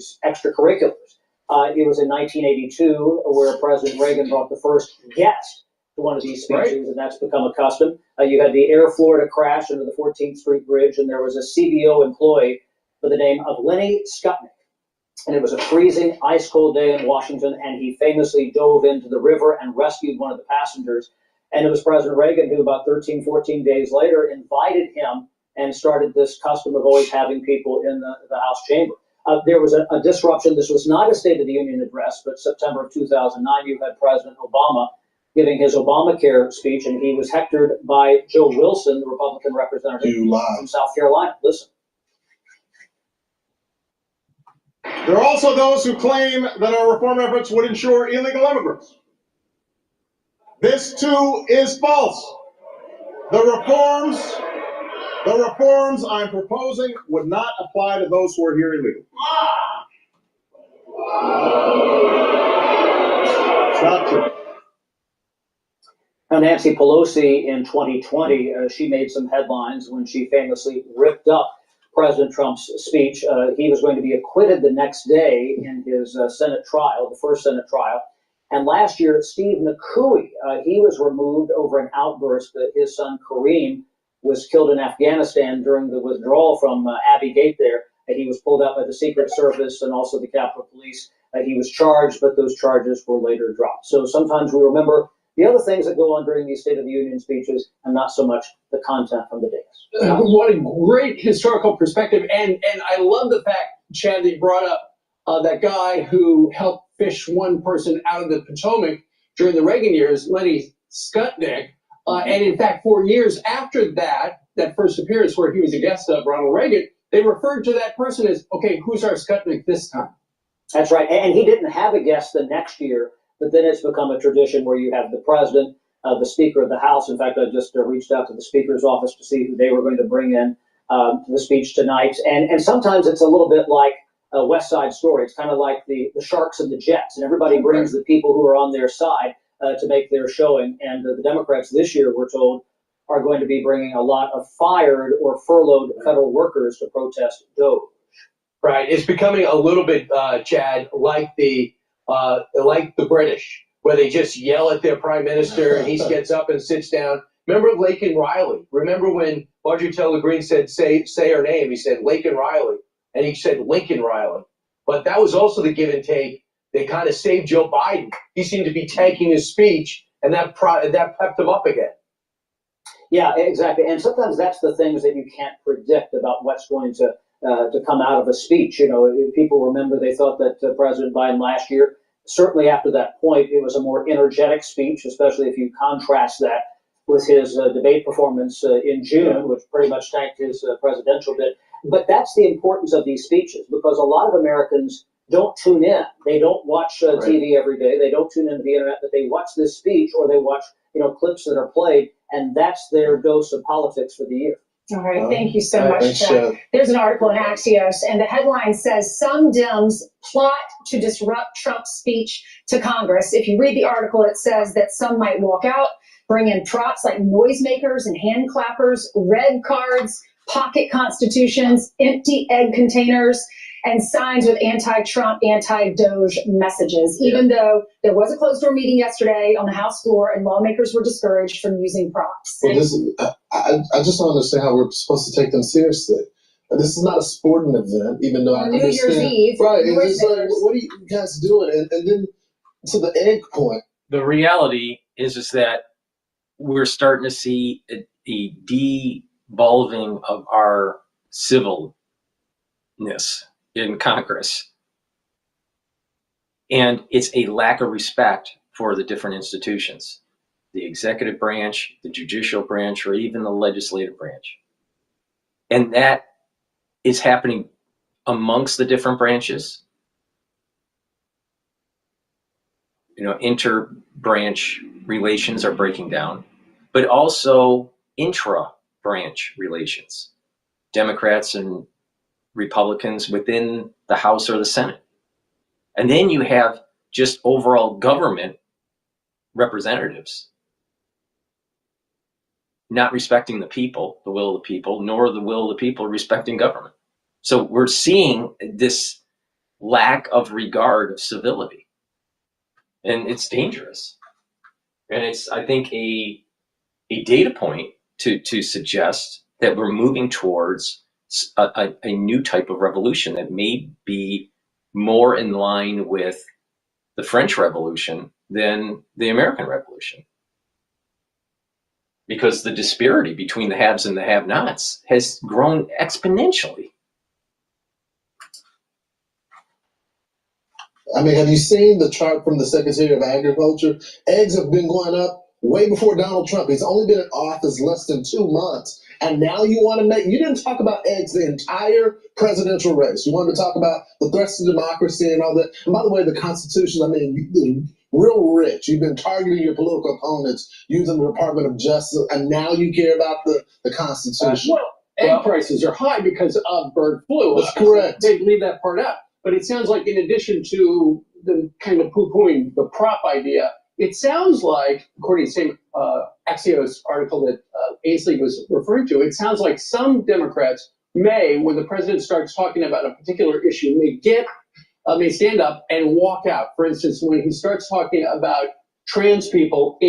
these extracurriculars. It was in 1982 where President Reagan brought the first guest to one of these speeches, right. And that's become a custom. You had the Air Florida crash into the 14th Street Bridge, and there was a CBO employee by the name of Lenny Skutnik. And it was a freezing, ice-cold day in Washington, and he famously dove into the river and rescued one of the passengers. And it was President Reagan who, about 13, 14 days later, invited him and started this custom of always having people in the House chamber. There was a disruption. This was not a State of the Union address, but September of 2009, you had President Obama giving his Obamacare speech, and he was hectored by Joe Wilson, the Republican representative from South Carolina. Listen. There are also those who claim that our reform efforts would ensure illegal immigrants. This too is false. The reforms I'm proposing would not apply to those who are here illegally. It's not true. Now, Nancy Pelosi in 2020, she made some headlines when she famously ripped up President Trump's speech. He was going to be acquitted the next day in his Senate trial, the first Senate trial. And last year, Steve McCooey, he was removed over an outburst that his son Kareem was killed in Afghanistan during the withdrawal from Abbey Gate there. He was pulled out by the Secret Service and also the Capitol Police. He was charged, but those charges were later dropped. So sometimes we remember the other things that go on during these State of the Union speeches and not so much the content from the dais. What a great historical perspective. And I love the fact, Chad, that you brought up that guy who helped fish one person out of the Potomac during the Reagan years, Lenny Skutnik. And in fact, 4 years after that first appearance where he was a guest of Ronald Reagan, they referred to that person as, okay, who's our Skutnik this time? That's right. And he didn't have a guest the next year, but then it's become a tradition where you have the president, the Speaker of the House. In fact, I just reached out to the Speaker's office to see who they were going to bring in to the speech tonight. And sometimes it's a little bit like a West Side Story. It's kind of like the Sharks and the Jets, and everybody brings the people who are on their side to make their showing. And the Democrats this year, we're told, are going to be bringing a lot of fired or furloughed federal workers to protest DOJ. Right. It's becoming a little bit, Chad, like the British, where they just yell at their prime minister and he gets up and sits down. Remember Laken Riley? Remember when Marjorie Taylor Greene said, say her name? He said Laken Riley, and he said Lincoln Riley. But that was also the give and take. They kind of saved Joe Biden. He seemed to be tanking his speech, and that pepped him up again. Yeah, exactly. And sometimes that's the things that you can't predict about what's going to come out of a speech. You know, people remember they thought that President Biden last year, certainly after that point, it was a more energetic speech, especially if you contrast that with his debate performance in June, which pretty much tanked his presidential bid. But that's the importance of these speeches, because a lot of Americans don't tune in. They don't watch TV every day. They don't tune into the internet, but they watch this speech or they watch, clips that are played, and that's their dose of politics for the year. All right, thank you so much, Chad. There's an article in Axios, and the headline says, some Dems plot to disrupt Trump's speech to Congress. If you read the article, it says that some might walk out, bring in props like noisemakers and hand clappers, red cards, pocket constitutions, empty egg containers, and signs with anti-Trump, anti-Doge messages, even though there was a closed-door meeting yesterday on the House floor and lawmakers were discouraged from using props. Well, I just don't understand how we're supposed to take them seriously. This is not a sporting event, even though I understand. New Year's Eve. Right, it's like, what are you guys doing? And then to the egg point. The reality is that we're starting to see a devolving of our civilness in Congress. And it's a lack of respect for the different institutions, the executive branch, the judicial branch, or even the legislative branch. And that is happening amongst the different branches. Inter-branch relations are breaking down, but also intra-branch relations, Democrats and Republicans within the House or the Senate. And then you have just overall government representatives not respecting the people, the will of the people, nor the will of the people respecting government. So we're seeing this lack of regard of civility. And it's dangerous. And it's, I think, a data point to suggest that we're moving towards a new type of revolution that may be more in line with the French Revolution than the American Revolution. Because the disparity between the haves and the have-nots has grown exponentially. I mean, have you seen the chart from the Secretary of Agriculture? Eggs have been going up way before Donald Trump. He's only been in office less than 2 months. And now you want to you didn't talk about eggs the entire presidential race. You wanted to talk about the threats to democracy and all that. And by the way, the Constitution, I mean, you're real rich. You've been targeting your political opponents using the Department of Justice, and now you care about the Constitution. Egg prices are high because of bird flu. That's correct. They leave that part out. But it sounds like, in addition to the kind of poo-pooing the prop idea, it sounds like, according to the same Axios article that Ainsley was referring to, it sounds like some Democrats may, when the president starts talking about a particular issue, may stand up and walk out. For instance, when he starts talking about trans people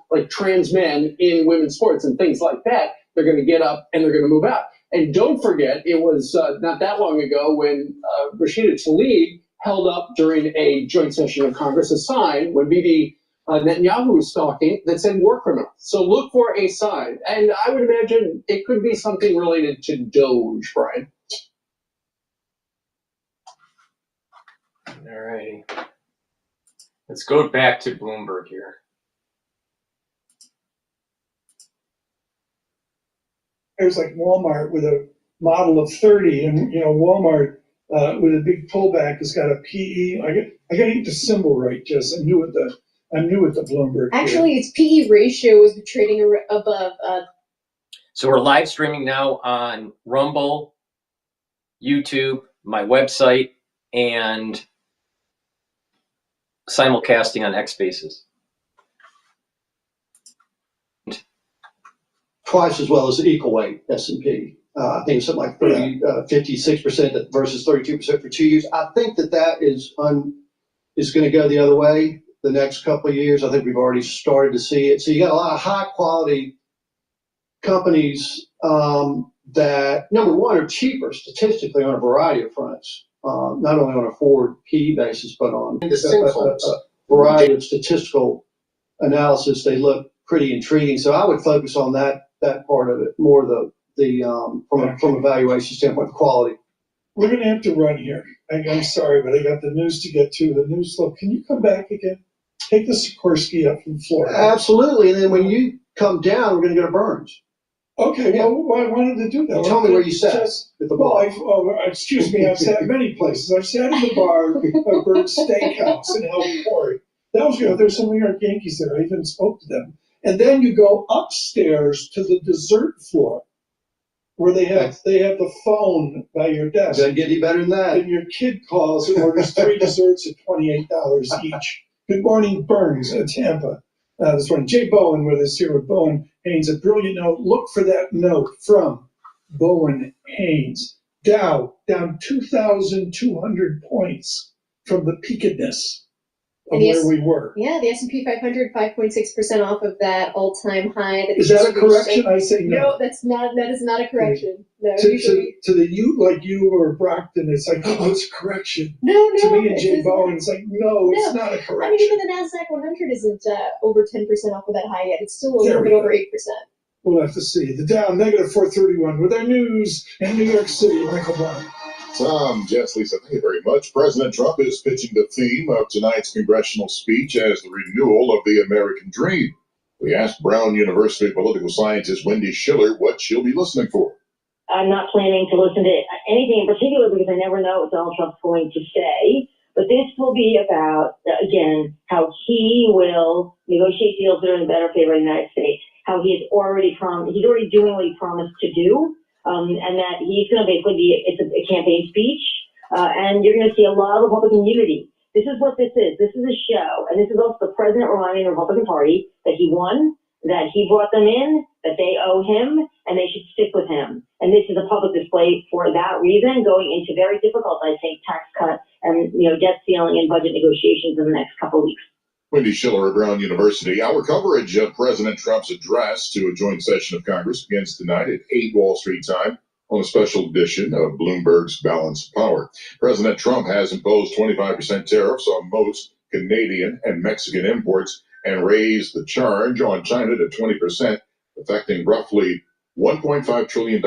like trans men in women's sports and things like that, they're going to get up and they're going to move out. And don't forget, it was not that long ago when Rashida Tlaib held up during a joint session of Congress a sign when Bibi Netanyahu was talking that said war criminal. So look for a sign. And I would imagine it could be something related to Doge, Brian. All righty. Let's go back to Bloomberg here. There's like Walmart with a model of 30, and Walmart with a big pullback has got a PE. I got to get the symbol right, Jess. I'm new at the Bloomberg. Actually, its PE ratio is trading above. So we're live streaming now on Rumble, YouTube, my website, and simulcasting on X Spaces. Twice as well as the equal weight S&P. I think it's something like 56% versus 32% for 2 years. I think that is going to go the other way the next couple of years. I think we've already started to see it. So you got a lot of high quality companies that, number one, are cheaper statistically on a variety of fronts, not only on a forward PE basis, but on a variety of statistical analysis. They look pretty intriguing. So I would focus on that part of it more, from a valuation standpoint, the quality. We're going to have to run here. I'm sorry, but I got the news to get to. The news flow. Can you come back again? Take the Sikorsky up from Florida. Absolutely. And then when you come down, we're going to go to Burns. Okay. Yeah. Well, I wanted to do that. Tell me where you sat at the bar. Excuse me. I've sat many places. I've sat in the bar at Burns Steakhouse in Hellport. That was good. There's some New York Yankees there. I even spoke to them. And then you go upstairs to the dessert floor, where they have the phone by your desk. Doesn't get any better than that. And your kid calls and orders 3 desserts at $28 each. Good morning, Burns, Tampa. This one, Jay Bowen with us here with Bowen Haynes. A brilliant note. Look for that note from Bowen Haynes. Dow down 2,200 points from the peakedness of where we were. Yeah, the S&P 500, 5.6% off of that all-time high. Is that a correction? I say no. No, that is not a correction. No, To usually. you or Brockton, it's like, oh, it's a correction. No. To me and Jay Bowen, it's like, no, it's not a correction. I mean, even the NASDAQ 100 isn't over 10% off of that high yet. It's still a little bit over 8%. We'll have to see. The Dow negative 431 with our news in New York City. Michael Barr. Tom, Jess, Lisa, thank you very much. President Trump is pitching the theme of tonight's congressional speech as the renewal of the American dream. We asked Brown University political scientist Wendy Schiller what she'll be listening for. I'm not planning to listen to anything in particular because I never know what Donald Trump's going to say. But this will be about, again, how he will negotiate deals that are in the better favor of the United States, how he's already doing what he promised to do. And that he's going to basically it's a campaign speech, and you're going to see a lot of Republican unity. This is what this is. This is a show, and this is also the president reminding the Republican Party that he won, that he brought them in, that they owe him, and they should stick with him. And this is a public display for that reason, going into very difficult, I think, tax cut and, debt ceiling and budget negotiations in the next couple of weeks. Wendy Schiller at Brown University. Our coverage of President Trump's address to a joint session of Congress begins tonight at 8 Wall Street time on a special edition of Bloomberg's Balance of Power. President Trump has imposed 25% tariffs on most Canadian and Mexican imports and raised the charge on China to 20%, affecting roughly $1.5 trillion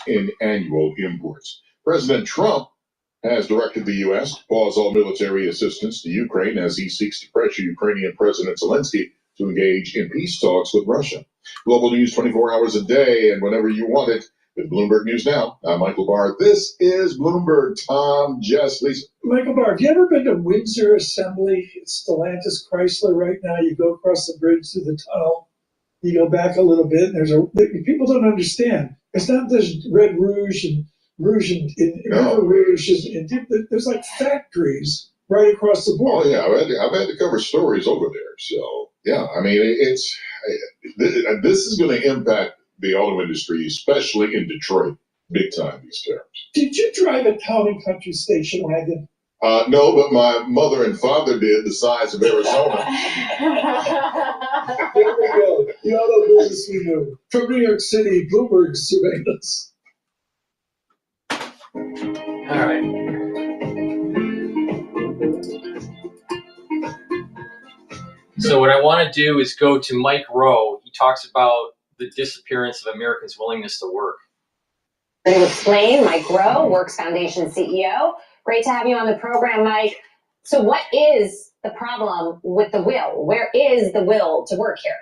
in annual imports. President Trump has directed the U.S. to pause all military assistance to Ukraine as he seeks to pressure Ukrainian President Zelensky to engage in peace talks with Russia. Global news 24 hours a day and whenever you want it with Bloomberg News Now. I'm Michael Barr. This is Bloomberg. Tom, Jess, Lisa. Michael Barr, have you ever been to Windsor Assembly? It's Stellantis Chrysler right now. You go across the bridge through the tunnel. You go back a little bit, and people don't understand. It's not just Red Rouge and Rouge and Rouge. There's like factories right across the board. Oh yeah, I've had to cover stories over there. So yeah, I mean this is going to impact the auto industry, especially in Detroit, big time. These tariffs. Did you drive a town and country station wagon? No, but my mother and father did, the size of Arizona. There we go. The auto business we knew. From New York City, Bloomberg surveillance. All right. So what I want to do is go to Mike Rowe. He talks about the disappearance of Americans' willingness to work. To explain, Mike Rowe, Works Foundation CEO. Great to have you on the program, Mike. So what is the problem with the will? Where is the will to work here?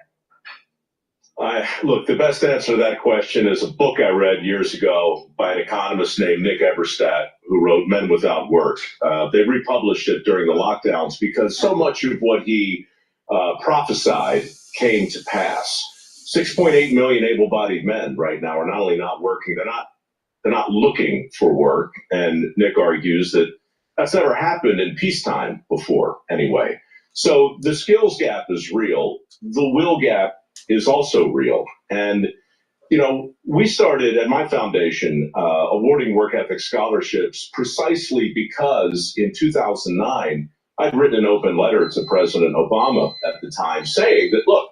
Look, the best answer to that question is a book I read years ago by an economist named Nick Eberstadt, who wrote Men Without Work. They republished it during the lockdowns because so much of what he prophesied came to pass. 6.8 million able-bodied men right now are not only not working, they're not looking for work. And Nick argues that that's never happened in peacetime before anyway. So the skills gap is real. The will gap is also real. And, we started at my foundation awarding work ethic scholarships precisely because in 2009, I'd written an open letter to President Obama at the time saying that, look,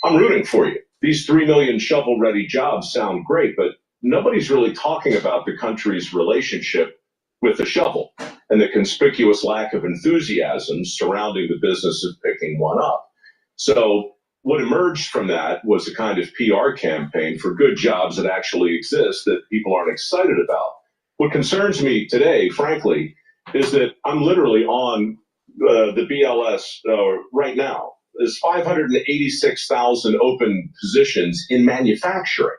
I'm rooting for you. These 3 million shovel-ready jobs sound great, but nobody's really talking about the country's relationship with the shovel and the conspicuous lack of enthusiasm surrounding the business of picking one up. So what emerged from that was a kind of PR campaign for good jobs that actually exist that people aren't excited about. What concerns me today, frankly, is that I'm literally on the BLS right now. There's 586,000 open positions in manufacturing,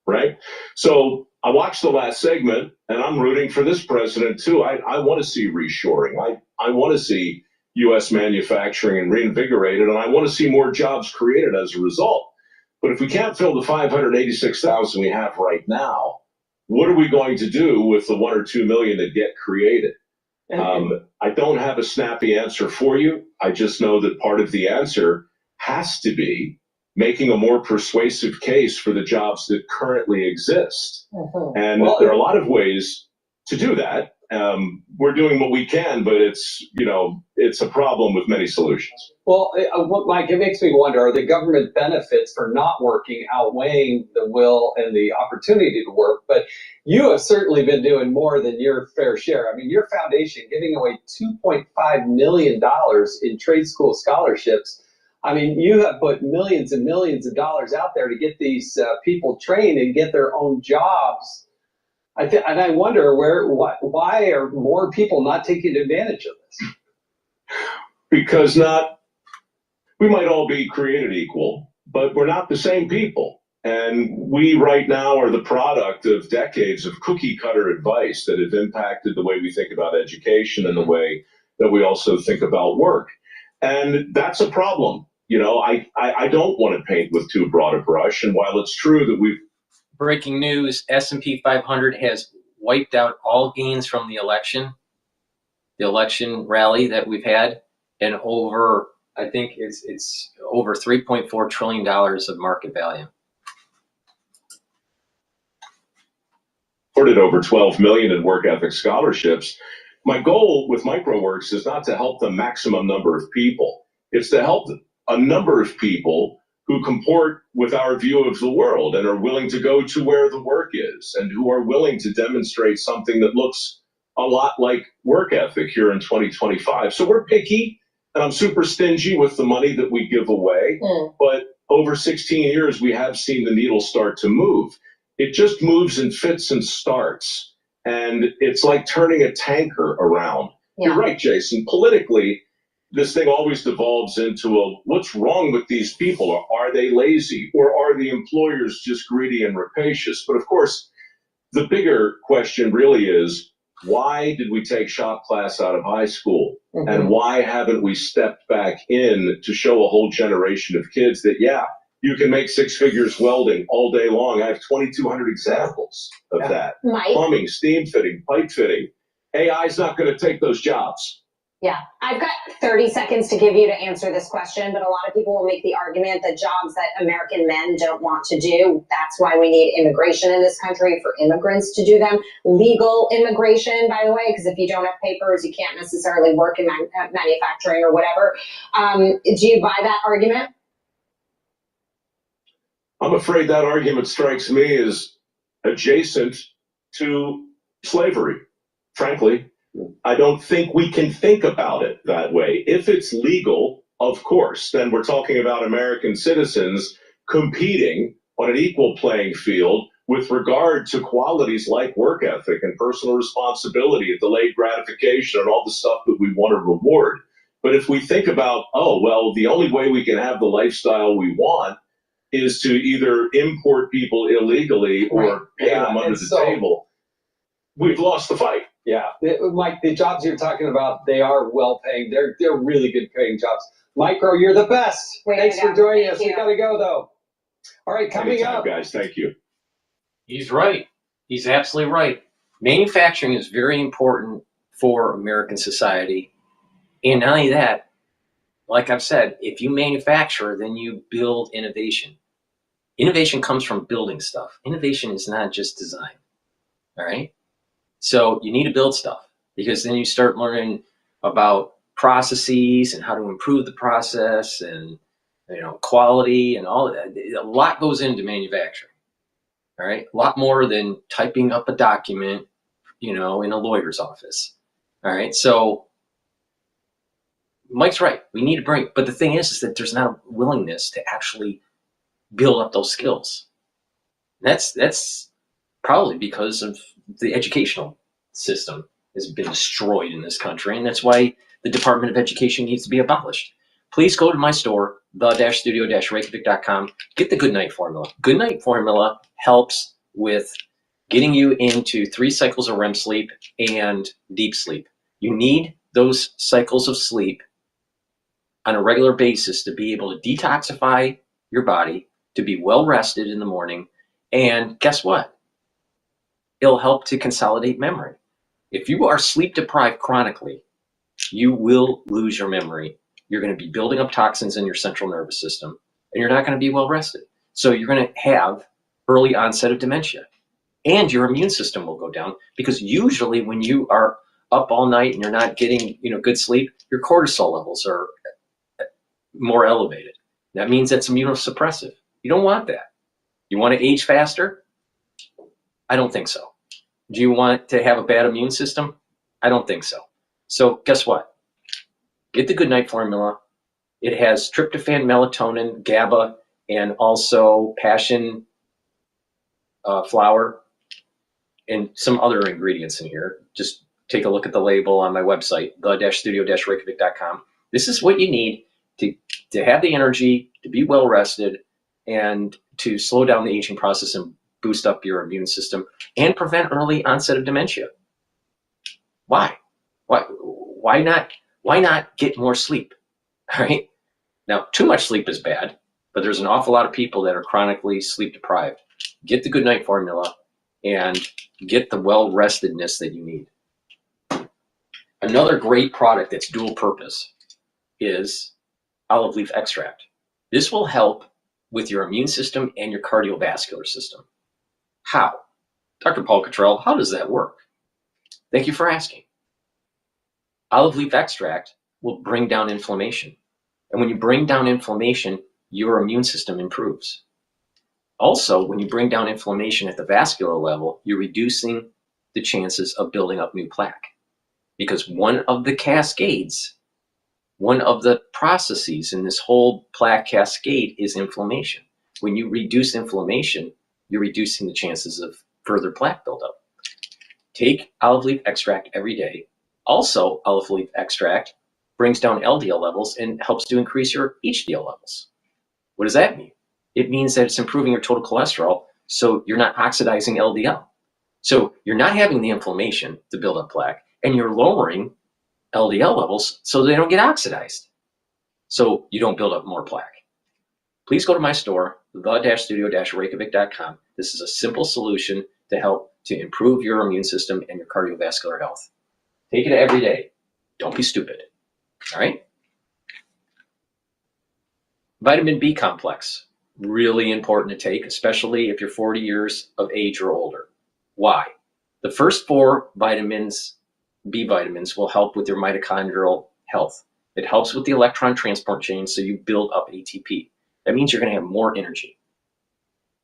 right? So I watched the last segment, and I'm rooting for this president, too. I want to see reshoring. I want to see U.S. manufacturing and reinvigorated, and I want to see more jobs created as a result. But if we can't fill the 586,000 we have right now, what are we going to do with the 1 or 2 million that get created? I don't have a snappy answer for you. I just know that part of the answer has to be making a more persuasive case for the jobs that currently exist. And there are a lot of ways to do that. We're doing what we can, but it's a problem with many solutions. Well, Mike, it makes me wonder, are the government benefits for not working outweighing the will and the opportunity to work? But you have certainly been doing more than your fair share. I mean, your foundation giving away $2.5 million in trade school scholarships. I mean, you have put millions and millions of dollars out there to get these people trained and get their own jobs. And I wonder why are more people not taking advantage of this? Because we might all be created equal, but we're not the same people. And we right now are the product of decades of cookie cutter advice that have impacted the way we think about education and the way that we also think about work. And that's a problem. I don't want to paint with too broad a brush. And while it's true that we've Breaking news, S&P 500 has wiped out all gains from the election rally that we've had, and over, I think it's over $3.4 trillion of market value. Awarded over 12 million in work ethic scholarships. My goal with MicroWorks is not to help the maximum number of people. It's to help a number of people who comport with our view of the world and are willing to go to where the work is and who are willing to demonstrate something that looks a lot like work ethic here in 2025. So we're picky, and I'm super stingy with the money that we give away. But over 16 years, we have seen the needle start to move. It just moves and fits and starts. And it's like turning a tanker around. Yeah. You're right, Jason. Politically, this thing always devolves into a, what's wrong with these people? Are they lazy? Or are the employers just greedy and rapacious? But of course, the bigger question really is, why did we take shop class out of high school? And why haven't we stepped back in to show a whole generation of kids that, yeah, you can make six figures welding all day long? I have 2,200 examples of that. Mike? Plumbing, steam fitting, pipe fitting. AI is not going to take those jobs. Yeah, I've got 30 seconds to give you to answer this question, but a lot of people will make the argument that jobs that American men don't want to do, that's why we need immigration in this country, for immigrants to do them. Legal immigration, by the way, because if you don't have papers, you can't necessarily work in manufacturing or whatever. Do you buy that argument? I'm afraid that argument strikes me as adjacent to slavery, frankly. I don't think we can think about it that way. If it's legal, of course, then we're talking about American citizens competing on an equal playing field with regard to qualities like work ethic and personal responsibility and delayed gratification and all the stuff that we want to reward. But if we think about, oh, well, the only way we can have the lifestyle we want is to either import people illegally or pay them under the table, we've lost the fight. Yeah, Mike, the jobs you're talking about, they are well paying. They're really good paying jobs. Micro, you're the best. Thanks for joining us. We gotta go though. All right, coming Anytime, up, guys. Thank you. He's right. He's absolutely right. Manufacturing is very important for American society. And not only that, like I've said, if you manufacture, then you build innovation. Innovation comes from building stuff. Innovation is not just design. All right? So you need to build stuff, because then you start learning about processes and how to improve the process and, you know, quality and all of that. A lot goes into manufacturing. All right? A lot more than typing up a document, you know, in a lawyer's office. All right? So Mike's right. We need to bring, but the thing is that there's not a willingness to actually build up those skills. That's probably because of the educational system has been destroyed in this country, and that's why the Department of Education needs to be abolished. Please go to my store, the-studio-reykjavik.com. Get the Goodnight Formula. Goodnight Formula helps with getting you into 3 cycles of REM sleep and deep sleep. You need those cycles of sleep on a regular basis to be able to detoxify your body, to be well rested in the morning, and guess what? It'll help to consolidate memory. If you are sleep deprived chronically, you will lose your memory. You're going to be building up toxins in your central nervous system, and you're not going to be well rested. So you're going to have early onset of dementia, and your immune system will go down, because usually when you are up all night and you're not getting, you know, good sleep, your cortisol levels are more elevated. That means that's immunosuppressive. You don't want that. You want to age faster? I don't think so. Do you want to have a bad immune system? I don't think so. So guess what? Get the Goodnight Formula. It has tryptophan, melatonin, GABA, and also passion flower and some other ingredients in here. Just take a look at the label on my website, the-studio-reykjavik.com. This is what you need to have the energy, to be well rested, and to slow down the aging process and boost up your immune system and prevent early onset of dementia. Why? Why not get more sleep? All right. Now, too much sleep is bad, but there's an awful lot of people that are chronically sleep deprived. Get the Goodnight Formula and get the well-restedness that you need. Another great product that's dual purpose is olive leaf extract. This will help with your immune system and your cardiovascular system. How? Dr. Paul Cottrell, how does that work? Thank you for asking. olive leaf extract will bring down inflammation. And when you bring down inflammation, your immune system improves. Also, when you bring down inflammation at the vascular level, you're reducing the chances of building up new plaque. Because one of the cascades, one of the processes in this whole plaque cascade is inflammation. When you reduce inflammation, you're reducing the chances of further plaque buildup. Take olive leaf extract every day. Also, olive leaf extract brings down LDL levels and helps to increase your HDL levels. What does that mean? It means that it's improving your total cholesterol, so you're not oxidizing LDL. So you're not having the inflammation to build up plaque, and you're lowering LDL levels so they don't get oxidized, so you don't build up more plaque. Please go to my store, the-studio-reykjavik.com. This is a simple solution to help to improve your immune system and your cardiovascular health. Take it every day. Don't be stupid. All right? Vitamin B complex, really important to take, especially if you're 40 years of age or older. Why? The first 4 vitamins, B vitamins, will help with your mitochondrial health. It helps with the electron transport chain, so you build up ATP. That means you're going to have more energy.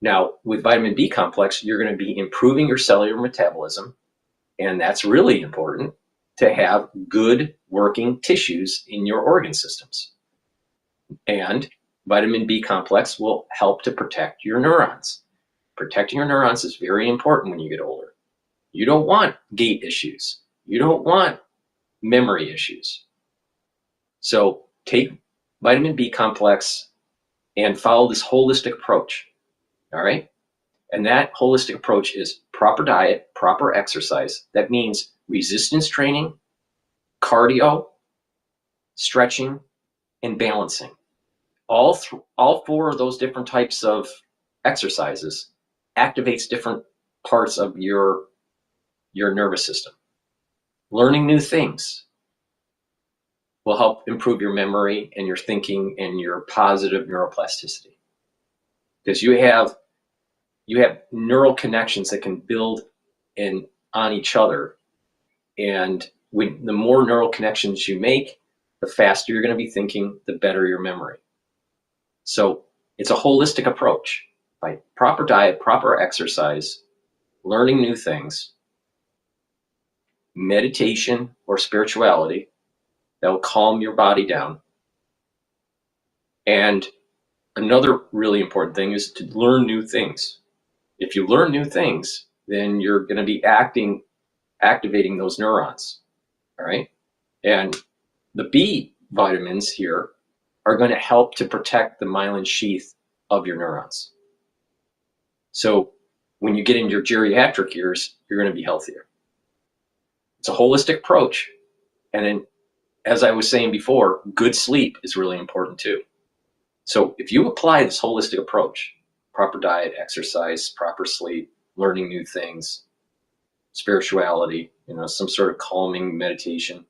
Now, with vitamin B complex, you're going to be improving your cellular metabolism, and that's really important to have good working tissues in your organ systems. And vitamin B complex will help to protect your neurons. Protecting your neurons is very important when you get older. You don't want gait issues. You don't want memory issues. So take vitamin B complex and follow this holistic approach. All right? And that holistic approach is proper diet, proper exercise. That means resistance training, cardio, stretching, and balancing. All 4 of those different types of exercises activates different parts of your nervous system. Learning new things will help improve your memory and your thinking and your positive neuroplasticity. Because you have neural connections that can build on each other. And the more neural connections you make, the faster you're going to be thinking, the better your memory. So it's a holistic approach. By proper diet, proper exercise, learning new things, meditation or spirituality that will calm your body down. And another really important thing is to learn new things. If you learn new things, then you're going to be activating those neurons. All right? And the B vitamins here are going to help to protect the myelin sheath of your neurons. So when you get into your geriatric years, you're going to be healthier. It's a holistic approach. And then, as I was saying before, good sleep is really important too. So if you apply this holistic approach, proper diet, exercise, proper sleep, learning new things, spirituality, some sort of calming meditation,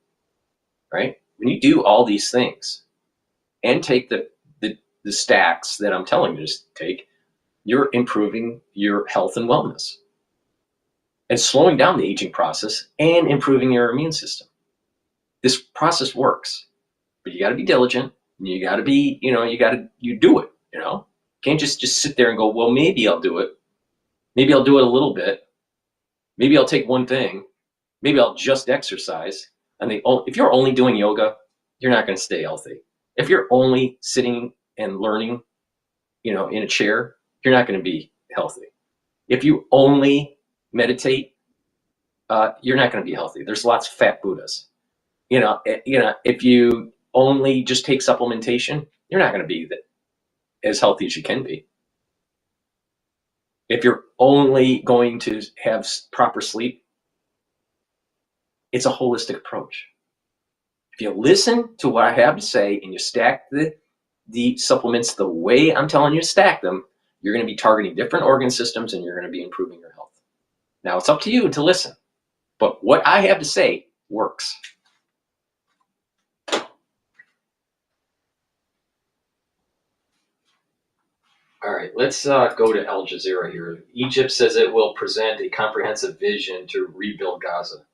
right? When you do all these things and take the stacks that I'm telling you to take, you're improving your health and wellness and slowing down the aging process and improving your immune system. This process works, but you got to be diligent. And you got to be, you do it, Can't just sit there and go, well, maybe I'll do it. Maybe I'll do it a little bit. Maybe I'll take one thing. Maybe I'll just exercise. And if you're only doing yoga, you're not going to stay healthy. If you're only sitting and learning, in a chair, you're not going to be healthy. If you only meditate, you're not going to be healthy. There's lots of fat Buddhas. If you only just take supplementation, you're not going to be as healthy as you can be. If you're only going to have proper sleep, it's a holistic approach. If you listen to what I have to say and you stack the supplements the way I'm telling you to stack them, you're going to be targeting different organ systems and you're going to be improving your health. Now, it's up to you to listen, but what I have to say works. All right, let's go to Al Jazeera here. Egypt says it will present a comprehensive vision to rebuild Gaza.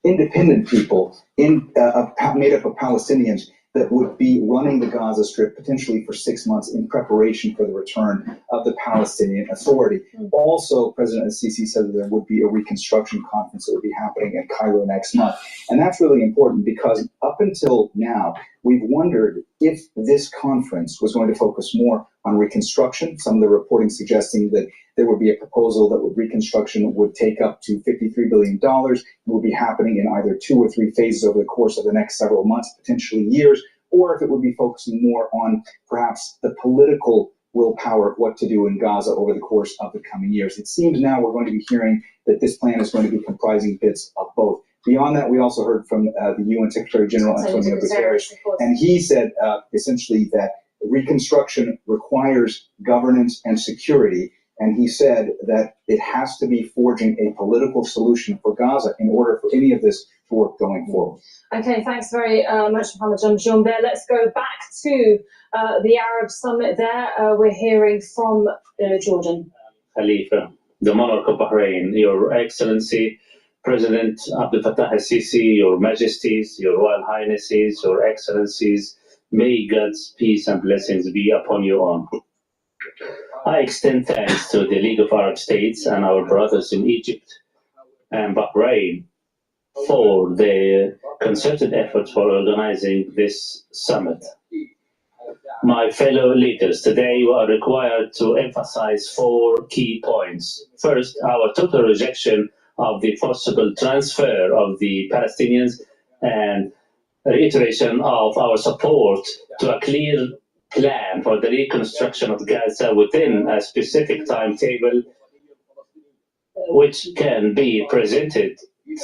independent people made up of Palestinians that would be running the Gaza Strip potentially for 6 months in preparation for the return of the Palestinian Authority. Also, President al-Sisi said that there would be a reconstruction conference that would be happening in Cairo next month. And that's really important because up until now, we've wondered if this conference was going to focus more on reconstruction. Some of the reporting suggesting that there would be a proposal that reconstruction would take up to $53 billion and would be happening in either 2 or 3 phases over the course of the next several months, potentially years, or if it would be focusing more on perhaps the political willpower of what to do in Gaza over the course of the coming years. It seems now we're going to be hearing that this plan is going to be comprising bits of both. Beyond that, we also heard from the UN Secretary General Antonio Guterres, and he said essentially that reconstruction requires governance and security. And he said that it has to be forging a political solution for Gaza in order for any of this to work going forward. Okay, thanks very much, Mohammed Jumbe. Let's go back to the Arab Summit there. We're hearing from Jordan. Khalifa, the monarch of Bahrain, Your Excellency, President Abdel Fattah al-Sisi, Your Majesties, Your Royal Highnesses, Your Excellencies, may God's peace and blessings be upon you all. I extend thanks to the League of Arab States and our brothers in Egypt and Bahrain for their concerted efforts for organizing this summit. My fellow leaders, today we are required to emphasize 4 key points. First, our total rejection of the forcible transfer of the Palestinians and reiteration of our support to a clear plan for the reconstruction of Gaza within a specific timetable, which can be presented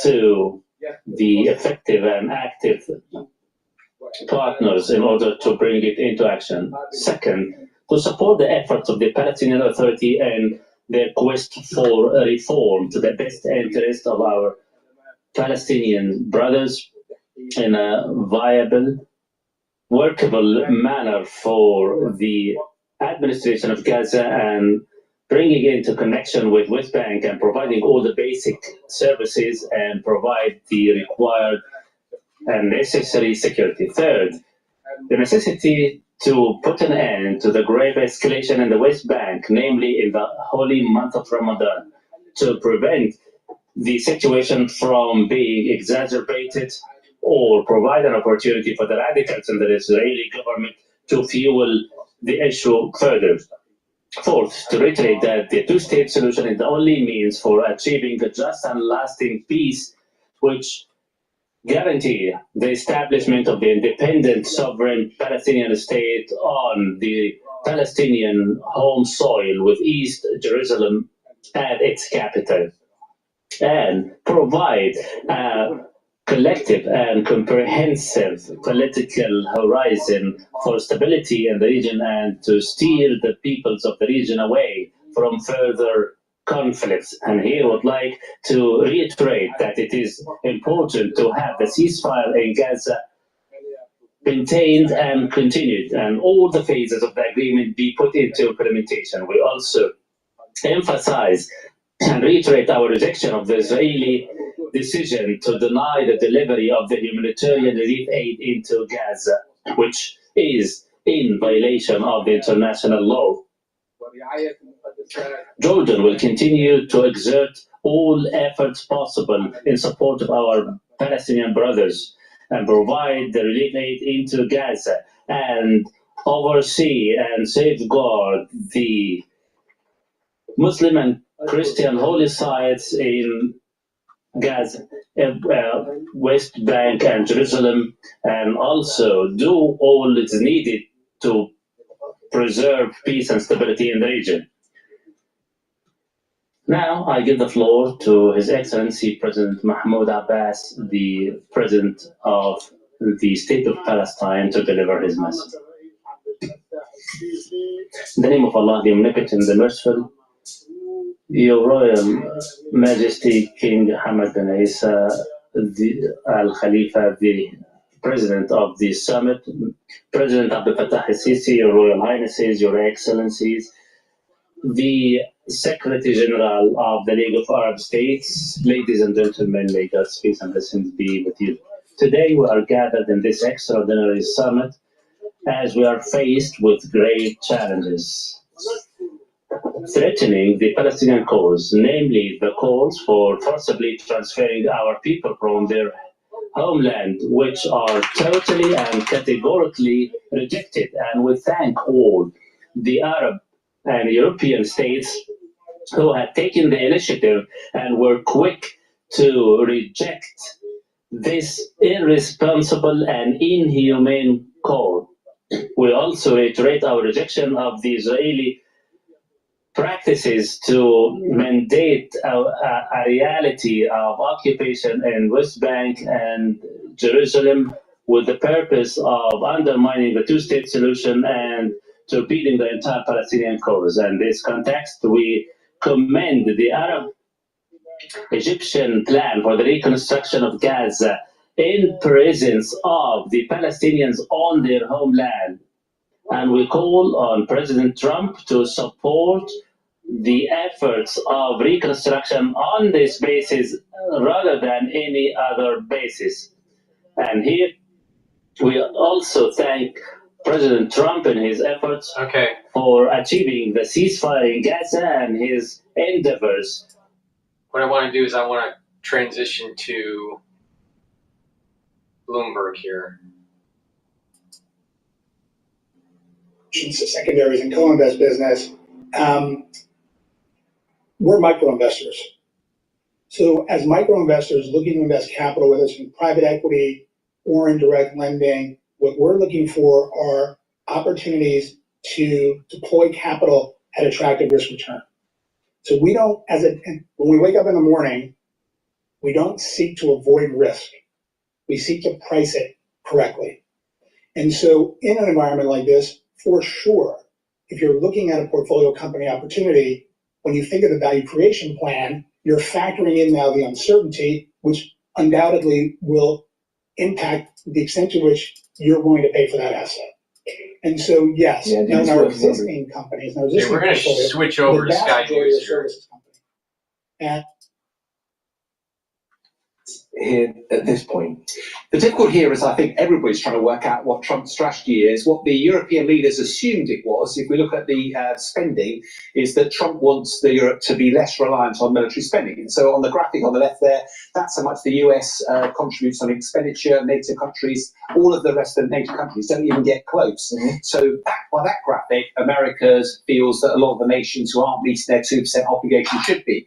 to the effective and active partners in order to bring it into action. Second, to support the efforts of the Palestinian Authority and their quest for reform to the best interest of our Palestinian brothers in a viable, workable manner for the administration of Gaza and bringing it into connection with West Bank and providing all the basic services and provide the required and necessary security. Third, the necessity to put an end to the grave escalation in the West Bank, namely in the holy month of Ramadan, to prevent the situation from being exacerbated or provide an opportunity for the radicals in the Israeli government to fuel the issue further. Fourth, to reiterate that the 2-state solution is the only means for achieving a just and lasting peace, which guarantee the establishment of the independent sovereign Palestinian state on the Palestinian home soil with East Jerusalem as its capital, and provide a collective and comprehensive political horizon for stability in the region and to steer the peoples of the region away from further conflicts. And here I would like to reiterate that it is important to have the ceasefire in Gaza maintained and continued, and all the phases of the agreement be put into implementation. We also emphasize and reiterate our rejection of the Israeli decision to deny the delivery of the humanitarian relief aid into Gaza, which is in violation of the international law. Jordan will continue to exert all efforts possible in support of our Palestinian brothers and provide the relief aid into Gaza and oversee and safeguard the Muslim and Christian holy sites in Gaza, West Bank and Jerusalem, and also do all that's needed to preserve peace and stability in the region. Now I give the floor to His Excellency President Mahmoud Abbas, the President of the State of Palestine, to deliver his message. In the name of Allah, the Omnipotent, the Merciful, Your Royal Majesty King Hamad bin Isa Al Khalifa, the President of the Summit, President Abdel Fattah al-Sisi, Your Royal Highnesses, Your Excellencies, the Secretary General of the League of Arab States, ladies and gentlemen, may God's peace and blessings be with you. Today we are gathered in this extraordinary summit as we are faced with great challenges threatening the Palestinian cause, namely the calls for forcibly transferring our people from their homeland, which are totally and categorically rejected. And we thank all the Arab and European states who had taken the initiative and were quick to reject this irresponsible and inhumane call. We also reiterate our rejection of the Israeli practices to mandate a reality of occupation in West Bank and Jerusalem with the purpose of undermining the two-state solution and torpedoing the entire Palestinian cause. In this context, we commend the Arab-Egyptian plan for the reconstruction of Gaza in presence of the Palestinians on their homeland. And we call on President Trump to support the efforts of reconstruction on this basis rather than any other basis. And here we also thank President Trump in his efforts for achieving the ceasefire in Gaza and his endeavors. What I want to do is I want to transition to Bloomberg here. Secondaries and co-invest business, we're micro investors. So as micro investors looking to invest capital, whether it's in private equity or in direct lending, what we're looking for are opportunities to deploy capital at attractive risk return. So we don't, when we wake up in the morning, we don't seek to avoid risk. We seek to price it correctly. And so in an environment like this, for sure, if you're looking at a portfolio company opportunity, when you think of the value creation plan, you're factoring in now the uncertainty, which undoubtedly will impact the extent to which you're going to pay for that asset. And so, yes, in our existing companies, we're going to switch over to Sky News here. And here at this point. The difficulty here is I think everybody's trying to work out what Trump's strategy is. What the European leaders assumed it was, if we look at the spending, is that Trump wants Europe to be less reliant on military spending. And so on the graphic on the left there, that's how much the US contributes on expenditure, NATO countries, all of the rest of the NATO countries don't even get close. So by that graphic, America feels that a lot of the nations who aren't meeting their 2% obligation should be.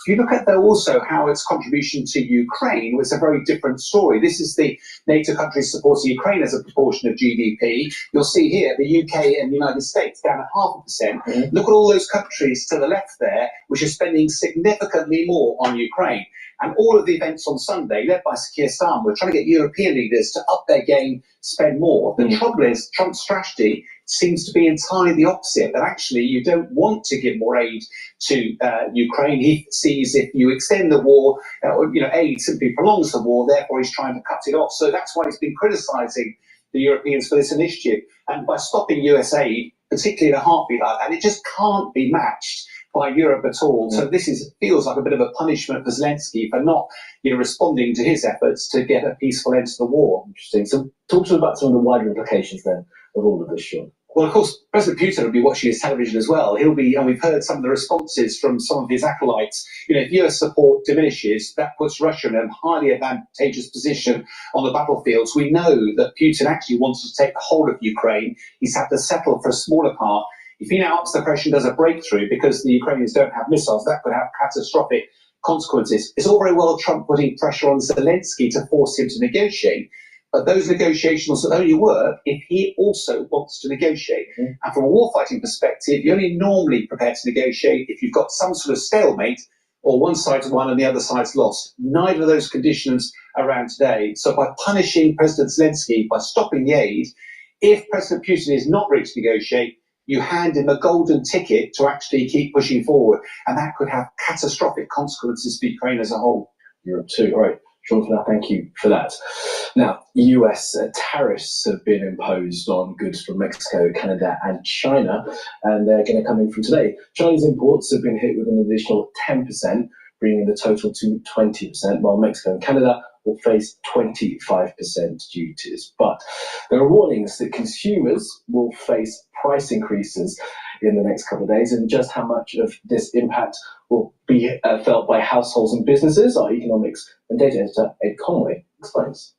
If you look at also how its contribution to Ukraine was a very different story. This is the NATO countries supporting Ukraine as a proportion of GDP. You'll see here the UK and the United States down at 0.5%. Look at all those countries to the left there, which are spending significantly more on Ukraine. And all of the events on Sunday, led by Keir Starmer, were trying to get European leaders to up their game, spend more. The trouble is, Trump's strategy seems to be entirely the opposite, that actually you don't want to give more aid to Ukraine. He sees if you extend the war, aid simply prolongs the war, therefore he's trying to cut it off. So that's why he's been criticising the Europeans for this initiative. And by stopping US aid, particularly in a heartbeat like that, it just can't be matched by Europe at all. So this feels like a bit of a punishment for Zelensky for not responding to his efforts to get a peaceful end to the war. Interesting. So talk to me about some of the wider implications then of all of this, Sean. Well, of course, President Putin will be watching his television as well. He'll be, and we've heard some of the responses from some of his acolytes. If US support diminishes, that puts Russia in a highly advantageous position on the battlefields. We know that Putin actually wants to take the whole of Ukraine. He's had to settle for a smaller part. If he now ups the pressure and does a breakthrough because the Ukrainians don't have missiles, that could have catastrophic consequences. It's all very well Trump putting pressure on Zelensky to force him to negotiate, but those negotiations will only work if he also wants to negotiate. And from a warfighting perspective, you're only normally prepared to negotiate if you've got some sort of stalemate or one side's won and the other side's lost. Neither of those conditions are around today. So by punishing President Zelensky, by stopping the aid, if President Putin is not ready to negotiate, you hand him a golden ticket to actually keep pushing forward. And that could have catastrophic consequences for Ukraine as a whole. Europe too. All right. Sean, for that, thank you for that. Now, US tariffs have been imposed on goods from Mexico, Canada, and China, and they're going to come in from today. Chinese imports have been hit with an additional 10%, bringing the total to 20%, while Mexico and Canada will face 25% duties. But there are warnings that consumers will face price increases in the next couple of days, and just how much of this impact will be felt by households and businesses, our economics and data editor Ed Conway explains.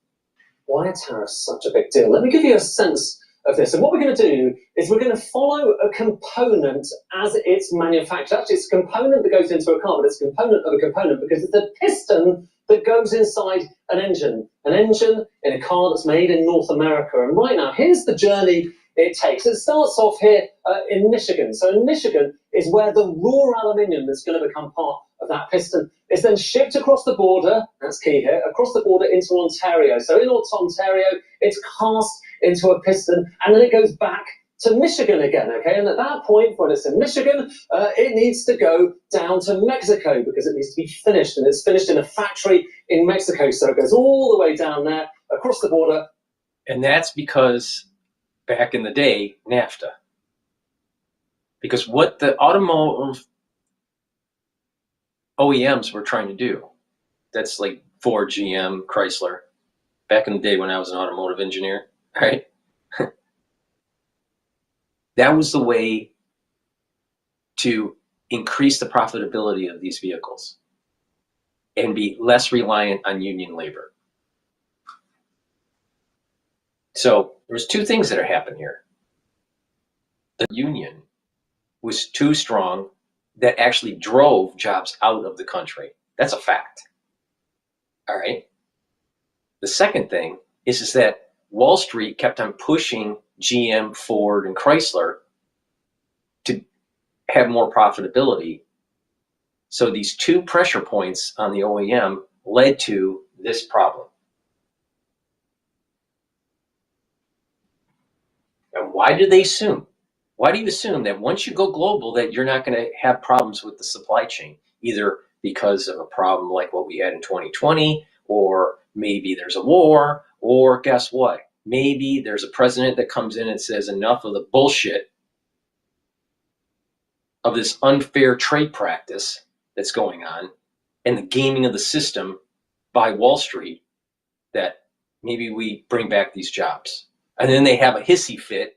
Why are tariffs such a big deal? Let me give you a sense of this. And what we're going to do is we're going to follow a component as it's manufactured. Actually, it's a component that goes into a car, but it's a component of a component because it's a piston that goes inside an engine in a car that's made in North America. And right now, here's the journey it takes. It starts off here in Michigan. So in Michigan is where the raw aluminium that's going to become part of that piston is then shipped across the border, that's key here, across the border into Ontario. So in Ontario, it's cast into a piston, and then it goes back to Michigan again, okay? And at that point, when it's in Michigan, it needs to go down to Mexico because it needs to be finished, and it's finished in a factory in Mexico. So it goes all the way down there, across the border. And that's because back in the day, NAFTA. Because what the automotive OEMs were trying to do, that's like Ford, GM, Chrysler, back in the day when I was an automotive engineer, right? That was the way to increase the profitability of these vehicles and be less reliant on union labor. So there's two things that are happening here. The union was too strong that actually drove jobs out of the country. That's a fact. All right. The second thing is that Wall Street kept on pushing GM, Ford, and Chrysler to have more profitability. So these two pressure points on the OEM led to this problem. And why do they assume? Why do you assume that once you go global that you're not going to have problems with the supply chain, either because of a problem like what we had in 2020, or maybe there's a war, or guess what? Maybe there's a president that comes in and says enough of the bullshit of this unfair trade practice that's going on and the gaming of the system by Wall Street, that maybe we bring back these jobs. And then they have a hissy fit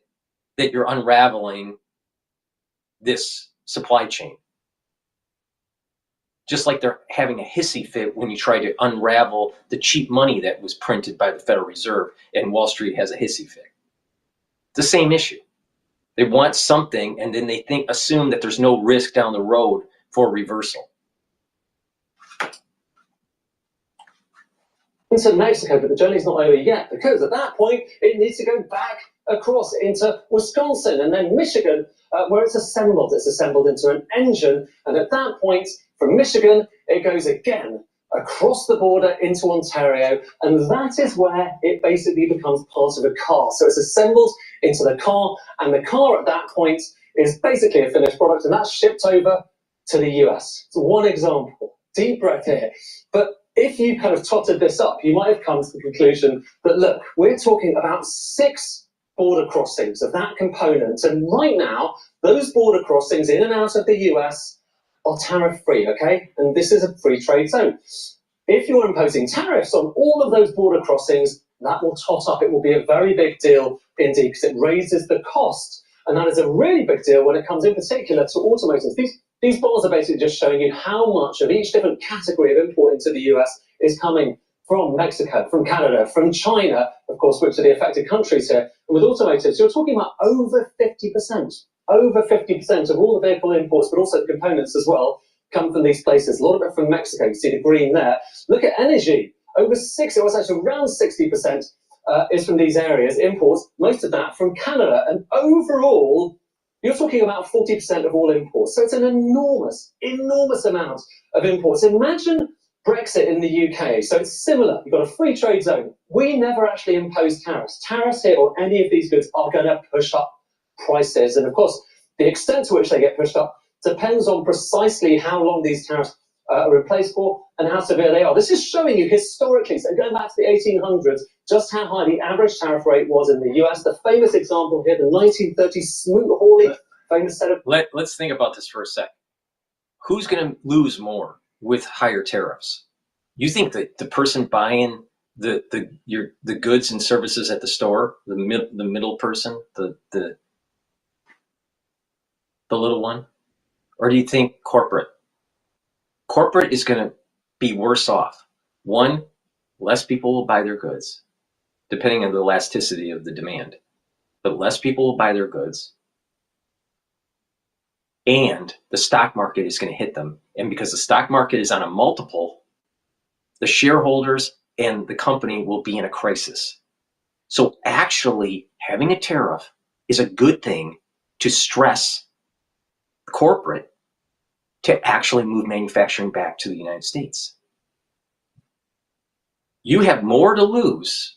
that you're unraveling this supply chain. Just like they're having a hissy fit when you try to unravel the cheap money that was printed by the Federal Reserve, and Wall Street has a hissy fit. The same issue. They want something, and then they assume that there's no risk down the road for reversal. Into Mexico, but the journey's not over yet, because at that point, it needs to go back across into Wisconsin and then Michigan, where it's assembled. It's assembled into an engine, and at that point, from Michigan, it goes again across the border into Ontario, and that is where it basically becomes part of a car. So it's assembled into the car, and the car at that point is basically a finished product, and that's shipped over to the US. It's one example. Deep breath here. But if you kind of totted this up, you might have come to the conclusion that, look, we're talking about 6 border crossings of that component, and right now, those border crossings in and out of the US are tariff-free, okay? And this is a free trade zone. If you're imposing tariffs on all of those border crossings, that will tot up. It will be a very big deal indeed, because it raises the cost. And that is a really big deal when it comes in particular to automotives. These bars are basically just showing you how much of each different category of import into the US is coming from Mexico, from Canada, from China, of course, which are the affected countries here. And with automotives, you're talking about over 50%. Over 50% of all the vehicle imports, but also the components as well, come from these places. A lot of it from Mexico. You see the green there. Look at energy. Over 60, well, it's actually around 60% is from these areas. Imports, most of that from Canada. And overall, you're talking about 40% of all imports. So it's an enormous, enormous amount of imports. Imagine Brexit in the UK. So it's similar. You've got a free trade zone. We never actually impose tariffs. Tariffs here on any of these goods are going to push up prices. And of course, the extent to which they get pushed up depends on precisely how long these tariffs are in place for and how severe they are. This is showing you historically, so going back to the 1800s, just how high the average tariff rate was in the US. The famous example here, the 1930 Smoot-Hawley famous set of... Let's think about this for a sec. Who's going to lose more with higher tariffs? You think that the person buying the goods and services at the store, the middle person, the little one, or do you think corporate? Corporate is going to be worse off. One, less people will buy their goods, depending on the elasticity of the demand. But less people will buy their goods, and the stock market is going to hit them. And because the stock market is on a multiple, the shareholders and the company will be in a crisis. So actually having a tariff is a good thing to stress corporate to actually move manufacturing back to the United States. You have more to lose,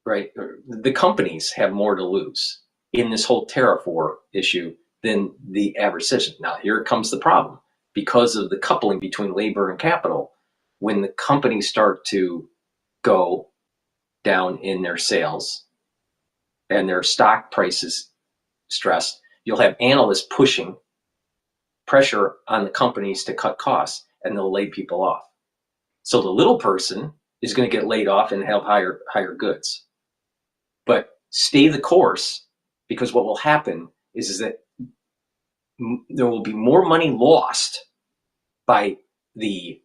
right? The companies have more to lose in this whole tariff war issue than the average citizen. Now, here comes the problem. Because of the coupling between labor and capital, when the companies start to go down in their sales and their stock prices stressed, you'll have analysts pushing pressure on the companies to cut costs, and they'll lay people off. So the little person is going to get laid off and have higher goods. But stay the course, because what will happen is that there will be more money lost by the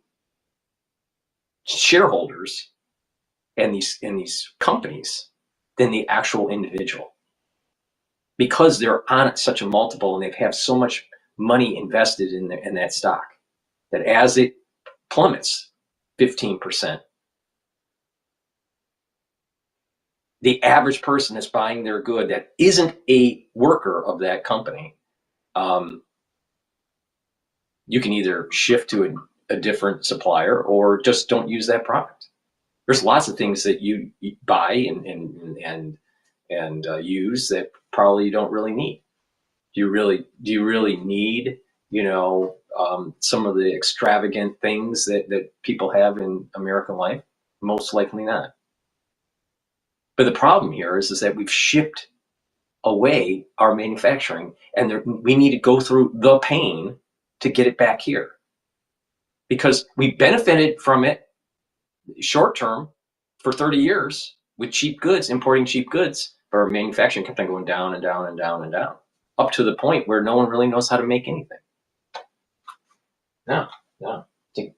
shareholders and these companies than the actual individual, because they're on such a multiple and they have so much money invested in that stock that as it plummets 15%, the average person that's buying their good that isn't a worker of that company, you can either shift to a different supplier or just don't use that product. There's lots of things that you buy and use that probably you don't really need. Do you really need, some of the extravagant things that people have in American life? Most likely not. But the problem here is that we've shipped away our manufacturing, and we need to go through the pain to get it back here, because we benefited from it short term for 30 years with cheap goods, importing cheap goods, but our manufacturing kept on going down and down and down and down, up to the point where no one really knows how to make anything. No.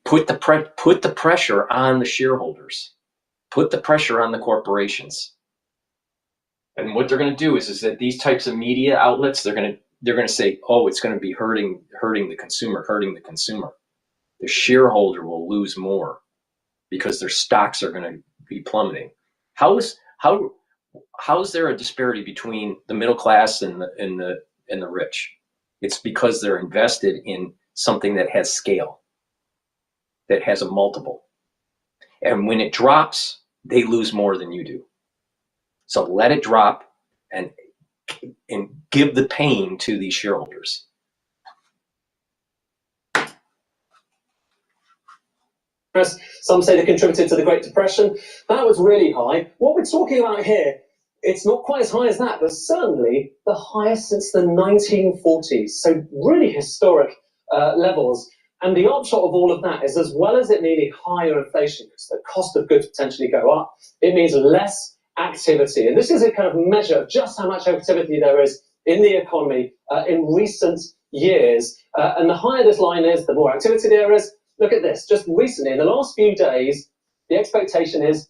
Put the pressure on the shareholders, put the pressure on the corporations. And what they're going to do is that these types of media outlets, they're going to say, oh, it's going to be hurting the consumer. The shareholder will lose more because their stocks are going to be plummeting. How is there a disparity between the middle class and the rich? It's because they're invested in something that has scale, that has a multiple. And when it drops, they lose more than you do. So let it drop and give the pain to these shareholders. Some say they contributed to the Great Depression. That was really high. What we're talking about here, it's not quite as high as that, but certainly the highest since the 1940s. So really historic levels. And the upshot of all of that is, as well as it meaning higher inflation, because the cost of goods potentially go up, it means less activity. And this is a kind of measure of just how much activity there is in the economy in recent years. And the higher this line is, the more activity there is. Look at this. Just recently, in the last few days, the expectation is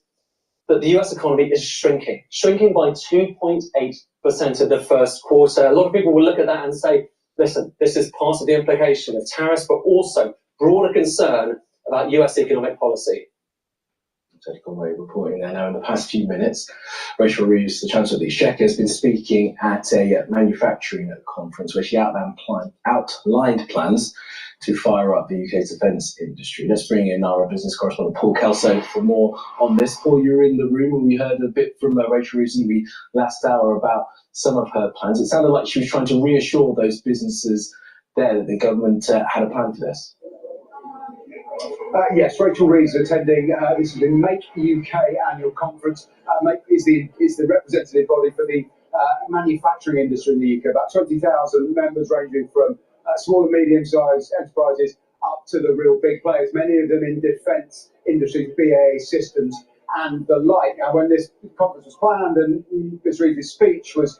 that the US economy is shrinking by 2.8% in the first quarter. A lot of people will look at that and say, listen, this is part of the implication of tariffs, but also broader concern about US economic policy. Way reporting there now in the past few minutes. Rachel Reeves, the Chancellor of the Exchequer, has been speaking at a manufacturing conference where she outlined plans to fire up the UK's defence industry. Let's bring in our business correspondent Paul Kelso for more on this. Paul, you were in the room and we heard a bit from Rachel Reeves in the last hour about some of her plans. It sounded like she was trying to reassure those businesses there that the government had a plan for this. Yes, Rachel Reeves attending. This is the Make UK annual conference. Make is the representative body for the manufacturing industry in the UK. About 20,000 members, ranging from small and medium-sized enterprises up to the real big players. Many of them in defence industries, BAE Systems, and the like. And when this conference was planned and Ms. Reeves' speech was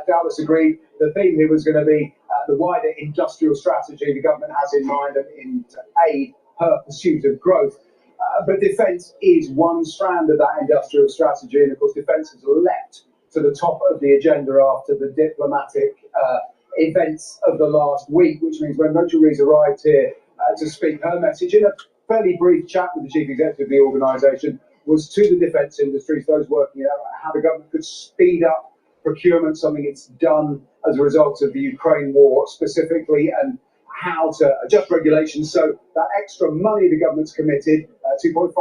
doubtless agreed, the theme here was going to be the wider industrial strategy the government has in mind and in to aid her pursuit of growth. But defence is one strand of that industrial strategy, and of course defence has leapt to the top of the agenda after the diplomatic events of the last week, which means when Rachel Reeves arrived here to speak, her message in a fairly brief chat with the chief executive of the organisation was to the defence industries, those working out how the government could speed up procurement, something it's done as a result of the Ukraine war specifically, and how to adjust regulations so that extra money the government's committed, 2.5%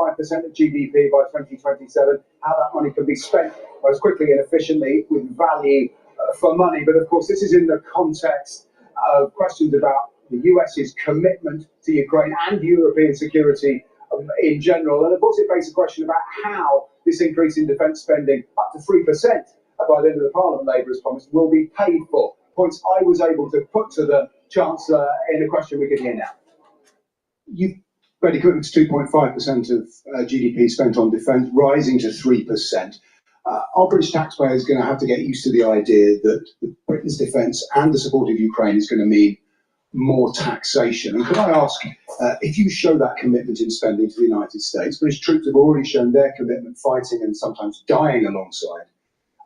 of GDP by 2027, how that money can be spent most quickly and efficiently with value for money. But of course, this is in the context of questions about the US's commitment to Ukraine and European security in general. And of course, it begs a question about how this increase in defence spending, up to 3% by the end of the Parliament, Labour has promised, will be paid for. Points I was able to put to the Chancellor in a question we could hear now. You've made equivalent to 2.5% of GDP spent on defence, rising to 3%. Are British taxpayers going to have to get used to the idea that Britain's defence and the support of Ukraine is going to mean more taxation? And could I ask, if you show that commitment in spending to the United States, British troops have already shown their commitment fighting and sometimes dying alongside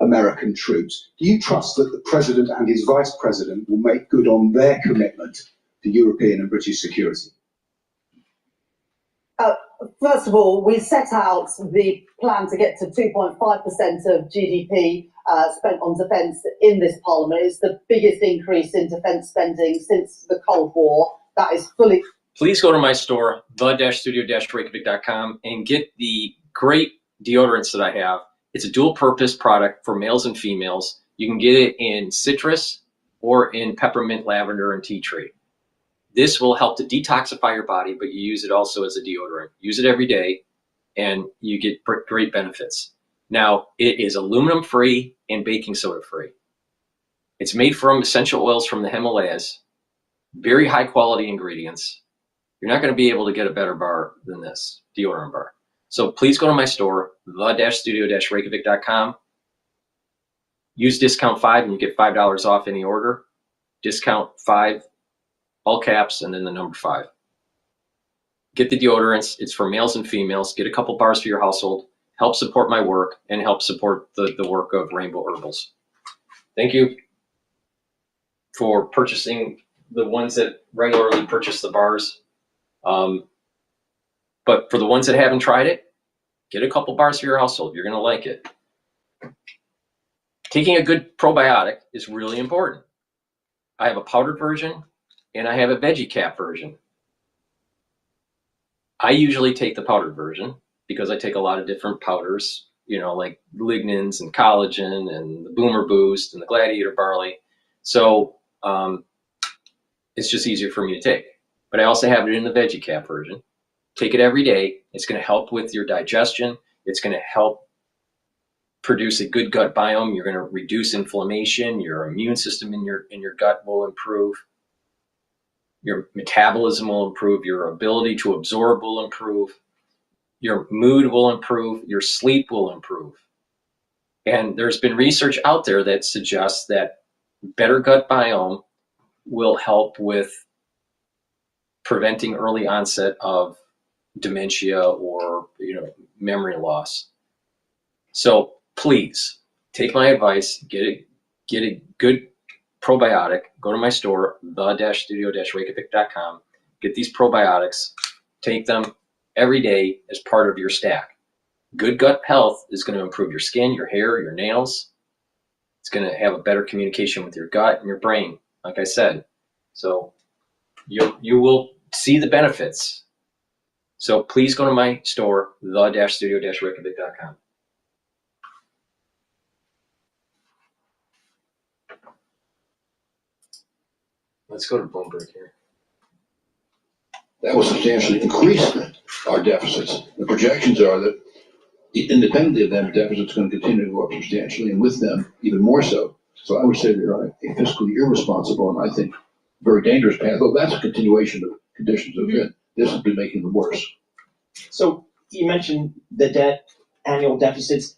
American troops. Do you trust that the President and his Vice President will make good on their commitment to European and British security? First of all, we set out the plan to get to 2.5% of GDP spent on defence in this Parliament. It's the biggest increase in defence spending since the Cold War. That is fully... Please go to my store, the-studio-reykjavik.com, and get the great deodorants that I have. It's a dual-purpose product for males and females. You can get it in citrus or in peppermint, lavender, and tea tree. This will help to detoxify your body, but you use it also as a deodorant. Use it every day, and you get great benefits. Now, it is aluminum-free and baking soda-free. It's made from essential oils from the Himalayas, very high-quality ingredients. You're not going to be able to get a better bar than this, deodorant bar. So please go to my store, the-studio-reykjavik.com. Use discount 5 and you get $5 off any order. Discount 5, all caps, and then the number 5. Get the deodorants. It's for males and females. Get a couple bars for your household. Help support my work and help support the work of Rainbow Herbals. Thank you for purchasing the ones that regularly purchase the bars. But for the ones that haven't tried it, get a couple bars for your household. You're going to like it. Taking a good probiotic is really important. I have a powdered version and I have a veggie cap version. I usually take the powdered version because I take a lot of different powders, you know, like lignans and collagen and the Boomer Boost and the Gladiator Barley. So it's just easier for me to take. But I also have it in the veggie cap version. Take it every day. It's going to help with your digestion. It's going to help produce a good gut biome. You're going to reduce inflammation. Your immune system in your gut will improve. Your metabolism will improve. Your ability to absorb will improve. Your mood will improve. Your sleep will improve. And there's been research out there that suggests that better gut biome will help with preventing early onset of dementia or, you know, memory loss. So please take my advice, get a good probiotic. Go to my store, the-studio-reykjavik.com. Get these probiotics. Take them every day as part of your stack. Good gut health is going to improve your skin, your hair, your nails. It's going to have a better communication with your gut and your brain, like I said. So you will see the benefits. So please go to my store, the-studio-reykjavik.com. Let's go to Bloomberg here. that will substantially increase our deficits. The projections are that independently of them, the deficit's going to continue to go up substantially, and with them, even more so. So I would say they're on a fiscally irresponsible and I think very dangerous path. Though that's a continuation of conditions that have been. This has been making them worse. So you mentioned the debt, annual deficits.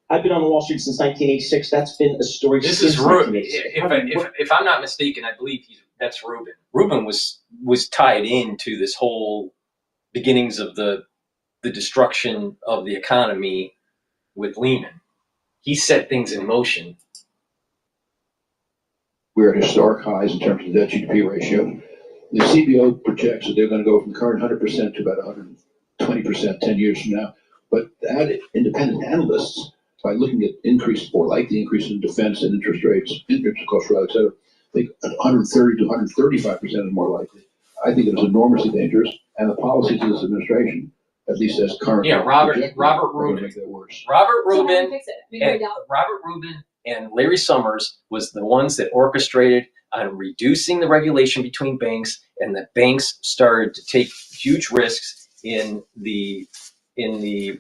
I've been on Wall Street since 1986. That's been a story This since is Ruben. 1986. If I'm not mistaken, I believe that's Ruben. Ruben was tied into this whole beginnings of the destruction of the economy with Lehman. He set things in motion. We're at historic highs in terms of the debt GDP ratio. The CBO projects that they're going to go from the current 100% to about 120% 10 years from now. But that independent analysts, by looking at increase or likely increase in defense and interest rates, interest costs, rather, et cetera, think 130 to 135% is more likely. I think it is enormously dangerous, and the policies of this administration, at least as current, Robert Rubin, make that worse. Robert So how do we Rubin, fix it? We go down. Robert Rubin and Larry Summers was the ones that orchestrated on reducing the regulation between banks, and the banks started to take huge risks in the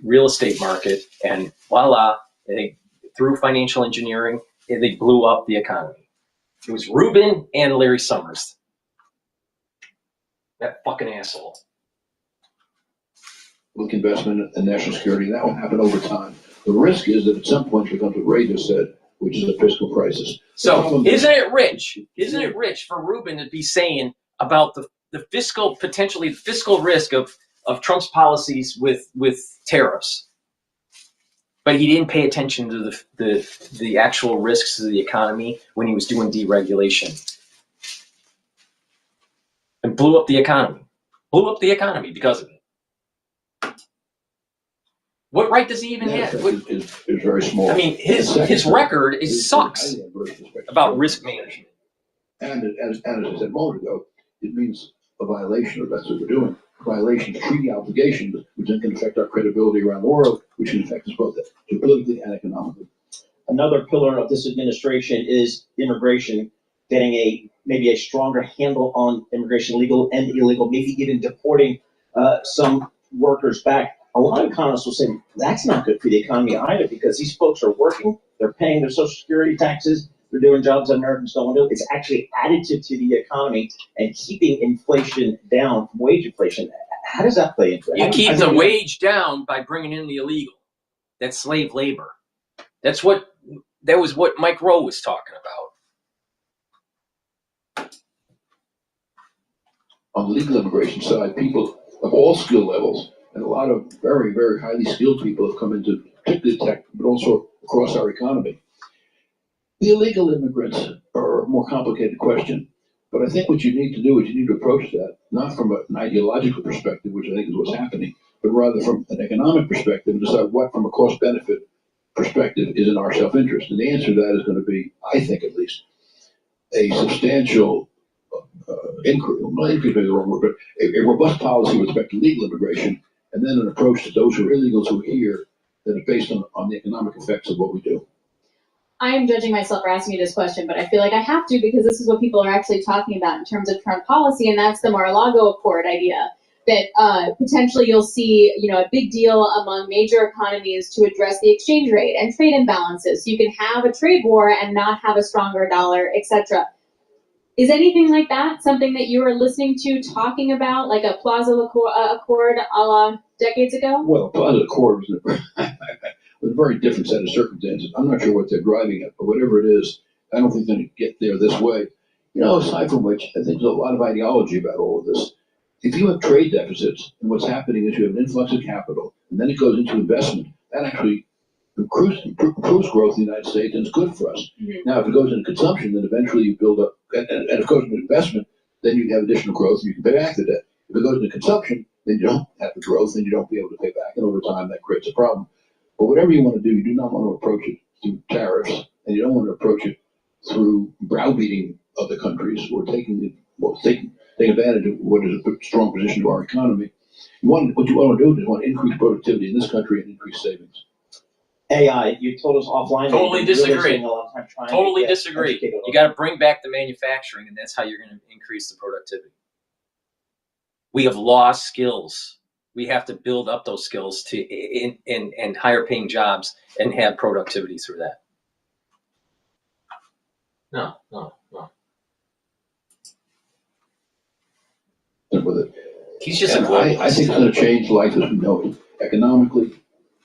real estate market, and voila, through financial engineering, they blew up the economy. It was Rubin and Larry Summers. That fucking asshole. With investment and national security, that will happen over time. The risk is that at some point it becomes what Ray just said, which is a fiscal crisis. So isn't it rich? Isn't it rich for Rubin to be saying about the fiscal, potentially the fiscal risk of Trump's policies with tariffs? But he didn't pay attention to the actual risks of the economy when he was doing deregulation. And blew up the economy. Blew up the economy because of it. What right does he even have? Is very small. I mean, his record sucks about risk management. And as I said a moment ago, it means a violation of that's what we're doing. A violation of treaty obligations, which then can affect our credibility around the world, which can affect us both politically and economically. Another pillar of this administration is immigration, getting maybe a stronger handle on immigration, legal and illegal, maybe even deporting some workers back. A lot of economists will say that's not good for the economy either, because these folks are working, they're paying their Social Security taxes, they're doing jobs that Americans don't want to do. It's actually additive to the economy and keeping inflation down, wage inflation. How does that play into it? You keep the wage down by bringing in the illegal. That's slave labor. That was what Mike Rowe was talking about. On the legal immigration side, people of all skill levels, and a lot of very, very highly skilled people have come into particularly tech, but also across our economy. The illegal immigrants are a more complicated question, but I think what you need to do is you need to approach that not from an ideological perspective, which I think is what's happening, but rather from an economic perspective and decide what, from a cost-benefit perspective, is in our self-interest. And the answer to that is going to be, I think at least, a substantial increase may be the wrong word, but a robust policy with respect to legal immigration, and then an approach to those who are illegals who are here that are based on the economic effects of what we do. I am judging myself for asking you this question, but I feel like I have to because this is what people are actually talking about in terms of Trump policy, and that's the Mar-a-Lago Accord idea that potentially you'll see, a big deal among major economies to address the exchange rate and trade imbalances. So you can have a trade war and not have a stronger dollar, etc. Is anything like that something that you were listening to talking about, like a Plaza Accord a la decades ago? Well, Plaza Accord was a very different set of circumstances. I'm not sure what they're driving at, but whatever it is, I don't think they're going to get there this way. Aside from which, I think there's a lot of ideology about all of this. If you have trade deficits, and what's happening is you have an influx of capital, and then it goes into investment, that actually improves growth in the United States, and it's good for us. Mm-hmm. Now, if it goes into consumption, then eventually you build up, and if it goes into investment, then you have additional growth, and you can pay back the debt. If it goes into consumption, then you don't have the growth, and you don't be able to pay back, and over time that creates a problem. But whatever you want to do, you do not want to approach it through tariffs, and you don't want to approach it through browbeating other countries or taking advantage of what is a strong position to our economy. What you want to do is you want to increase productivity in this country and increase savings. AI, you told us offline. Totally disagree. Totally to disagree. You got to bring back the manufacturing, and that's how you're going to increase the productivity. We have lost skills. We have to build up those skills to in higher paying jobs and have productivity through that. No. With it. He's just And a globalist. I think it's going to change life as we know it, economically,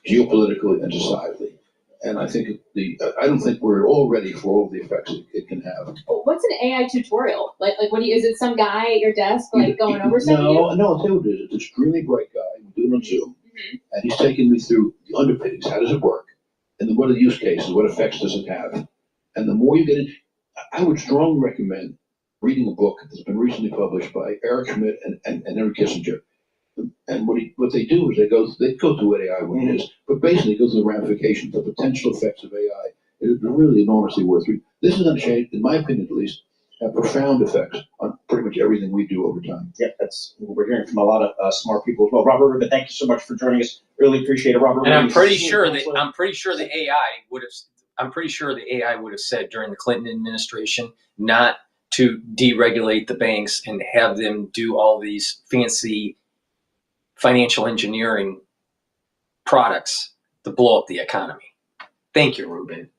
geopolitically, and societally. And I think I don't think we're all ready for all the effects it can have. What's an AI tutorial? Like what do you, is it some guy at your desk like going over something? No, I'll tell you what it is. It's an extremely bright guy. We do it on Zoom. And he's taking me through the underpinnings. How does it work? And then what are the use cases? What effects does it have? And the more you get in, I would strongly recommend reading a book that's been recently published by Eric Schmidt and Henry Kissinger. And what they do is they go through what AI what it is, but basically go through the ramifications, the potential effects of AI. It's really enormously worth reading. This is going to change, in my opinion at least, have profound effects on pretty much everything we do over time. Yeah, that's what we're hearing from a lot of smart people as well. Robert Rubin, thank you so much for joining us. Really appreciate it, Robert. And Rubin, I'm pretty sure the AI would have said during the Clinton administration not to deregulate the banks and have them do all these fancy financial engineering products to blow up the economy. Thank you, Rubin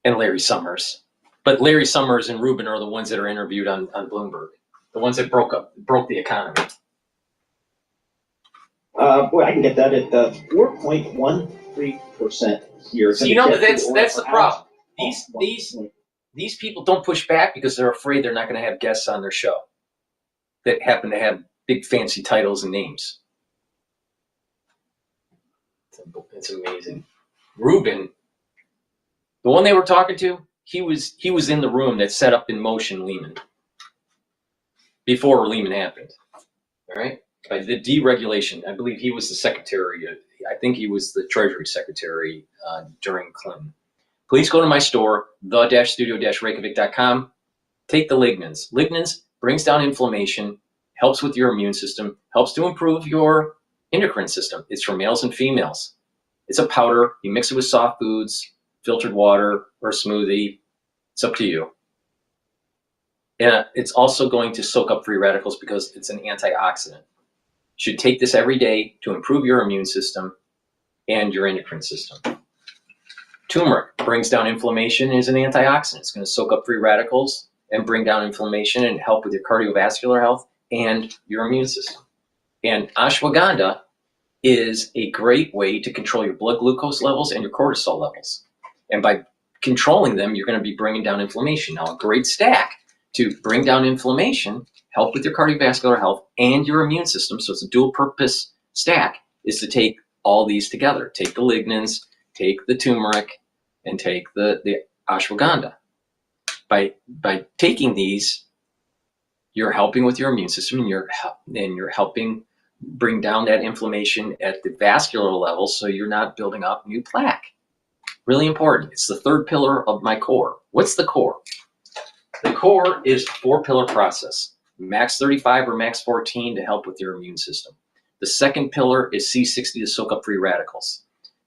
and Larry Summers. But Larry Summers and Rubin are the ones that are interviewed on Bloomberg, the ones that broke the economy. Boy, I can get that at 4.13% here. So, you know, that's the problem. These people don't push back because they're afraid they're not going to have guests on their show that happen to have big fancy titles and names. It's amazing. Rubin, the one they were talking to, he was in the room that set up in motion Lehman before Lehman happened. All right, by the deregulation, I believe he was the secretary. I think he was the Treasury Secretary during Clinton. Please go to my store, the-studio-reykjavik.com. Take the lignans. Lignans brings down inflammation, helps with your immune system, helps to improve your endocrine system. It's for males and females. It's a powder. You mix it with soft foods, filtered water, or a smoothie. It's up to you. And it's also going to soak up free radicals because it's an antioxidant. You should take this every day to improve your immune system and your endocrine system. Turmeric brings down inflammation and is an antioxidant. It's going to soak up free radicals and bring down inflammation and help with your cardiovascular health and your immune system. And ashwagandha is a great way to control your blood glucose levels and your cortisol levels. And by controlling them, you're going to be bringing down inflammation. Now, a great stack to bring down inflammation, help with your cardiovascular health and your immune system, so it's a dual purpose stack, is to take all these together. Take the lignans, take the turmeric, and take the ashwagandha. By taking these, you're helping with your immune system, and you're helping bring down that inflammation at the vascular level, so you're not building up new plaque. Really important. It's the third pillar of my core. What's the core? The core is a 4-pillar process. Max 35 or max 14 to help with your immune system. The second pillar is C60 to soak up free radicals.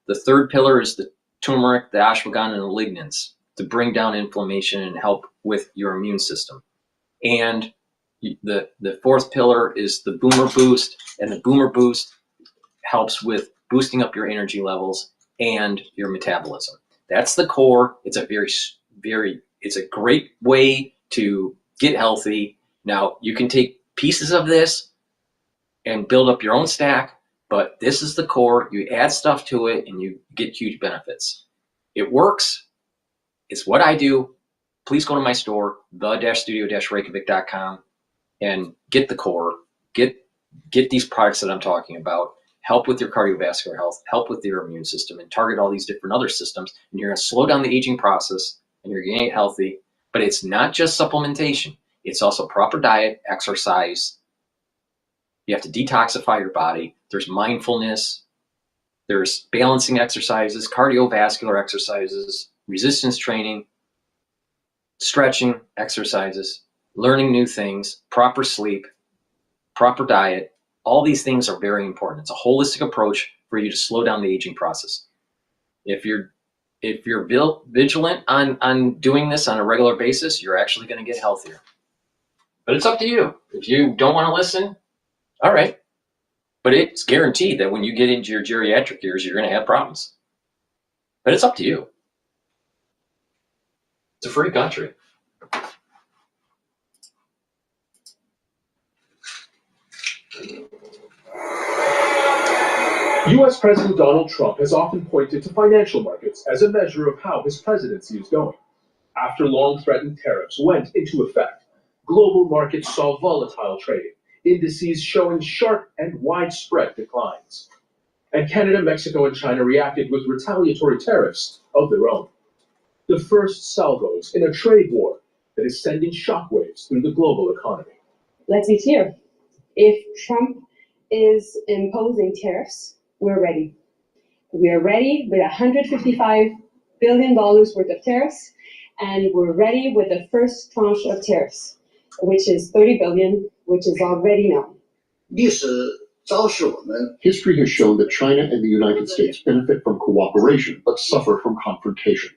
The third pillar is the turmeric, the ashwagandha, and the lignans to bring down inflammation and help with your immune system. And the fourth pillar is the boomer boost, and the boomer boost helps with boosting up your energy levels and your metabolism. That's the core. It's a it's a great way to get healthy. Now, you can take pieces of this and build up your own stack, but this is the core. You add stuff to it and you get huge benefits. It works. It's what I do. Please go to my store, the-studio-reykjavik.com, and get the core. Get these products that I'm talking about. Help with your cardiovascular health, help with your immune system, and target all these different other systems. And you're going to slow down the aging process, and you're going to get healthy. But it's not just supplementation. It's also proper diet, exercise. You have to detoxify your body. There's mindfulness. There's balancing exercises, cardiovascular exercises, resistance training, stretching exercises, learning new things, proper sleep, proper diet. All these things are very important. It's a holistic approach for you to slow down the aging process. If you're vigilant on doing this on a regular basis, you're actually going to get healthier. But it's up to you. If you don't want to listen, All right. But it's guaranteed that when you get into your geriatric years, you're going to have problems. But it's up to you. It's a free country. U.S. President Donald Trump has often pointed to financial markets as a measure of how his presidency is going. After long-threatened tariffs went into effect, global markets saw volatile trading, indices showing sharp and widespread declines. And Canada, Mexico, and China reacted with retaliatory tariffs of their own. The first salvos in a trade war that is sending shockwaves through the global economy. Let's be clear. If Trump is imposing tariffs, we're ready. We are ready with $155 billion worth of tariffs, and we're ready with the first tranche of tariffs, which is $30 billion, which is already known. History has shown that China and the United States benefit from cooperation, but suffer from confrontation.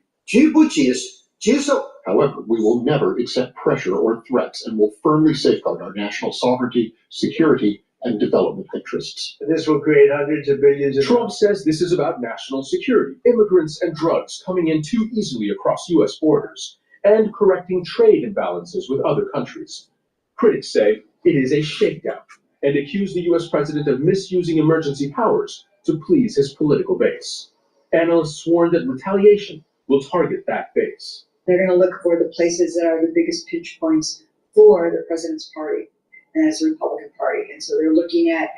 However, we will never accept pressure or threats and will firmly safeguard our national sovereignty, security, and development interests. This will create hundreds of billions of Trump says this is about national security, immigrants and drugs coming in too easily across U.S. borders, and correcting trade imbalances with other countries. Critics say it is a shakedown and accuse the U.S. president of misusing emergency powers to please his political base. Analysts warn that retaliation will target that base. They're going to look for the places that are the biggest pinch points for the president's party and as the Republican Party. And so they're looking at,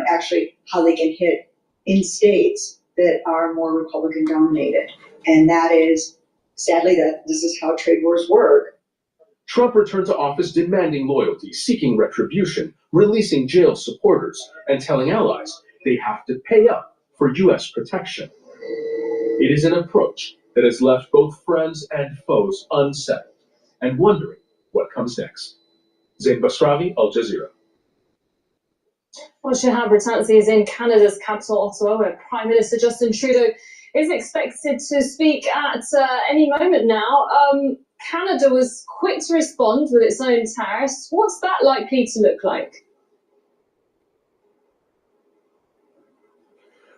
actually how they can hit in states that are more Republican dominated. And that is, sadly, this is how trade wars work. Trump returned to office demanding loyalty, seeking retribution, releasing jailed supporters, and telling allies they have to pay up for U.S. protection. It is an approach that has left both friends and foes unsettled and wondering what comes next. Zain Basravi, Al Jazeera. Well, Shihab Ratansi is in Canada's capital, Ottawa, where Prime Minister Justin Trudeau is expected to speak at any moment now. Canada was quick to respond with its own tariffs. What's that likely to look like?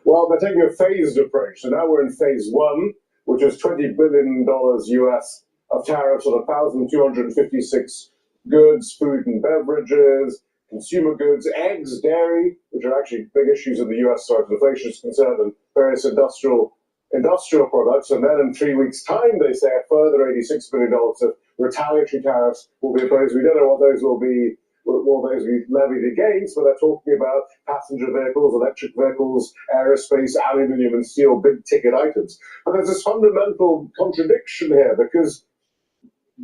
Well, they're taking a phased approach. So now we're in phase one, which is $20 billion US of tariffs on 1,256 goods, food and beverages, consumer goods, eggs, dairy, which are actually big issues in the US as far as inflation is concerned, and various industrial products. And then in 3 weeks' time, they say a further $86 billion of retaliatory tariffs will be imposed. We don't know what those will be. Will those be levied against? But they're talking about passenger vehicles, electric vehicles, aerospace, aluminium and steel, big ticket items. But there's this fundamental contradiction here, because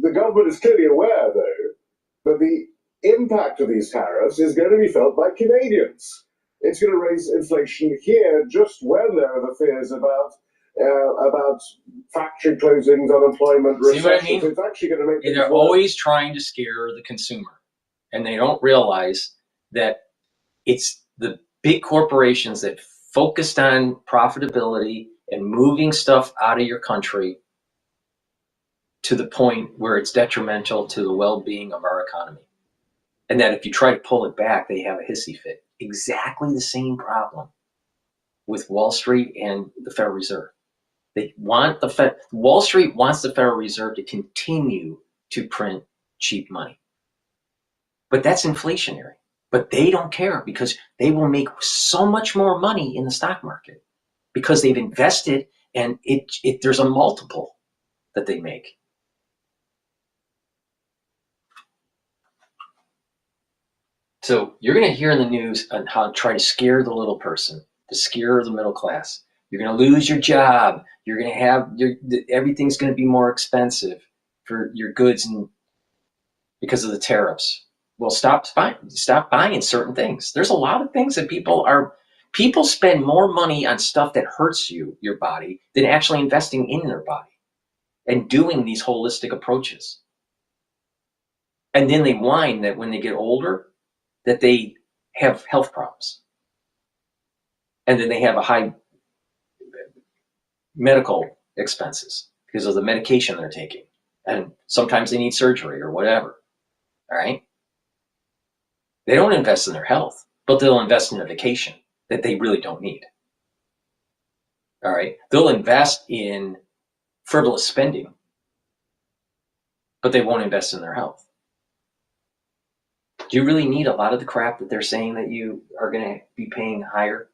the government is clearly aware, though, that the impact of these tariffs is going to be felt by Canadians. It's going to raise inflation here just when there are the fears about factory closings, unemployment, recession. See what I mean? So it's actually going to make they're always trying to scare the consumer, and they don't realize that it's the big corporations that focused on profitability and moving stuff out of your country to the point where it's detrimental to the well-being of our economy. And that if you try to pull it back, they have a hissy fit. Exactly the same problem with Wall Street and the Federal Reserve. They want Wall Street wants the Federal Reserve to continue to print cheap money. But that's inflationary. But they don't care, because they will make so much more money in the stock market because they've invested, and there's a multiple that they make. So you're going to hear in the news on how to try to scare the little person, to scare the middle class. You're going to lose your job. You're going to have everything's going to be more expensive for your goods and because of the tariffs. Well, stop buying certain things. There's a lot of things that people spend more money on stuff that hurts your body than actually investing in their body and doing these holistic approaches. And then they whine that when they get older, that they have health problems. And then they have a high medical expenses because of the medication they're taking. And sometimes they need surgery or whatever. All right? They don't invest in their health. but they'll invest in a vacation that they really don't need. All right. They'll invest in frivolous spending, but they won't invest in their health. Do you really need a lot of the crap that they're saying that you are going to be paying higher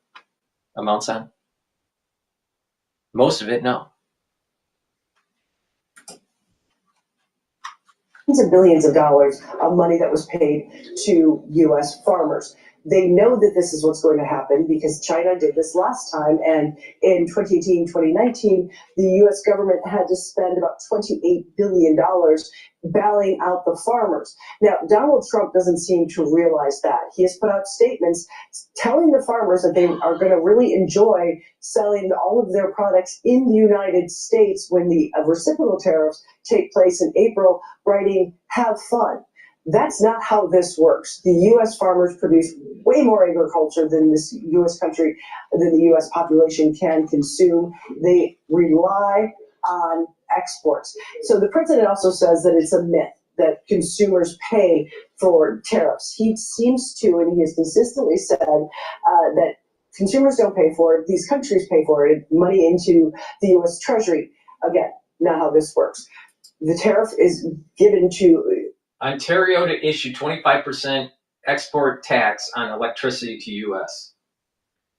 amounts on? Most of it, no. Of billions of dollars of money that was paid to U.S. farmers. They know that this is what's going to happen because China did this last time, and in 2018, 2019, the U.S. government had to spend about $28 billion bailing out the farmers. Now, Donald Trump doesn't seem to realize that. He has put out statements telling the farmers that they are going to really enjoy selling all of their products in the United States when the reciprocal tariffs take place in April, writing, "Have fun." That's not how this works. The U.S. farmers produce way more agriculture than this U.S. country, than the U.S. population can consume. They rely on exports. So the president also says that it's a myth that consumers pay for tariffs. He seems to, and he has consistently said that consumers don't pay for it. These countries pay for it, money into the U.S. Treasury. Again, not how this works. The tariff is given to Ontario to issue 25% export tax on electricity to U.S.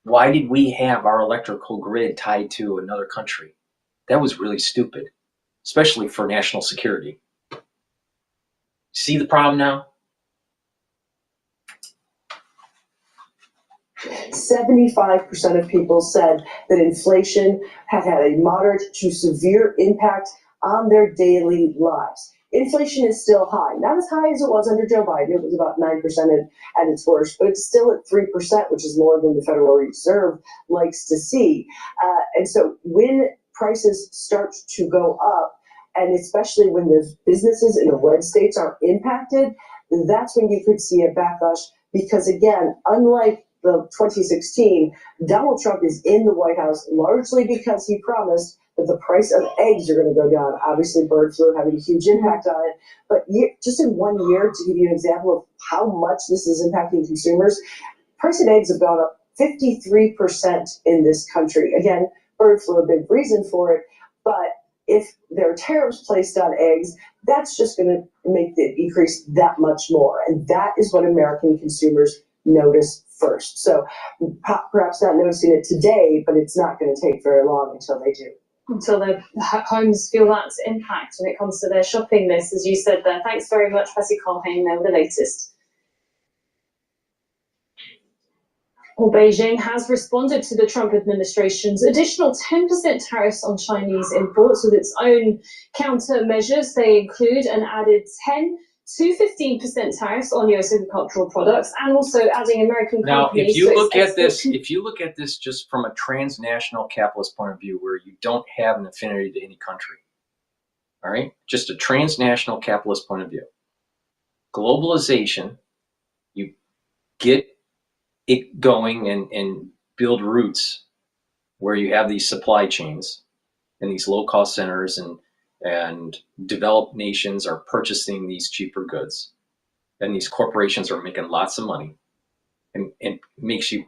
Why did we have our electrical grid tied to another country? That was really stupid, especially for national security. See the problem now? 75% of people said that inflation had had a moderate to severe impact on their daily lives. Inflation is still high, not as high as it was under Joe Biden. It was about 9% at its worst, but it's still at 3%, which is more than the Federal Reserve likes to see. And so when prices start to go up, and especially when the businesses in the red states are impacted, that's when you could see a backlash. Because again, unlike the 2016, Donald Trump is in the White House largely because he promised that the price of eggs are going to go down. Obviously, bird flu having a huge impact on it. But just in 1 year, to give you an example of how much this is impacting consumers, price of eggs have gone up 53% in this country. Again, bird flu, a big reason for it. But if there are tariffs placed on eggs, that's just going to make the increase that much more. And that is what American consumers notice first. So perhaps not noticing it today, but it's not going to take very long until they do. Until their homes feel that impact when it comes to their shopping list, as you said there. Thanks very much, Bessie Colhane, there with the latest. Well, Beijing has responded to the Trump administration's additional 10% tariffs on Chinese imports with its own countermeasures. They include an added 10 to 15% tariffs on US agricultural products, and also adding American companies. Now, if you look at this just from a transnational capitalist point of view, where you don't have an affinity to any country, all right, just a transnational capitalist point of view, globalization, you get it going and build routes where you have these supply chains and these low-cost centers, and developed nations are purchasing these cheaper goods, and these corporations are making lots of money, and it makes you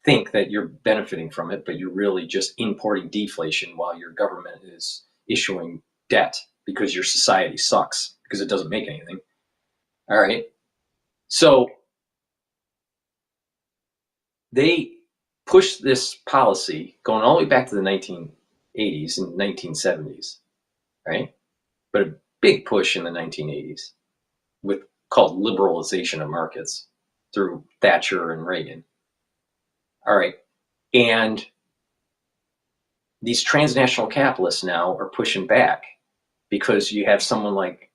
think that you're benefiting from it, but you're really just importing deflation while your government is issuing debt because your society sucks because it doesn't make anything. All right. So they pushed this policy going all the way back to the 1980s and 1970s. Right? But a big push in the 1980s with called liberalization of markets through Thatcher and Reagan. All right. And these transnational capitalists now are pushing back because you have someone like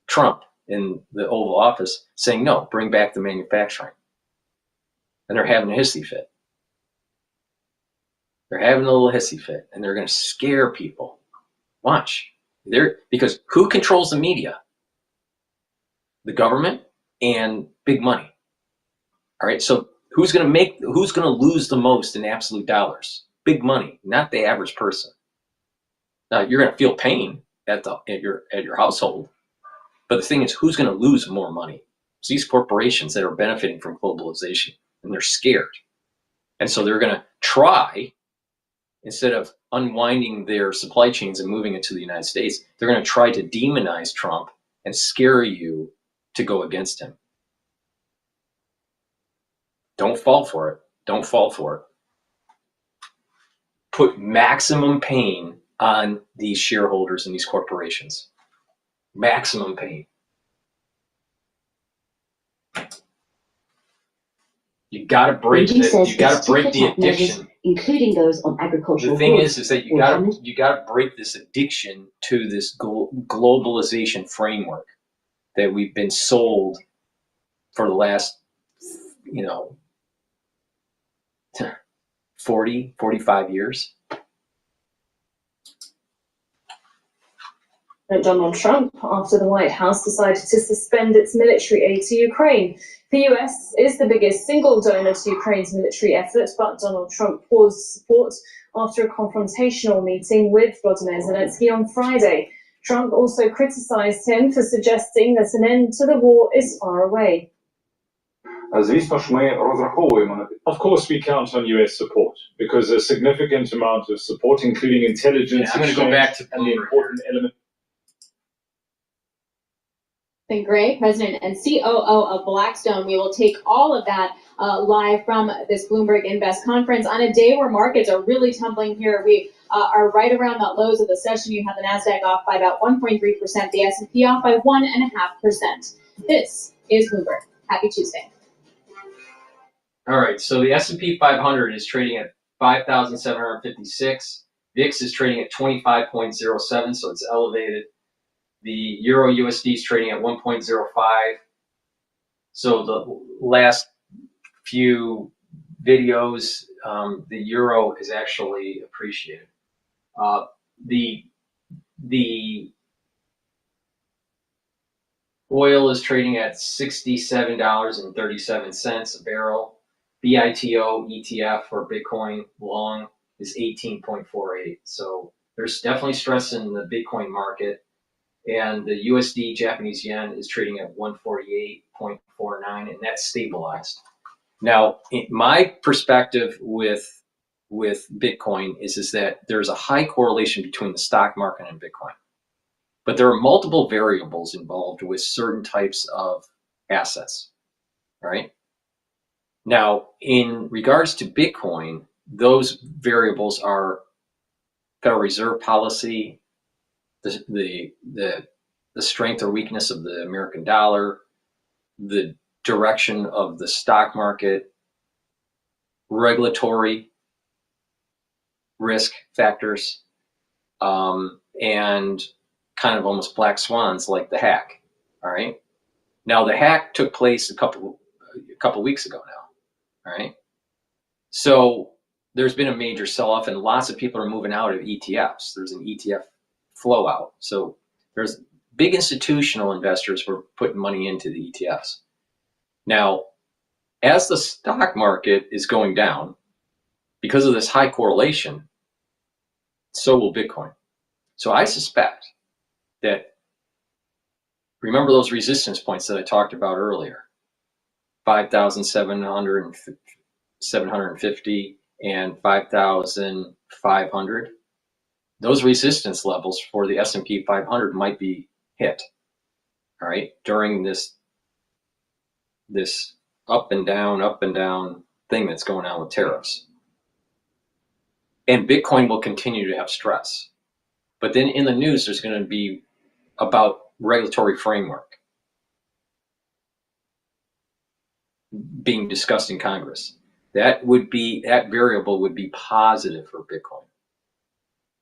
Trump in the Oval Office saying, no, bring back the manufacturing. And they're having a hissy fit. They're having a little hissy fit, and they're going to scare people. Watch. Because who controls the media? The government and big money. All right, so who's going to lose the most in absolute dollars? Big money, not the average person. Now you're going to feel pain at your household, but the thing is, who's going to lose more money? It's these corporations that are benefiting from globalization. and they're scared. And so they're going to try, instead of unwinding their supply chains and moving it to the United States, they're going to try to demonize Trump and scare you to go against him. Don't fall for it. Don't fall for it. Put maximum pain on these shareholders and these corporations. Maximum pain. You got to break the addiction, including those on agricultural. The thing is that you got to break this addiction to this globalization framework that we've been sold for the last, 40, 45 years. Donald Trump, after the White House decided to suspend its military aid to Ukraine. The US is the biggest single donor to Ukraine's military effort, but Donald Trump paused support after a confrontational meeting with Volodymyr Zelensky on Friday. Trump also criticized him for suggesting that an end to the war is far away. Of course, we count on US support because a significant amount of support, including intelligence exchange and the important element. Gray, President and COO of Blackstone. We will take all of that live from this Bloomberg Invest conference on a day where markets are really tumbling here. We are right around the lows of the session. You have the Nasdaq off by about 1.3%, the S&P off by 1.5%. This is Bloomberg. Happy Tuesday. All right, so the S&P 500 is trading at 5,756. VIX is trading at 25.07, so it's elevated. The Euro USD is trading at 1.05. So the last few videos, the Euro is actually appreciated. The oil is trading at $67.37 a barrel. BITO ETF for Bitcoin long is 18.48. So there's definitely stress in the Bitcoin market. And the USD Japanese yen is trading at 148.49, and that's stabilized. Now, my perspective with Bitcoin is that there's a high correlation between the stock market and Bitcoin. But there are multiple variables involved with certain types of assets, right? Now, in regards to Bitcoin, those variables are Federal Reserve policy, the strength or weakness of the American dollar, the direction of the stock market, regulatory risk factors, and kind of almost black swans like the hack. All right. Now the hack took place a couple weeks ago now. All right. So there's been a major sell-off, and lots of people are moving out of ETFs. There's an ETF flow out. So there's big institutional investors who are putting money into the ETFs. Now, as the stock market is going down, because of this high correlation, so will Bitcoin. So I suspect that, remember those resistance points that I talked about earlier, 5,750 and 5,500. Those resistance levels for the S&P 500 might be hit, all right, during this up and down thing that's going on with tariffs. And Bitcoin will continue to have stress. But then in the news, there's going to be about regulatory framework being discussed in Congress. That variable would be positive for Bitcoin.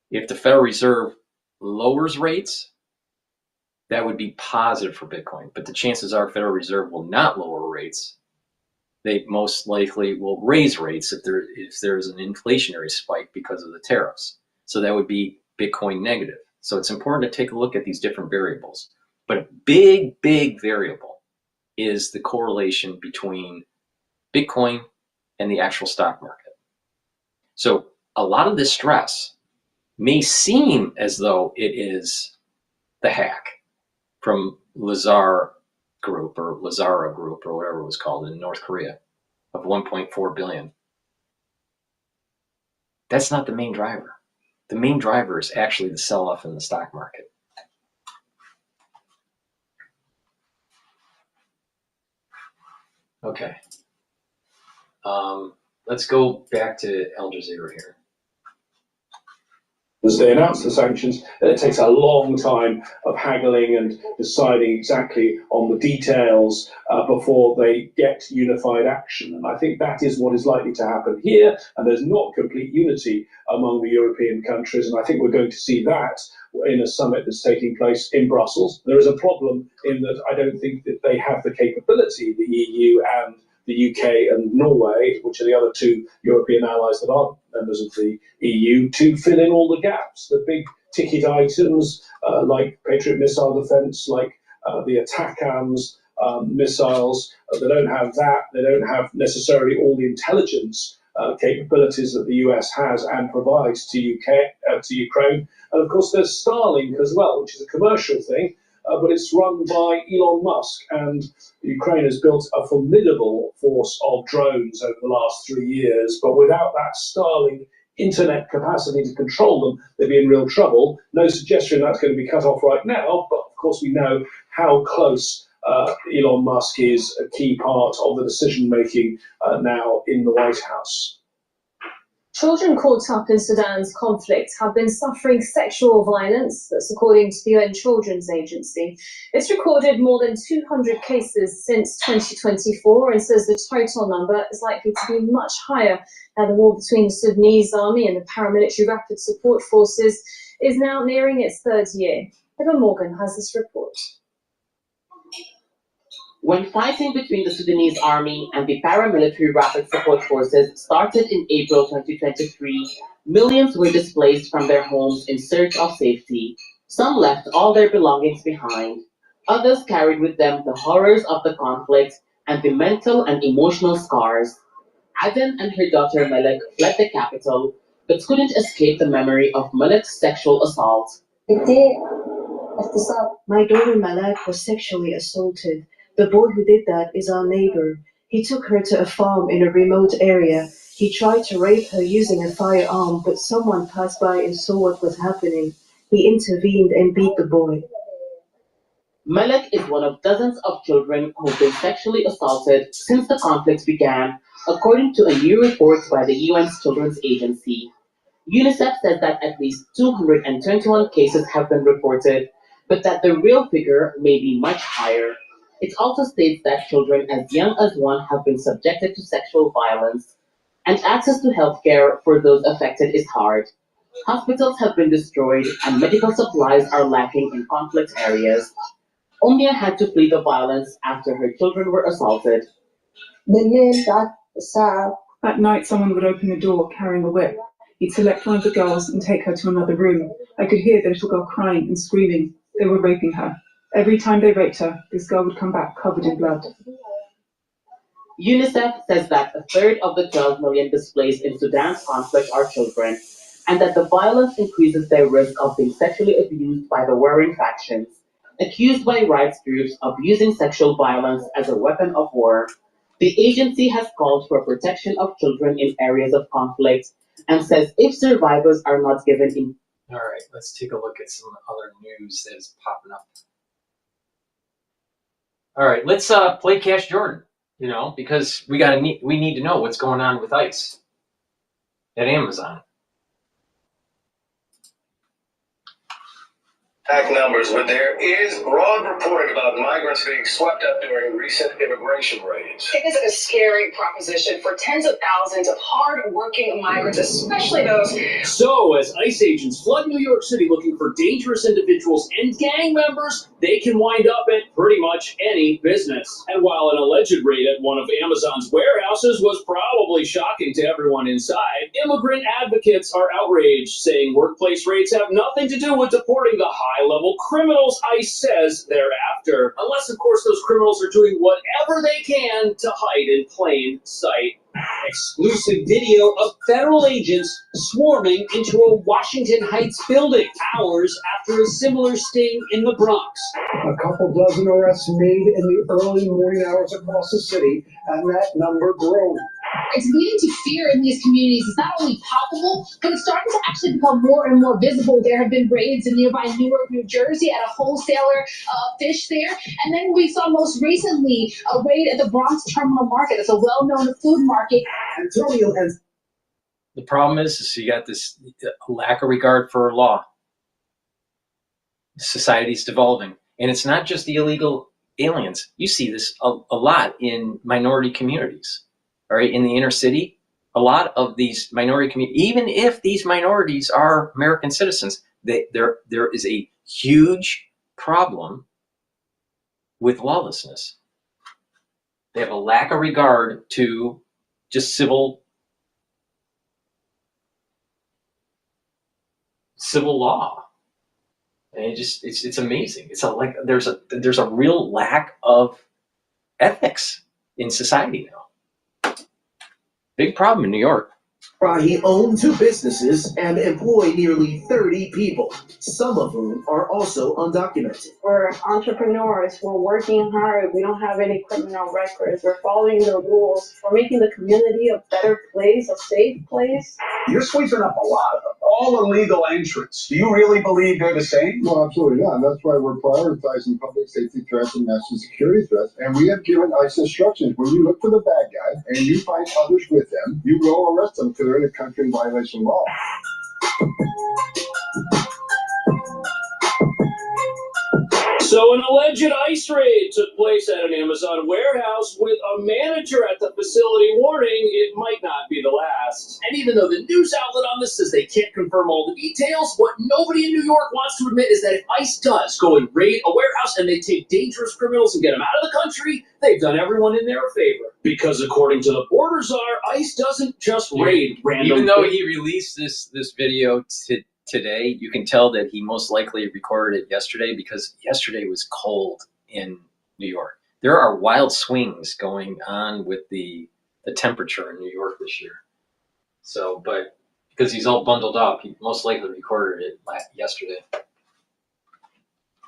If the Federal Reserve lowers rates, that would be positive for Bitcoin. But the chances are Federal Reserve will not lower rates. They most likely will raise rates if there's an inflationary spike because of the tariffs. So that would be Bitcoin negative. So it's important to take a look at these different variables. But a big variable is the correlation between Bitcoin and the actual stock market. So a lot of this stress may seem as though it is the hack from Lazara Group or whatever it was called in North Korea. of 1.4 billion. That's not the main driver. The main driver is actually the sell-off in the stock market. Okay. Let's go back to Al Jazeera here. As they announce the sanctions, and it takes a long time of haggling and deciding exactly on the details before they get unified action. And I think that is what is likely to happen here, and there's not complete unity among the European countries, and I think we're going to see that in a summit that's taking place in Brussels. There is a problem in that I don't think that they have the capability, the EU and the UK and Norway, which are the other two European allies that aren't members of the EU, to fill in all the gaps. The big ticket items like Patriot missile defense, like the ATACMS missiles, they don't have that. They don't have necessarily all the intelligence capabilities that the US has and provides to Ukraine. And of course there's Starlink as well, which is a commercial thing, but it's run by Elon Musk, and Ukraine has built a formidable force of drones over the last 3 years, but without that Starlink internet capacity to control them, they'd be in real trouble. No suggestion that's going to be cut off right now, but of course we know how close Elon Musk is a key part of the decision-making now in the White House. Children caught up in Sudan's conflict have been suffering sexual violence. That's according to the UN Children's Agency. It's recorded more than 200 cases since 2024 and says the total number is likely to be much higher. Now, the war between the Sudanese army and the paramilitary rapid support forces is now nearing its third year. Evan Morgan has this report. When fighting between the Sudanese army and the paramilitary rapid support forces started in April 2023, millions were displaced from their homes in search of safety. Some left all their belongings behind. Others carried with them the horrors of the conflict and the mental and emotional scars. Aden and her daughter Melek fled the capital, but couldn't escape the memory of Melek's sexual assault. My daughter Melek was sexually assaulted. The boy who did that is our neighbor. He took her to a farm in a remote area. He tried to rape her using a firearm, but someone passed by and saw what was happening. He intervened and beat the boy. Melek is one of dozens of children who've been sexually assaulted since the conflict began, according to a new report by the UN's Children's Agency. UNICEF says that at least 221 cases have been reported, but that the real figure may be much higher. It also states that children as young as 1 have been subjected to sexual violence, and access to healthcare for those affected is hard. Hospitals have been destroyed and medical supplies are lacking in conflict areas. Omnia had to flee the violence after her children were assaulted. At night, someone would open the door carrying a whip. He'd select one of the girls and take her to another room. I could hear the little girl crying and screaming. They were raping her. Every time they raped her, this girl would come back covered in blood. UNICEF says that a third of the 12 million displaced in Sudan's conflict are children, and that the violence increases their risk of being sexually abused by the warring factions, accused by rights groups of using sexual violence as a weapon of war. The agency has called for protection of children in areas of conflict and says if survivors are not given All right, let's take a look at some other news that is popping up. All right, let's play Cash Jordan, because we need to know what's going on with ICE at Amazon. Numbers, but there is broad reporting about migrants being swept up during recent immigration raids. It is a scary proposition for tens of thousands of hard-working migrants, especially those. So, as ICE agents flood New York City looking for dangerous individuals and gang members, they can wind up at pretty much any business. And while an alleged raid at one of Amazon's warehouses was probably shocking to everyone inside, immigrant advocates are outraged, saying workplace raids have nothing to do with deporting the high-level criminals ICE says they're after. Unless, of course, those criminals are doing whatever they can to hide in plain sight. exclusive video of federal agents swarming into a Washington Heights building hours after a similar sting in the Bronx. A couple dozen arrests made in the early morning hours across the city, and that number growing. It's leading to fear in these communities. It's not only palpable, but it's starting to actually become more and more visible. There have been raids in nearby Newark, New Jersey at a wholesaler fish there. And then we saw most recently a raid at the Bronx Terminal Market. It's a well-known food market. Antonio has... The problem is you got this lack of regard for law. Society's devolving. And it's not just the illegal aliens. You see this a lot in minority communities. All right, in the inner city, a lot of these minority communities, even if these minorities are American citizens, there is a huge problem with lawlessness. They have a lack of regard to just civil law. And it's amazing. It's like there's a real lack of ethics in society now. Big problem in New York. He owned 2 businesses and employed nearly 30 people, some of whom are also undocumented. We're entrepreneurs. We're working hard. We don't have any criminal records. We're following the rules. We're making the community a better place, a safe place. You're sweeping up a lot of them. All illegal entrants. Do you really believe they're the same? No, absolutely not. That's why we're prioritizing public safety threats and national security threats. And we have given ICE instructions. When you look for the bad guy and you find others with them, you will arrest them because they're in a country in violation of law. So an alleged ICE raid took place at an Amazon warehouse with a manager at the facility warning it might not be the last. And even though the news outlet on this says they can't confirm all the details, what nobody in New York wants to admit is that if ICE does go and raid a warehouse and they take dangerous criminals and get them out of the country, they've done everyone in there a favor. Because according to the border czar, ICE doesn't just raid random... Even though he released this video today, you can tell that he most likely recorded it yesterday because yesterday was cold in New York. There are wild swings going on with the temperature in New York this year. So, but because he's all bundled up, he most likely recorded it yesterday.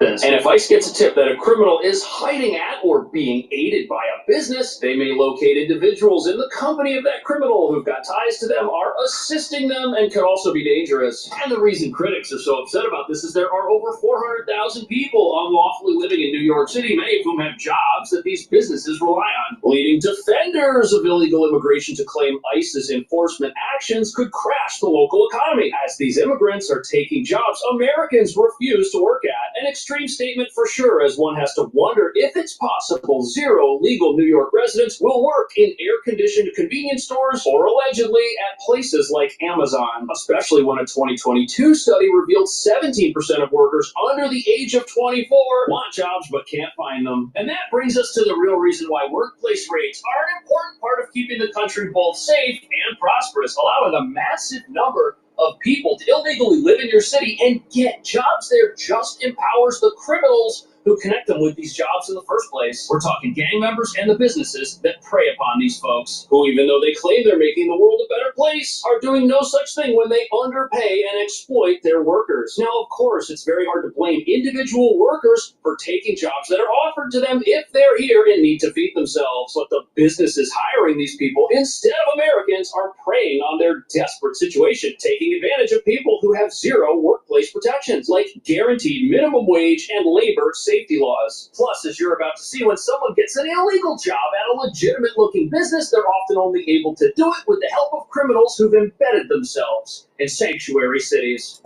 And if ICE gets a tip that a criminal is hiding at or being aided by a business, they may locate individuals in the company of that criminal who've got ties to them, are assisting them, and could also be dangerous. And the reason critics are so upset about this is there are over 400,000 people unlawfully living in New York City, many of whom have jobs that these businesses rely on, leading defenders of illegal immigration to claim ICE's enforcement actions could crash the local economy, as these immigrants are taking jobs Americans refuse to work at. An extreme statement for sure, as one has to wonder if it's possible 0 legal New York residents will work in air-conditioned convenience stores or allegedly at places like Amazon, especially when a 2022 study revealed 17% of workers under the age of 24 want jobs but can't find them. And that brings us to the real reason why workplace raids are an important part of keeping the country both safe and prosperous, allowing a massive number of people to illegally live in your city and get jobs there just empowers the criminals who connect them with these jobs in the first place. We're talking gang members and the businesses that prey upon these folks, who even though they claim they're making the world a better place, are doing no such thing when they underpay and exploit their workers. Now, of course, it's very hard to blame individual workers for taking jobs that are offered to them if they're here and need to feed themselves. But the businesses hiring these people instead of Americans are preying on their desperate situation, taking advantage of people who have 0 workplace protections, like guaranteed minimum wage and labor safety laws. Plus, as you're about to see, when someone gets an illegal job at a legitimate-looking business, they're often only able to do it with the help of criminals who've embedded themselves in sanctuary cities.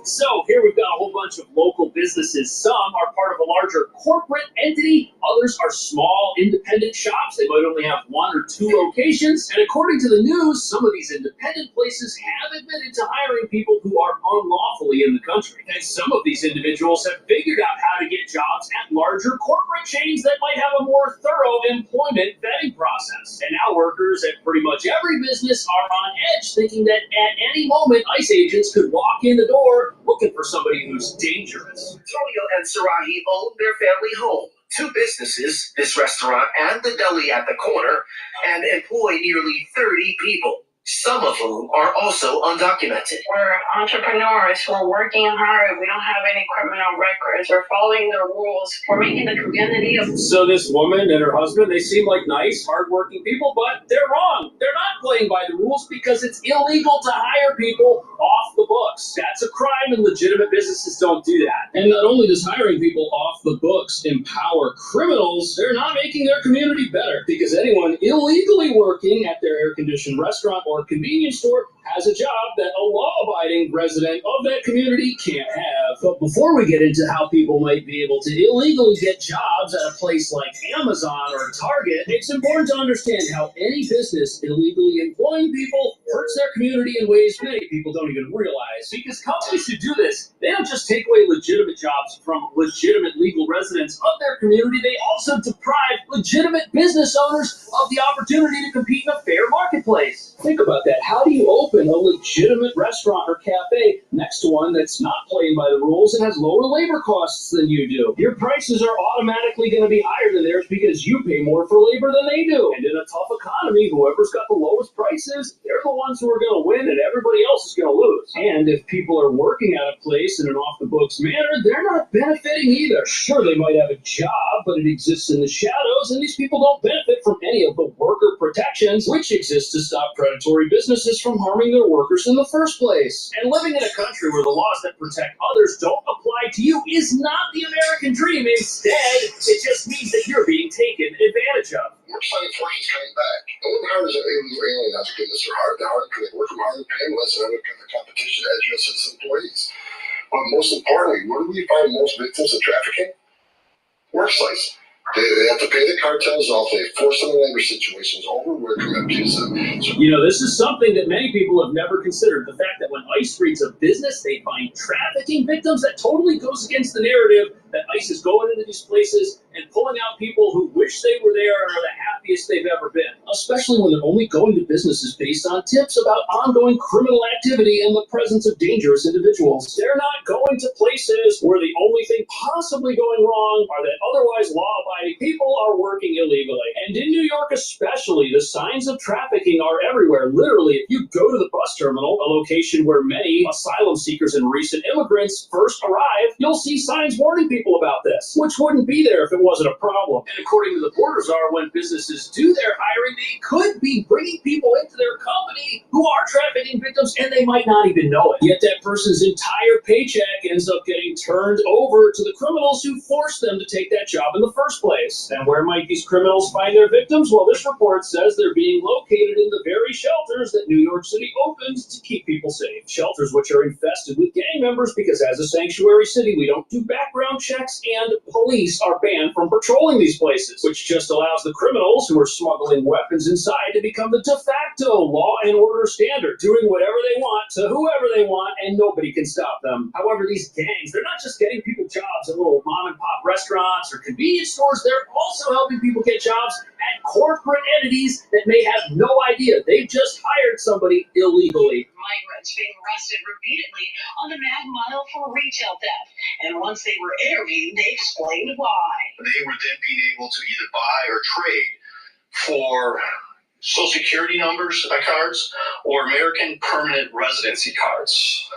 So here we've got a whole bunch of local businesses. Some are part of a larger corporate entity. Others are small, independent shops. They might only have 1 or 2 locations. And according to the news, some of these independent places have admitted to hiring people who are unlawfully in the country. And some of these individuals have figured out how to get jobs at larger corporate chains that might have a more thorough employment vetting process. And now workers at pretty much every business are on edge, thinking that at any moment ICE agents could walk in the door looking for somebody who's dangerous. Antonio and Sarahi own their family home, 2 businesses, this restaurant and the deli at the corner, and employ nearly 30 people, some of whom are also undocumented. We're entrepreneurs. We're working hard. We don't have any criminal records. We're following the rules. We're making the community a... So this woman and her husband, they seem like nice, hardworking people, but they're wrong. They're not playing by the rules because it's illegal to hire people off the books. That's a crime, and legitimate businesses don't do that. And not only does hiring people off the books empower criminals, they're not making their community better, because anyone illegally working at their air-conditioned restaurant or convenience store has a job that a law-abiding resident of that community can't have. But before we get into how people might be able to illegally get jobs at a place like Amazon or Target, it's important to understand how any business illegally employing people hurts their community in ways many people don't even realize. Because companies who do this, they don't just take away legitimate jobs from legitimate legal residents of their community, they also deprive legitimate business owners of the opportunity to compete in a fair marketplace. Think about that. How do you open a legitimate restaurant or cafe next to one that's not playing by the rules and has lower labor costs than you do? Your prices are automatically going to be higher than theirs because you pay more for labor than they do. And in a tough economy, whoever's got the lowest prices, they're the ones who are going to win and everybody else is going to lose. And if people are working at a place in an off-the-books manner, they're not benefiting either. Sure, they might have a job, but it exists in the shadows, and these people don't benefit from any of the worker protections, which exist to stop predatory businesses from harming their workers in the first place. And living in a country where the laws that protect others don't apply to you is not the American dream. Instead, it just means that you're being taken advantage of. Worksite enforcement is coming back. No one hires an illegal alien out of goodness or hard. They're hard because they work from hard and pay less than other competition as U.S. citizen employees. But most importantly, where do we find most victims of trafficking? Worksites. They have to pay the cartels off. They force them in labor situations, overwork them, abuse them. You know, this is something that many people have never considered. The fact that when ICE reads a business, they find trafficking victims, that totally goes against the narrative that ICE is going into these places and pulling out people who wish they were there and are the happiest they've ever been. Especially when they're only going to businesses based on tips about ongoing criminal activity and the presence of dangerous individuals. They're not going to places where the only thing possibly going wrong are that otherwise law-abiding people are working illegally. And in New York especially, the signs of trafficking are everywhere. Literally, if you go to the bus terminal, a location where many asylum seekers and recent immigrants first arrive, you'll see signs warning people about this, which wouldn't be there if it wasn't a problem. And according to the Border Czar, when businesses do their hiring, they could be bringing people into their company who are trafficking victims, and they might not even know it. Yet that person's entire paycheck ends up getting turned over to the criminals who forced them to take that job in the first place. And where might these criminals find their victims? Well, this report says they're being located in the very shelters that New York City opens to keep people safe. Shelters which are infested with gang members because as a sanctuary city, we don't do background checks, and police are banned from patrolling these places, which just allows the criminals who are smuggling weapons inside to become the de facto law and order standard, doing whatever they want to whoever they want, and nobody can stop them. However, these gangs, they're not just getting people jobs at little mom-and-pop restaurants or convenience stores, they're also helping people get jobs at corporate entities that may have no idea they've just hired somebody illegally. Migrants being arrested repeatedly on the Mad Mile for retail theft. And once they were interviewed, they explained why. They were then being able to either buy or trade for Social Security numbers, cards, or American Permanent Residency cards.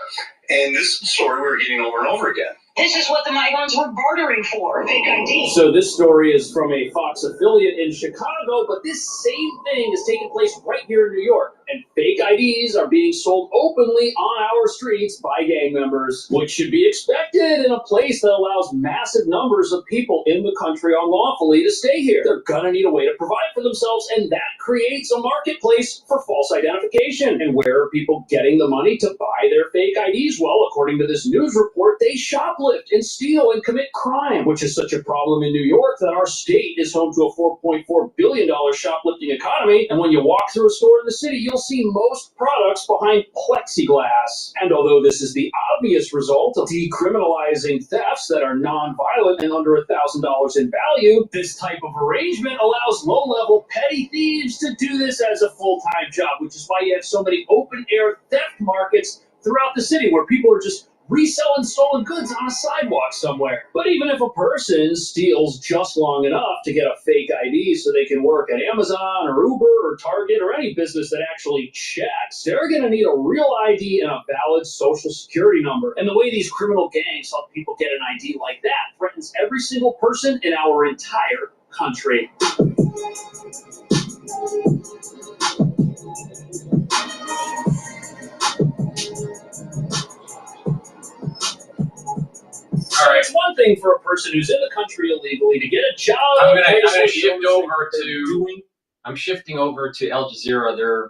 And this story we were getting over and over again. This is what the migrants were bartering for, fake ID. So this story is from a Fox affiliate in Chicago, but this same thing is taking place right here in New York. And fake IDs are being sold openly on our streets by gang members, which should be expected in a place that allows massive numbers of people in the country unlawfully to stay here. They're gonna need a way to provide for themselves, and that creates a marketplace for false identification. And where are people getting the money to buy their fake IDs? Well, according to this news report, they shoplift and steal and commit crime, which is such a problem in New York that our state is home to a $4.4 billion shoplifting economy. And when you walk through a store in the city, you'll see most products behind plexiglass. And although this is the obvious result of decriminalizing thefts that are non-violent and under $1,000 in value, this type of arrangement allows low-level petty thieves to do this as a full-time job, which is why you have so many open-air theft markets throughout the city where people are just reselling stolen goods on a sidewalk somewhere. But even if a person steals just long enough to get a fake ID so they can work at Amazon or Uber or Target or any business that actually checks, they're going to need a real ID and a valid social security number. And the way these criminal gangs help people get an ID like that threatens every single person in our entire country. So it's one thing for a person who's in the country illegally to get a job. I'm gonna shift over to. I'm shifting over to Al Jazeera.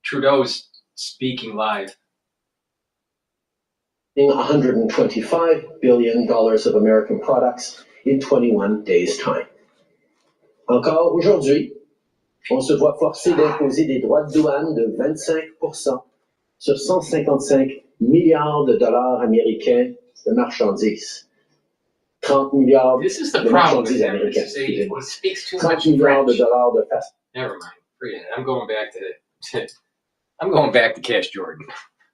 Trudeau's speaking live. $125 billion of American products in 21 days' time. Encore aujourd'hui, on se voit forcé d'imposer des droits de douane de 25% sur 155 milliards de dollars américains de marchandises. 30 milliards de marchandises américaines. 30 milliards de dollars de fast. Never mind. Forget it. I'm going back to Cash Jordan.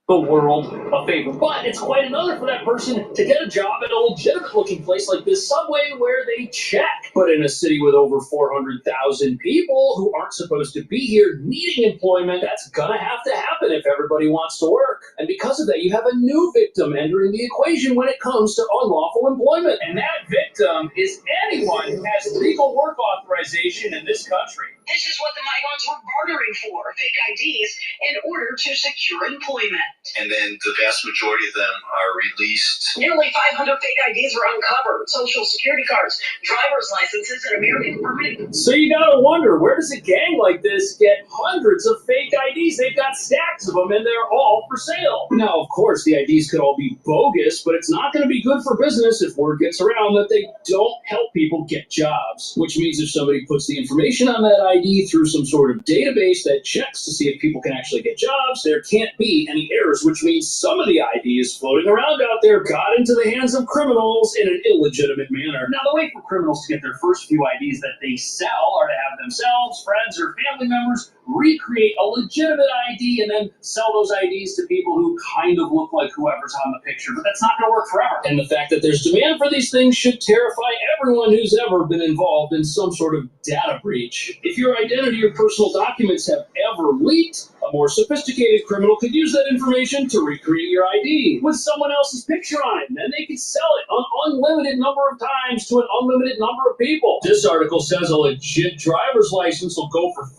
The world a favor. But it's quite another for that person to get a job at a legitimate-looking place like this Subway where they check. But in a city with over 400,000 people who aren't supposed to be here needing employment, that's gonna have to happen if everybody wants to work. And because of that, you have a new victim entering the equation when it comes to unlawful employment. And that victim is anyone who has legal work authorization in this country. This is what the migrants were bartering for, fake IDs, in order to secure employment. And then the vast majority of them are released. Nearly 500 fake IDs were uncovered, social security cards, driver's licenses, and American permit. So you gotta wonder, where does a gang like this get hundreds of fake IDs? They've got stacks of them and they're all for sale. Now, of course, the IDs could all be bogus, but it's not gonna be good for business if word gets around that they don't help people get jobs. Which means if somebody puts the information on that ID through some sort of database that checks to see if people can actually get jobs, there can't be any errors, which means some of the IDs floating around out there got into the hands of criminals in an illegitimate manner. Now, the way for criminals to get their first few IDs that they sell are to have themselves, friends, or family members recreate a legitimate ID and then sell those IDs to people who kind of look like whoever's on the picture. But that's not going to work forever. And the fact that there's demand for these things should terrify everyone who's ever been involved in some sort of data breach. If your identity or personal documents have ever leaked, a more sophisticated criminal could use that information to recreate your ID with someone else's picture on it, and then they could sell it an unlimited number of times to an unlimited number of people. This article says a legit driver's license will go for $500.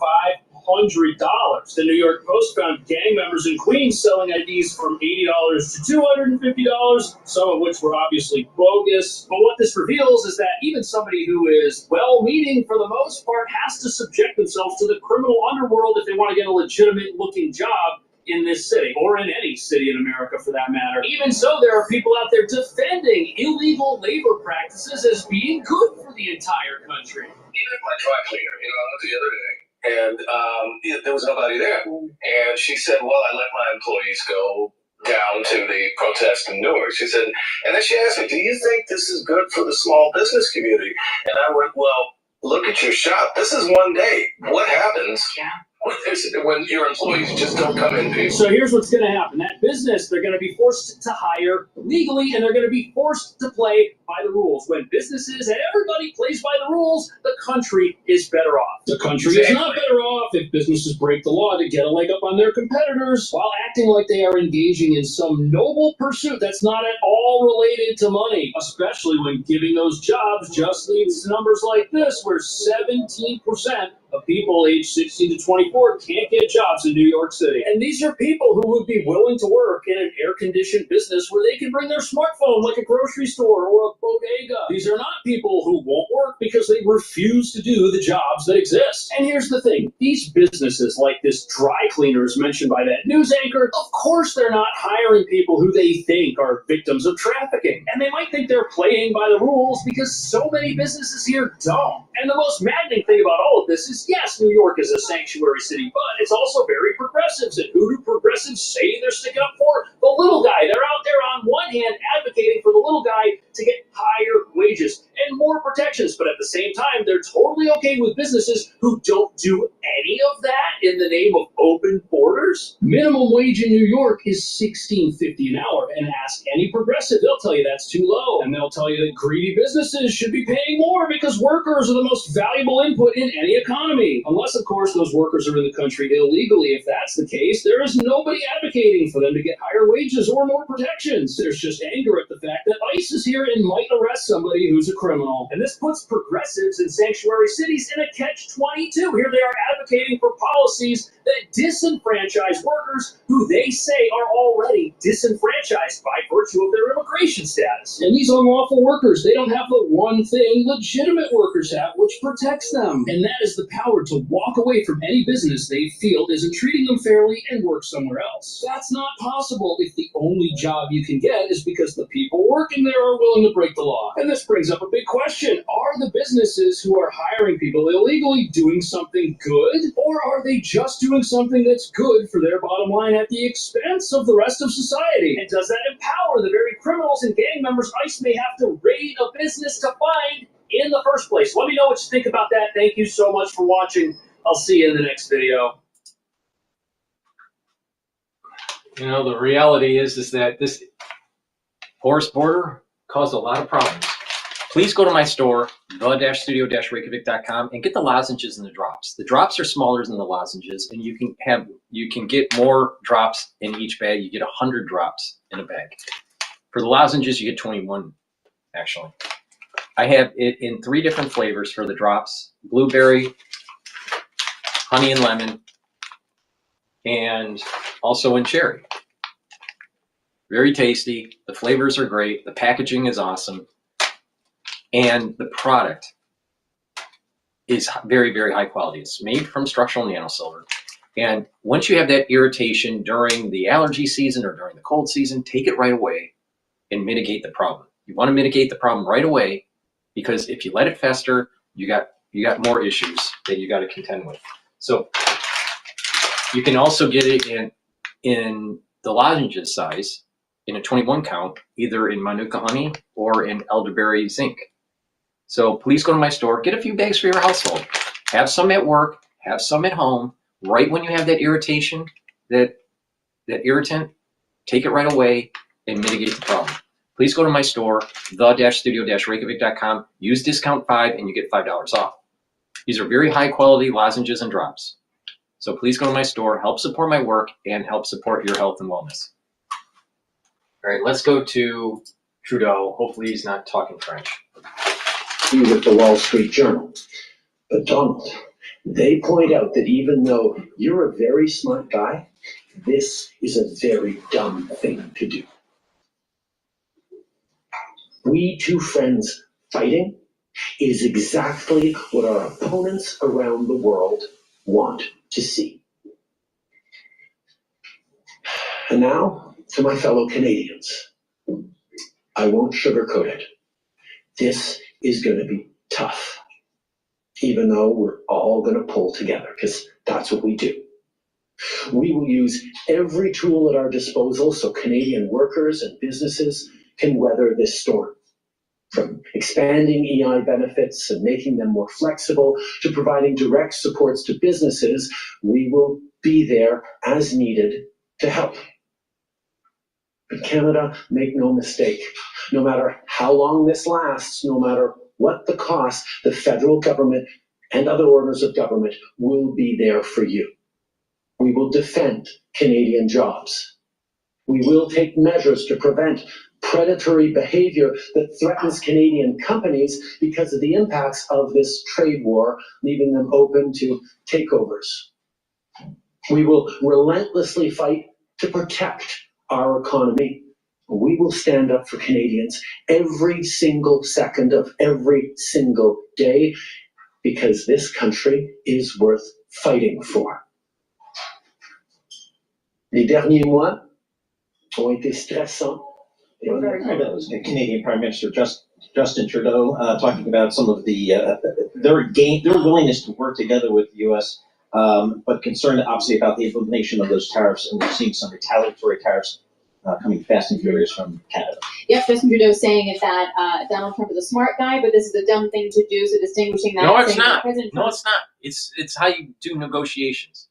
The New York Post found gang members in Queens selling IDs from $80 to $250, some of which were obviously bogus. But what this reveals is that even somebody who is well-meaning for the most part has to subject themselves to the criminal underworld if they want to get a legitimate-looking job in this city, or in any city in America for that matter. Even so, there are people out there defending illegal labor practices as being good for the entire country. Even at my dry cleaner, I went the other day, and there was nobody there. And she said, well, I let my employees go down to the protest in Newark. She said, and then she asked me, do you think this is good for the small business community? And I went, well, look at your shop. This is one day. What happens when your employees just don't come in, people? So here's what's going to happen. That business, they're going to be forced to hire legally, and they're going to be forced to play by the rules. When businesses and everybody plays by the rules, the country is better off. The country is not better off if businesses break the law to get a leg up on their competitors while acting like they are engaging in some noble pursuit that's not at all related to money, especially when giving those jobs just leads to numbers like this, where 17% of people aged 16 to 24 can't get jobs in New York City. And these are people who would be willing to work in an air-conditioned business where they can bring their smartphone like a grocery store or a bodega. These are not people who won't work because they refuse to do the jobs that exist. And here's the thing, these businesses like this dry cleaners mentioned by that news anchor, of course they're not hiring people who they think are victims of trafficking. And they might think they're playing by the rules because so many businesses here don't. And the most maddening thing about all of this is, yes, New York is a sanctuary city, but it's also very progressive. And who do progressives say they're sticking up for? The little guy. They're out there on one hand advocating for the little guy to get higher wages and more protections, but at the same time, they're totally okay with businesses who don't do any of that in the name of open borders. Minimum wage in New York is $16.50 an hour, and ask any progressive, they'll tell you that's too low, and they'll tell you that greedy businesses should be paying more because workers are the most valuable input in any economy. Unless, of course, those workers are in the country illegally. If that's the case, there is nobody advocating for them to get higher wages or more protections. There's just anger at the fact that ICE is here and might arrest somebody who's a criminal. And this puts progressives in sanctuary cities in a catch-22. Here they are advocating for policies that disenfranchise workers who they say are already disenfranchised by virtue of their immigration status. And these unlawful workers, they don't have the one thing legitimate workers have, which protects them. And that is the power to walk away from any business they feel isn't treating them fairly and work somewhere else. That's not possible if the only job you can get is because the people working there are willing to break the law. And this brings up a big question. Are the businesses who are hiring people illegally doing something good? Or are they just doing something that's good for their bottom line at the expense of the rest of society? And does that empower the very criminals and gang members ICE may have to raid a business to find in the first place? Let me know what you think about that. Thank you so much for watching. I'll see you in the next video. You know, the reality is that this porous border caused a lot of problems. Please go to my store, the-studio-reykjavik.com, and get the lozenges and the drops. The drops are smaller than the lozenges, and you can get more drops in each bag. You get 100 drops in a bag. For the lozenges, you get 21, actually. I have it in 3 different flavors for the drops: blueberry, honey and lemon, and also in cherry. Very tasty. The flavors are great. The packaging is awesome. And the product is very, very high quality. It's made from structural nanosilver. And once you have that irritation during the allergy season or during the cold season, take it right away and mitigate the problem. You want to mitigate the problem right away, because if you let it fester, you got more issues that you got to contend with. So you can also get it in the lozenges size, in a 21 count, either in Manuka honey or in elderberry zinc. So please go to my store, get a few bags for your household. Have some at work, have some at home. Right when you have that irritation, that irritant, take it right away and mitigate the problem. Please go to my store, the-studio-reykjavik.com, use discount 5 and you get $5 off. These are very high quality lozenges and drops. So please go to my store, help support my work, and help support your health and wellness. All right, let's go to Trudeau. Hopefully he's not talking French. You with the Wall Street Journal. But Donald, they point out that even though you're a very smart guy, this is a very dumb thing to do. We two friends fighting is exactly what our opponents around the world want to see. And now, to my fellow Canadians, I won't sugarcoat it. This is going to be tough, even though we're all going to pull together, because that's what we do. We will use every tool at our disposal so Canadian workers and businesses can weather this storm. From expanding EI benefits and making them more flexible to providing direct supports to businesses, we will be there as needed to help. But Canada, make no mistake, no matter how long this lasts, no matter what the cost, the federal government and other orders of government will be there for you. We will defend Canadian jobs. We will take measures to prevent predatory behavior that threatens Canadian companies because of the impacts of this trade war, leaving them open to takeovers. We will relentlessly fight to protect our economy We will stand up for Canadians every single second of every single day because this country is worth fighting for. Les derniers mois ont été stressants. That was the Canadian Prime Minister Justin Trudeau talking about some of the their willingness to work together with the U.S., but concerned obviously about the implementation of those tariffs, and we're seeing some retaliatory tariffs coming fast and furious from Canada. Yep, Justin Trudeau saying that Donald Trump is a smart guy, but this is a dumb thing to do. So distinguishing that. No, it's not. President No, Trump, it's not. It's how you do negotiations.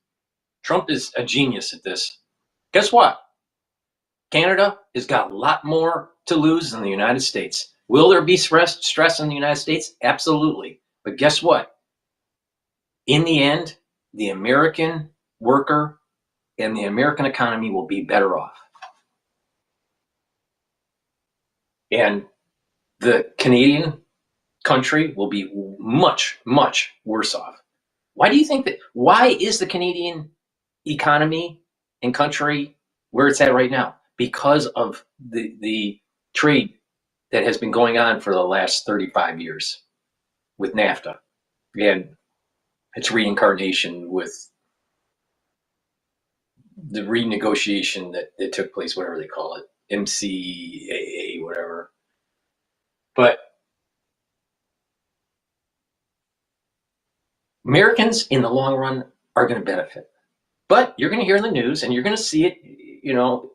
Trump is a genius at this. Guess what? Canada has got a lot more to lose than the United States. Will there be stress in the United States? Absolutely. But guess what? In the end, the American worker and the American economy will be better off. And the Canadian country will be much, much worse off. Why do you think that? Why is the Canadian economy and country where it's at right now? Because of the trade that has been going on for the last 35 years with NAFTA and its reincarnation with the renegotiation that took place, whatever they call it, MCAA, whatever. But Americans in the long run are going to benefit. But you're going to hear in the news and you're going to see it,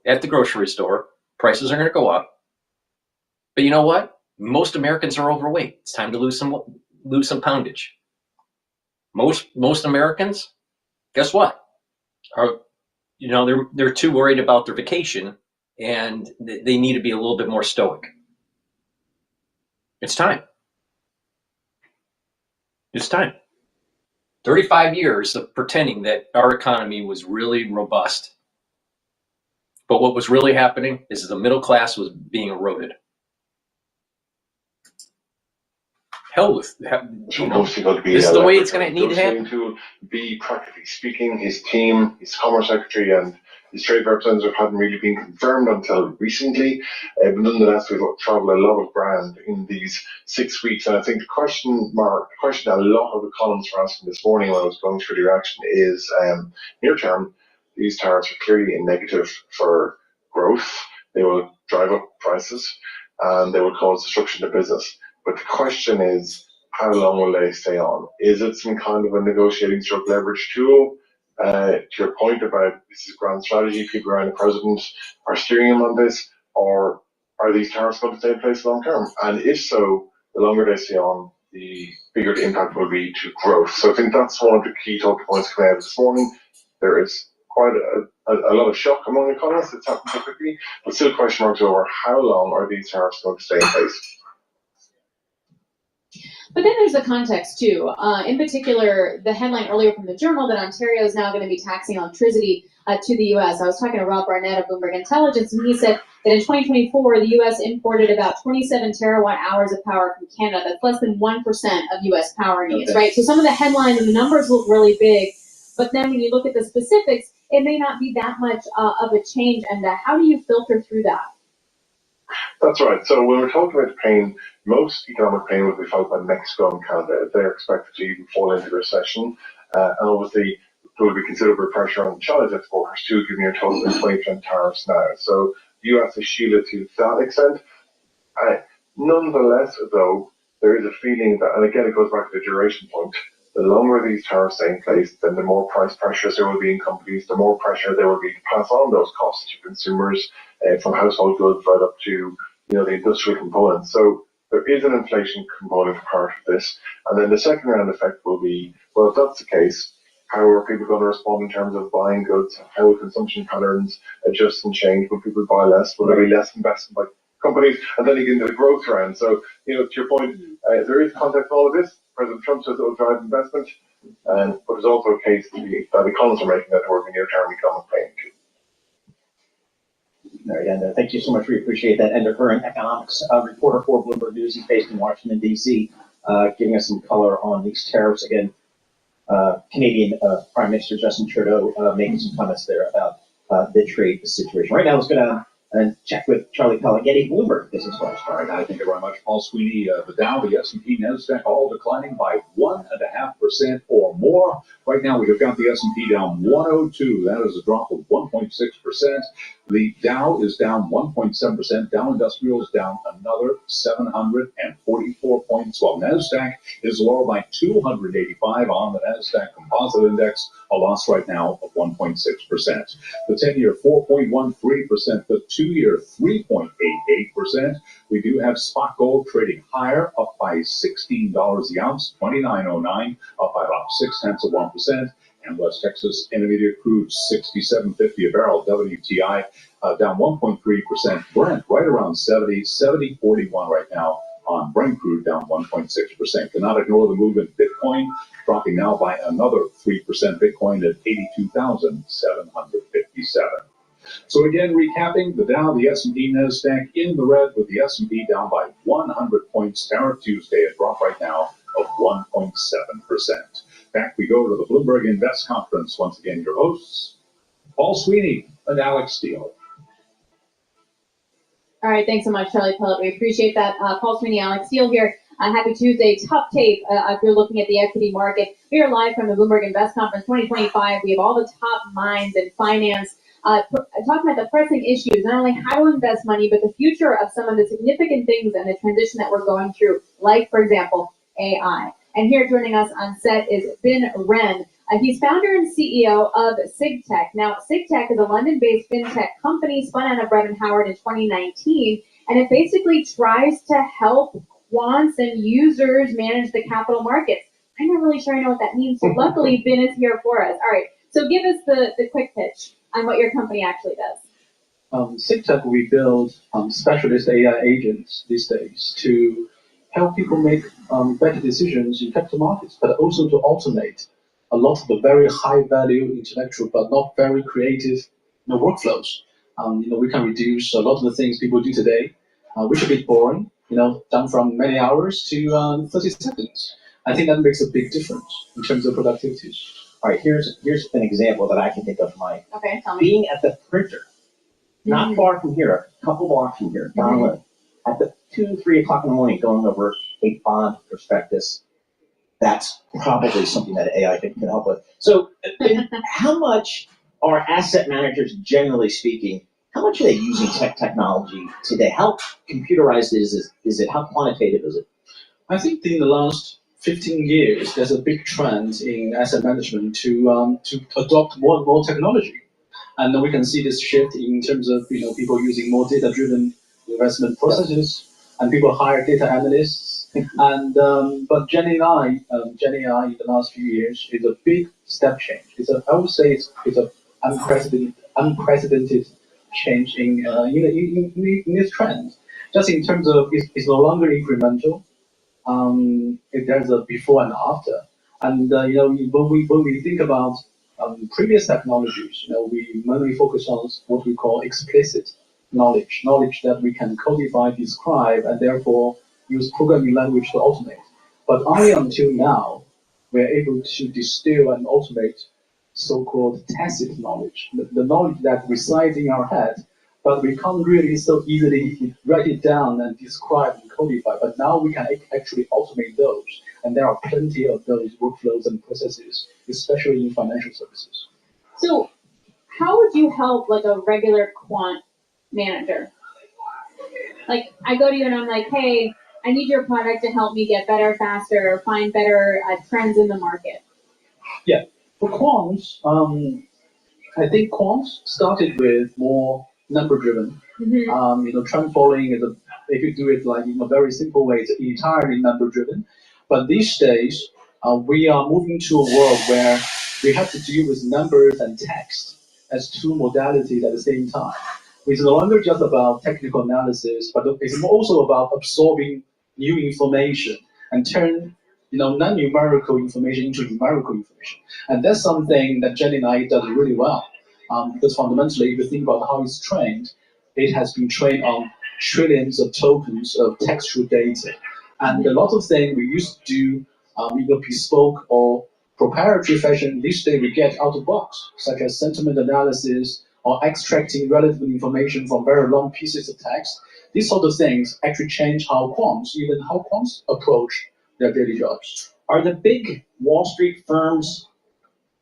at the grocery store. Prices are going to go up. But you know what? Most Americans are overweight. It's time to lose some poundage. Most Americans, guess what? They're too worried about their vacation and they need to be a little bit more stoic. It's time. It's time. 35 years of pretending that our economy was really robust. But what was really happening is the middle class was being eroded. Hell with This is the way it's going to need to happen. To be practically speaking, his team, his Commerce Secretary and his trade representative hadn't really been confirmed until recently. But nonetheless, we've traveled a lot of ground in these 6 weeks. And I think the question a lot of the columns were asking this morning when I was going through the reaction is, near term, these tariffs are clearly a negative for growth. They will drive up prices and they will cause disruption to business. But the question is, how long will they stay on? Is it some kind of a negotiating stroke leverage tool? To your point about this is grand strategy, people around the president are steering him on this, or are these tariffs going to stay in place long term? And if so, the longer they stay on, the bigger the impact will be to growth. So I think that's one of the key talking points coming out this morning. There is quite a lot of shock among economists. It's happened so quickly, but still question marks over how long are these tariffs going to stay in place. But then there's the context too. In particular, the headline earlier from the Journal that Ontario is now going to be taxing electricity to the U.S. I was talking to Rob Barnett of Bloomberg Intelligence, and he said that in 2024, the U.S. imported about 27 terawatt hours of power from Canada. That's less than 1% of U.S. power needs, right? So some of the headlines and the numbers look really big, but then when you look at the specifics, it may not be that much of a change. And how do you filter through that? That's right. So when we're talking about pain, most economic pain will be felt by Mexico and Canada. They're expected to even fall into recession. And obviously, there will be considerable pressure on China's exporters too, giving a total of 20% tariffs now. So the US is shielded to that extent. Nonetheless, though, there is a feeling that, and again, it goes back to the duration point, the longer these tariffs stay in place, then the more price pressures there will be in companies, the more pressure there will be to pass on those costs to consumers, from household goods right up to the industrial components. So there is an inflation component part of this. And then the second round effect will be, well, if that's the case, how are people going to respond in terms of buying goods? How will consumption patterns adjust and change? Will people buy less? Will there be less investment by companies? And then you get into the growth round. So, to your point, there is context to all of this. President Trump says it will drive investment. But there's also a case that economists are making that there will be near-term economic pain too. All right, and thank you so much. We appreciate that. And current economics reporter for Bloomberg News. He's based in Washington, D.C., giving us some color on these tariffs. Again, Canadian Prime Minister Justin Trudeau making some comments there about the trade situation. Right now, let's go down and check with Charlie Pellet, getting Bloomberg Business Flash. All right, thank you very much, Paul Sweeney. The Dow, the S&P, NASDAQ, all declining by 1.5% or more. Right now, we have got the S&P down 102. That is a drop of 1.6%. The Dow is down 1.7%. Dow Industrial is down another 744 points, while NASDAQ is lower by 285 on the NASDAQ Composite Index, a loss right now of 1.6%. The 10-year 4.13%, the 2-year 3.88%. We do have spot gold trading higher, up by $16 the ounce, $29.09, up by about 0.6%. And West Texas Intermediate crude 67.50 a barrel, WTI down 1.3%. Brent right around 70.41 right now on Brent crude, down 1.6%. Cannot ignore the move in Bitcoin, dropping now by another 3%. Bitcoin at 82,757. So again, recapping, the Dow, the S&P, NASDAQ in the red, with the S&P down by 100 points. Tariff Tuesday, a drop right now of 1.7%. Back we go to the Bloomberg Invest Conference. Once again, your hosts, Paul Sweeney and Alex Steele. All right, thanks so much, Charlie Pellet. We appreciate that. Paul Sweeney, Alex Steele here. Happy Tuesday. Tough tape if you're looking at the equity market. We are live from the Bloomberg Invest Conference 2025. We have all the top minds in finance talking about the pressing issues, not only how to invest money, but the future of some of the significant things and the transition that we're going through, like, for example, AI. And here joining us on set is Ben Wren. He's founder and CEO of SigTech. Now, SigTech is a London-based fintech company spun out of Brevan Howard in 2019, and it basically tries to help quants and users manage the capital markets. I'm not really sure I know what that means, so luckily Ben is here for us. All right, so give us the quick pitch on what your company actually does. SigTech, we build specialist AI agents these days to help people make better decisions in capital markets, but also to automate a lot of the very high-value intellectual but not very creative workflows. We can reduce a lot of the things people do today, which are a bit boring, done from many hours to 30 seconds. I think that makes a big difference in terms of productivity. All right, here's an example that I can think of, Mike. Okay, tell me. Being at the printer, not far from here, a couple blocks from here, down the at the 2, 3 o'clock in the morning, going over a bond prospectus. That's probably something that AI can help with. So, how much are asset managers, generally speaking, how much are they using technology today? How computerized is it? How quantitative is it? I think in the last 15 years, there's a big trend in asset management to adopt more and more technology. And we can see this shift in terms of people using more data-driven investment processes, and people hire data analysts. And but Gen AI in the last few years is a big step change. I would say it's an unprecedented change in this trend. Just in terms of it's no longer incremental. There's a before and after. And when we think about previous technologies, we mainly focus on what we call explicit knowledge that we can codify, describe, and therefore use programming language to automate. But only until now, we're able to distill and automate so-called tacit knowledge, the knowledge that resides in our head, but we can't really so easily write it down and describe and codify. But now we can actually automate those, and there are plenty of those workflows and processes, especially in financial services. So, how would you help like a regular quant manager? Like, I go to you and I'm like, hey, I need your product to help me get better, faster, or find better trends in the market. Yeah, for quants, I think quants started with more number-driven. Trend following is if you do it like in a very simple way, it's entirely number-driven. But these days, we are moving to a world where we have to deal with numbers and text as two modalities at the same time. It's no longer just about technical analysis, but it's also about absorbing new information and turn non-numerical information into numerical information. And that's something that GenAI does really well. Because fundamentally, if you think about how it's trained, it has been trained on trillions of tokens of textual data. And a lot of things we used to do bespoke or proprietary fashion, these days we get out of box, such as sentiment analysis or extracting relevant information from very long pieces of text. These sort of things actually change how quants approach their daily jobs. Are the big Wall Street firms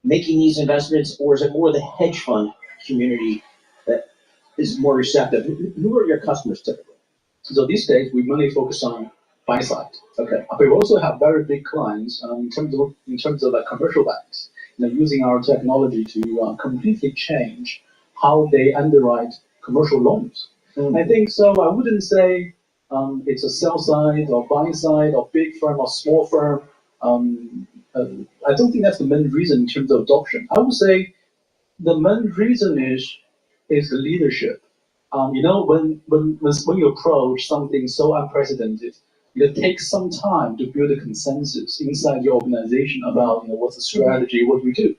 making these investments, or is it more the hedge fund community that is more receptive? Who are your customers typically? So these days, we mainly focus on buy side. Okay. But we also have very big clients in terms of like commercial banks, using our technology to completely change how they underwrite commercial loans. I think so. I wouldn't say it's a sell side or buy side or big firm or small firm. I don't think that's the main reason in terms of adoption. I would say the main reason is the leadership. When you approach something so unprecedented, it takes some time to build a consensus inside your organization about what's the strategy, what we do.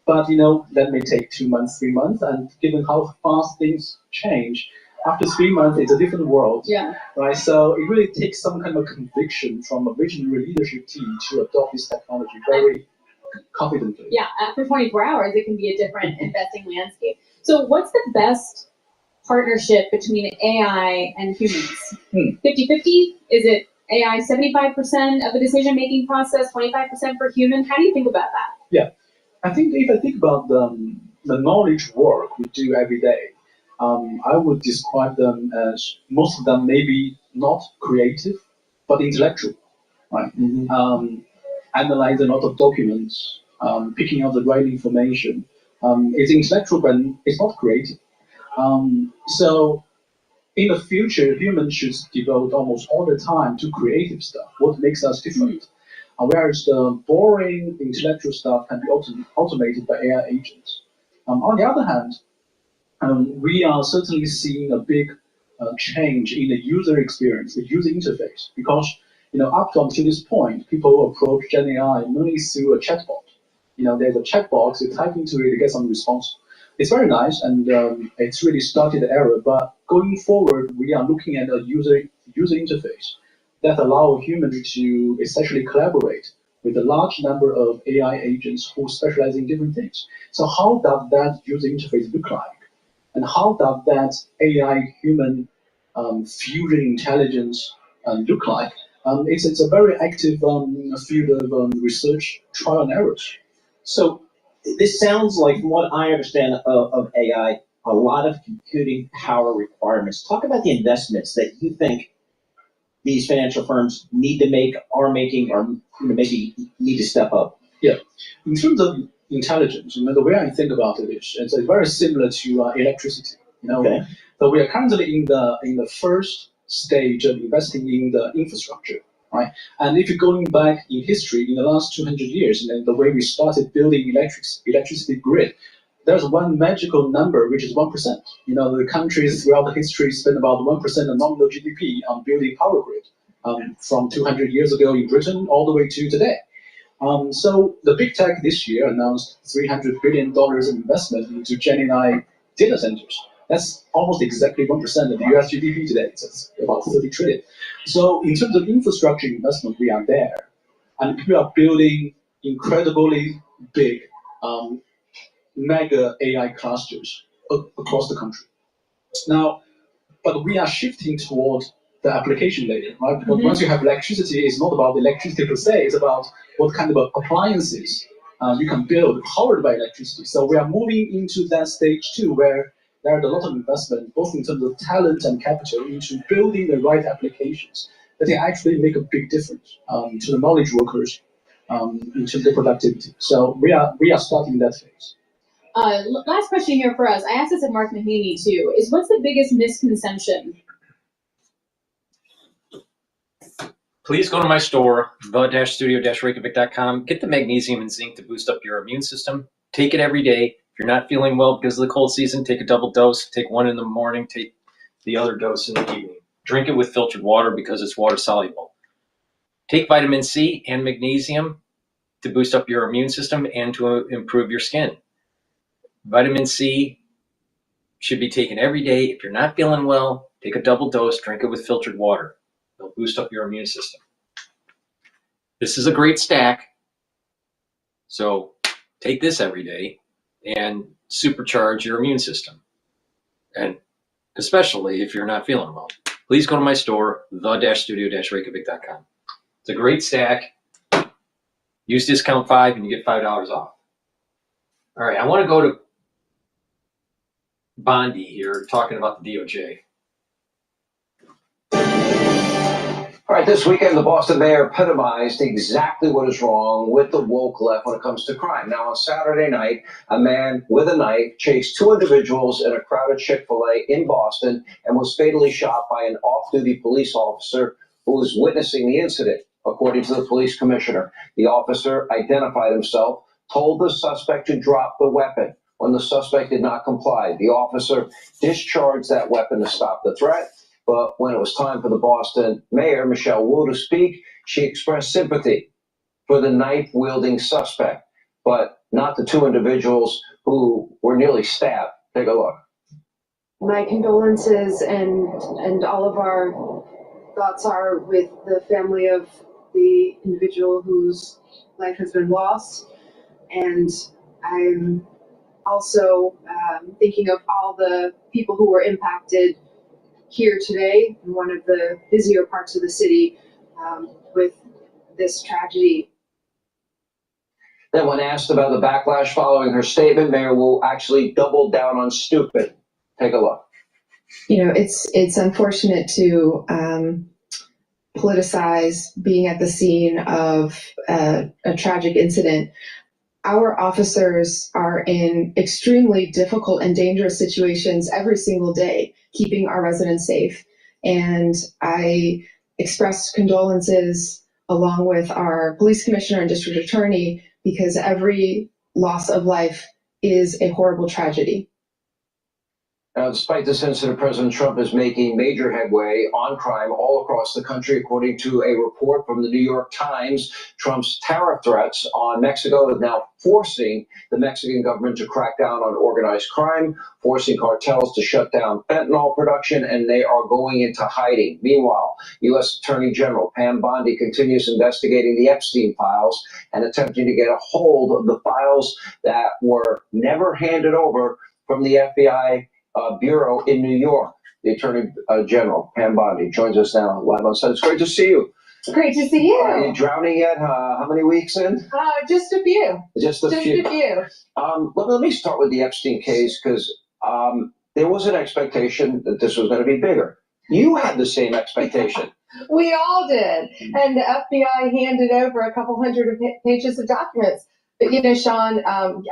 But that may take 2 months, 3 months, and given how fast things change, after 3 months it's a different world. Yeah. Right. So it really takes some kind of conviction from a visionary leadership team to adopt this technology very confidently. Yeah. After 24 hours, it can be a different investing landscape. So what's the best partnership between AI and humans? 50-50? Is it AI 75% of the decision-making process, 25% for human? How do you think about that? Yeah. If I think about the knowledge work we do every day, I would describe them as most of them maybe not creative, but intellectual, right? Analyzing a lot of documents, picking out the right information. It's intellectual, but it's not creative. So in the future, humans should devote almost all the time to creative stuff, what makes us different. Whereas the boring intellectual stuff can be automated by AI agents. On the other hand, we are certainly seeing a big change in the user experience, the user interface, because up until this point, people approach Gen AI mainly through a chatbot. There's a chat box, you type into it, you get some response. It's very nice, and it's really started the era. But going forward, we are looking at a user interface that allow humans to essentially collaborate with a large number of AI agents who specialize in different things. So how does that user interface look like? And how does that AI-human fusion intelligence look like? It's a very active field of research, trial and errors. So this sounds like, from what I understand of AI, a lot of computing power requirements. Talk about the investments that you think these financial firms need to make, are making, or maybe need to step up. Yeah, in terms of intelligence, the way I think about it is it's very similar to electricity. Okay. So we are currently in the first stage of investing in the infrastructure, right? And if you're going back in history, in the last 200 years, the way we started building electricity grid, there's one magical number, which is 1%. The countries throughout the history spend about 1% of nominal GDP on building power grid, from 200 years ago in Britain all the way to today. So the big tech this year announced $300 billion in investment into Gen AI data centers. That's almost exactly 1% of the US GDP today. So it's about 30 trillion. So in terms of infrastructure investment, we are there. And people are building incredibly big mega AI clusters across the country. Now, but we are shifting toward the application layer, right? Because once you have electricity, it's not about the electricity per se, it's about what kind of appliances you can build powered by electricity. So we are moving into that stage too, where there are a lot of investment, both in terms of talent and capital, into building the right applications that can actually make a big difference to the knowledge workers in terms of productivity. So we are starting that phase. Last question here for us. I asked this of Mark Mahaney too. Is what's the biggest misconception? Please go to my store, the-studio-reykjavik.com. Get the magnesium and zinc to boost up your immune system. Take it every day. If you're not feeling well because of the cold season, take a double dose. Take one in the morning. Take the other dose in the evening. Drink it with filtered water because it's water soluble. Take vitamin C and magnesium to boost up your immune system and to improve your skin. Vitamin C should be taken every day. If you're not feeling well, take a double dose, drink it with filtered water. It'll boost up your immune system. This is a great stack. So take this every day and supercharge your immune system. and especially if you're not feeling well. Please go to my store, the-studio-reykjavik.com. It's a great stack. Use discount 5 and you get $5 off. All right, I want to go to Bondi here, talking about the DOJ. All right, this weekend, the Boston mayor epitomized exactly what is wrong with the woke left when it comes to crime. Now, on Saturday night, a man with a knife chased 2 individuals in a crowded Chick-fil-A in Boston and was fatally shot by an off-duty police officer who was witnessing the incident. According to the police commissioner, the officer identified himself, told the suspect to drop the weapon. When the suspect did not comply, the officer discharged that weapon to stop the threat. But when it was time for the Boston mayor, Michelle Wu, to speak, she expressed sympathy for the knife-wielding suspect, but not the 2 individuals who were nearly stabbed. Take a look. My condolences and all of our thoughts are with the family of the individual whose life has been lost. And I'm also thinking of all the people who were impacted here today in one of the busier parts of the city with this tragedy. Then when asked about the backlash following her statement, Mayor Wu actually doubled down on stupid. Take a look. You know, it's unfortunate to politicize being at the scene of a tragic incident. Our officers are in extremely difficult and dangerous situations every single day, keeping our residents safe. And I express condolences along with our police commissioner and district attorney, because every loss of life is a horrible tragedy. Now, despite this incident, President Trump is making major headway on crime all across the country. According to a report from the New York Times, Trump's tariff threats on Mexico is now forcing the Mexican government to crack down on organized crime, forcing cartels to shut down fentanyl production, and they are going into hiding. Meanwhile, U.S. Attorney General Pam Bondi continues investigating the Epstein files and attempting to get a hold of the files that were never handed over from the FBI Bureau in New York. The Attorney General, Pam Bondi, joins us now live on set. It's great to see you. Great to see you. Are you drowning yet? How many weeks in? Just a few. Just a few. Let me start with the Epstein case, because there was an expectation that this was going to be bigger. You had the same expectation. We all did. And the FBI handed over a couple hundred pages of documents. But, you know, Sean,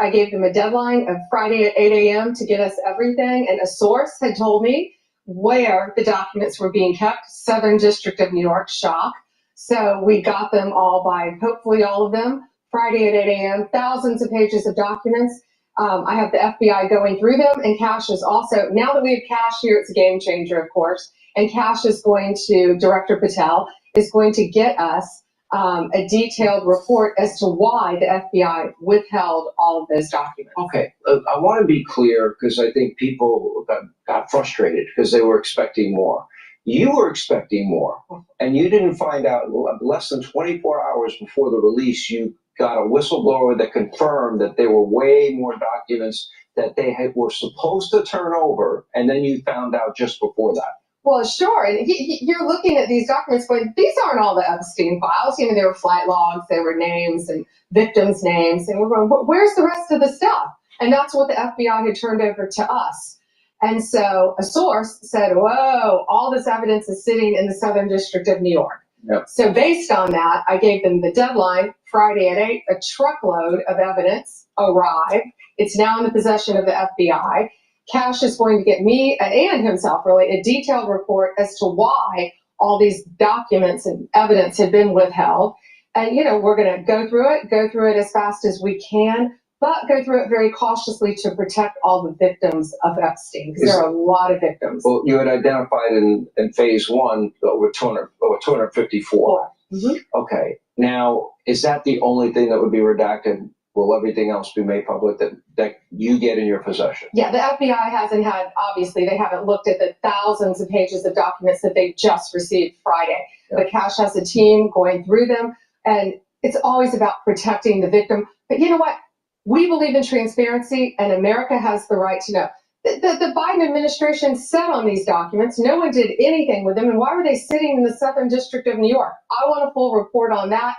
I gave them a deadline of Friday at 8 a.m. to get us everything. And a source had told me where the documents were being kept, Southern District of New York, shock. So we got them all by, hopefully all of them, Friday at 8 a.m., thousands of pages of documents. I have the FBI going through them, and Cash is also, now that we have Cash here, it's a game changer, of course. And Cash is going to, Director Patel is going to get us a detailed report as to why the FBI withheld all of those documents. Okay, I want to be clear, because I think people got frustrated because they were expecting more. You were expecting more, and you didn't find out less than 24 hours before the release. You got a whistleblower that confirmed that there were way more documents that they were supposed to turn over, and then you found out just before that. Well, sure. And you're looking at these documents going, these aren't all the Epstein files. You know, there were flight logs, there were names and victims' names. And we're going, where's the rest of the stuff? And that's what the FBI had turned over to us. And so a source said, whoa, all this evidence is sitting in the Southern District of New York. Yep. So based on that, I gave them the deadline, Friday at 8, a truckload of evidence arrived. It's now in the possession of the FBI. Cash is going to get me and himself really a detailed report as to why all these documents and evidence had been withheld. And, you know, we're going to go through it as fast as we can, but go through it very cautiously to protect all the victims of Epstein, because there are a lot of victims. Well, you had identified in phase 1 over 254. Mm-hmm. Okay. Now, is that the only thing that would be redacted? Will everything else be made public that you get in your possession? Yeah, the FBI hasn't had, obviously, they haven't looked at the thousands of pages of documents that they just received Friday. Yeah. But Cash has a team going through them, and it's always about protecting the victim. But you know what? We believe in transparency, and America has the right to know. The Biden administration sat on these documents. No one did anything with them. And why were they sitting in the Southern District of New York? I want a full report on that.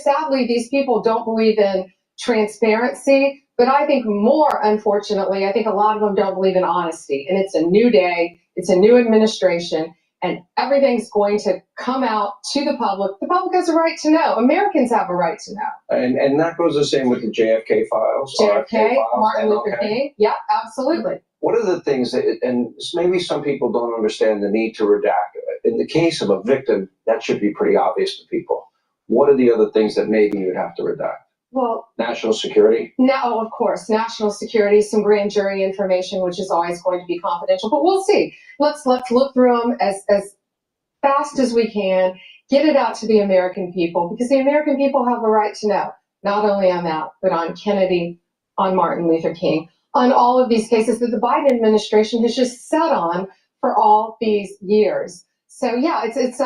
Sadly, these people don't believe in transparency, but I think more, unfortunately, I think a lot of them don't believe in honesty. And it's a new day. It's a new administration. And everything's going to come out to the public. The public has a right to know. Americans have a right to know. And that goes the same with the JFK files. JFK, files, Martin MLK. Luther King. Yeah, absolutely. What are the things that, and maybe some people don't understand the need to redact. In the case of a victim, that should be pretty obvious to people. What are the other things that maybe you would have to redact? Well, national security? No, of course, national security, some grand jury information, which is always going to be confidential, but we'll see. Let's look through them as fast as we can, get it out to the American people, because the American people have a right to know, not only on that, but on Kennedy, on Martin Luther King, on all of these cases that the Biden administration has just sat on for all these years. So yeah, it's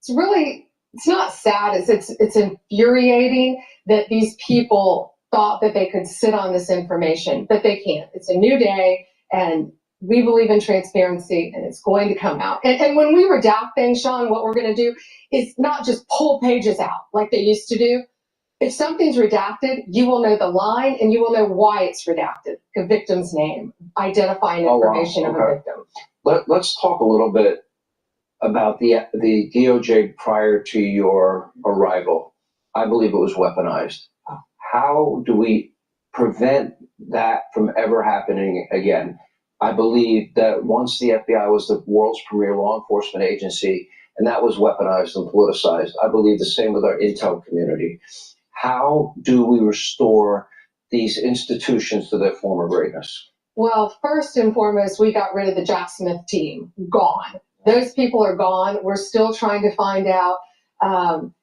really, it's not sad, it's infuriating that these people thought that they could sit on this information, but they can't. It's a new day, and we believe in transparency, and it's going to come out. And when we redact things, Sean, what we're going to do is not just pull pages out like they used to do. If something's redacted, you will know the line, and you will know why it's redacted. The victim's name, identifying information of a victim. Let's talk a little bit about the DOJ prior to your arrival. I believe it was weaponized. How do we prevent that from ever happening again? I believe that once the FBI was the world's premier law enforcement agency, and that was weaponized and politicized. I believe the same with our intel community. How do we restore these institutions to their former greatness? Well, first and foremost, we got rid of the Jack Smith team. Gone. Those people are gone. We're still trying to find out.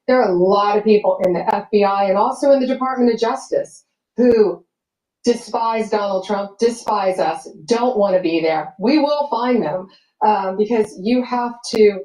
There are a lot of people in the FBI and also in the Department of Justice who despise Donald Trump, despise us, don't want to be there. We will find them because you have to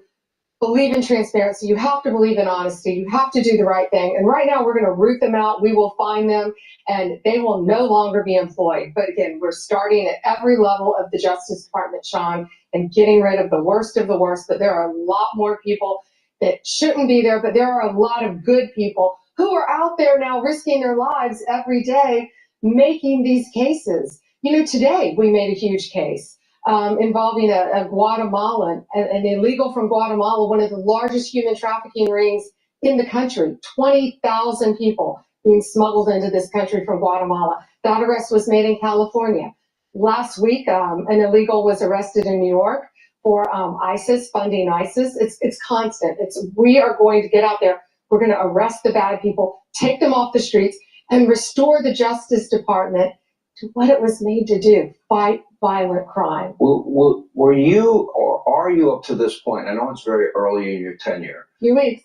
believe in transparency. You have to believe in honesty. You have to do the right thing. And right now we're going to root them out. We will find them, and they will no longer be employed. But again, we're starting at every level of the Justice Department, Sean, and getting rid of the worst of the worst. But there are a lot more people that shouldn't be there, but there are a lot of good people who are out there now risking their lives every day making these cases. Today we made a huge case involving a Guatemalan, an illegal from Guatemala, one of the largest human trafficking rings in the country, 20,000 people being smuggled into this country from Guatemala. That arrest was made in California. Last week, an illegal was arrested in New York for ISIS, funding ISIS. It's constant. We are going to get out there. We're going to arrest the bad people, take them off the streets, and restore the Justice Department to what it was made to do, fight violent crime. Were you, or are you up to this point, I know it's very early in your tenure,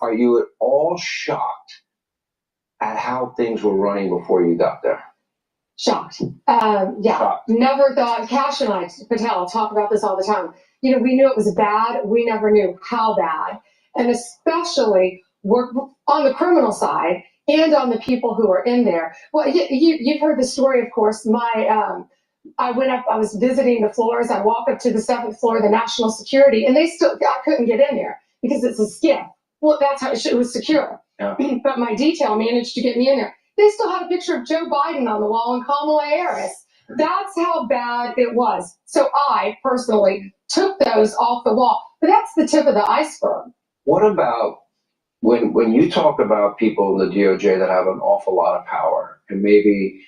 are you at all shocked at how things were running before you got there? Shocked. Shocked. Never thought, Cash and I, Patel, talk about this all the time. We knew it was bad. We never knew how bad. And especially on the criminal side and on the people who are in there. Well, you've heard the story, of course. I went up, I was visiting the floors. I walked up to the 7th floor of the National Security, and I couldn't get in there because it's a skiff. Well, that's how it was secure. Yeah. But my detail managed to get me in there. They still had a picture of Joe Biden on the wall and Kamala Harris. That's how bad it was. So I personally took those off the wall. But that's the tip of the iceberg. What about when you talk about people in the DOJ that have an awful lot of power, and maybe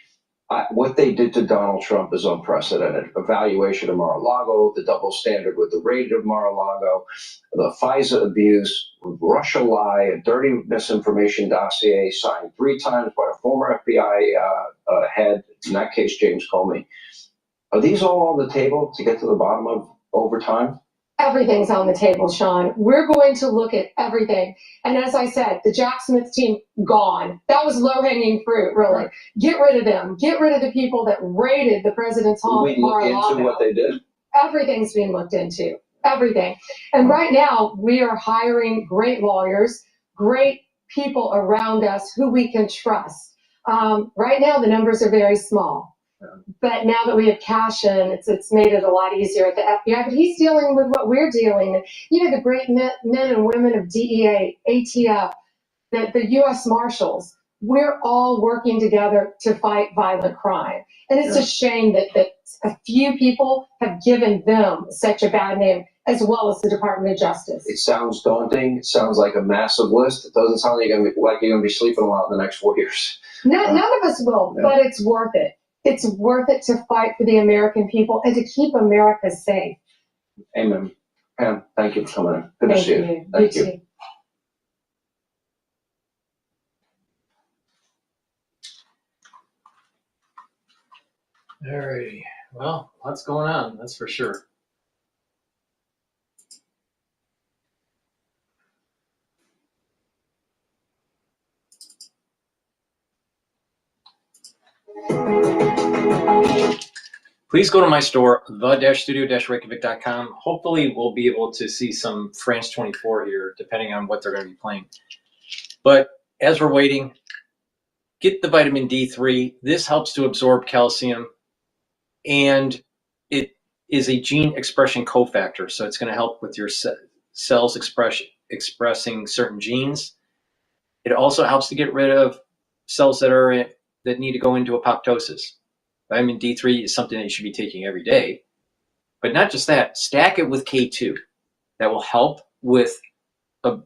what they did to Donald Trump is unprecedented. Evaluation of Mar-a-Lago, the double standard with the raid of Mar-a-Lago, the FISA abuse, Russia lie, a dirty misinformation dossier signed 3 times by a former FBI head, in that case, James Comey. Are these all on the table to get to the bottom of over time? Everything's on the table, Sean. We're going to look at everything. And as I said, the Jack Smith team, gone. That was low-hanging fruit, really. Get rid of them. Get rid of the people that raided the president's home. We look into what they did? Everything's being looked into. Everything. And right now, we are hiring great lawyers, great people around us who we can trust. Right now, the numbers are very small. But now that we have cash in, it's made it a lot easier at the FBI. But he's dealing with what we're dealing with. You know, the great men and women of DEA, ATF, the U.S. Marshals, we're all working together to fight violent crime. And it's a shame that a few people have given them such a bad name, as well as the Department of Justice. It sounds daunting. It sounds like a massive list. It doesn't sound like you're going to be sleeping a lot in the next 4 years. None of us will, but it's worth it. It's worth it to fight for the American people and to keep America safe. Amen. Pam, thank you for coming in. Good to see you. Thank you. Too. Alrighty. Well, lots going on, that's for sure. Please go to my store, the-studio-reykjavik.com. Hopefully we'll be able to see some France 24 here, depending on what they're going to be playing. But as we're waiting, get the vitamin D3. This helps to absorb calcium, and it is a gene expression cofactor. So it's going to help with your cells expressing certain genes. It also helps to get rid of cells that need to go into apoptosis. Vitamin D3 is something that you should be taking every day. But not just that, stack it with K2. That will help with the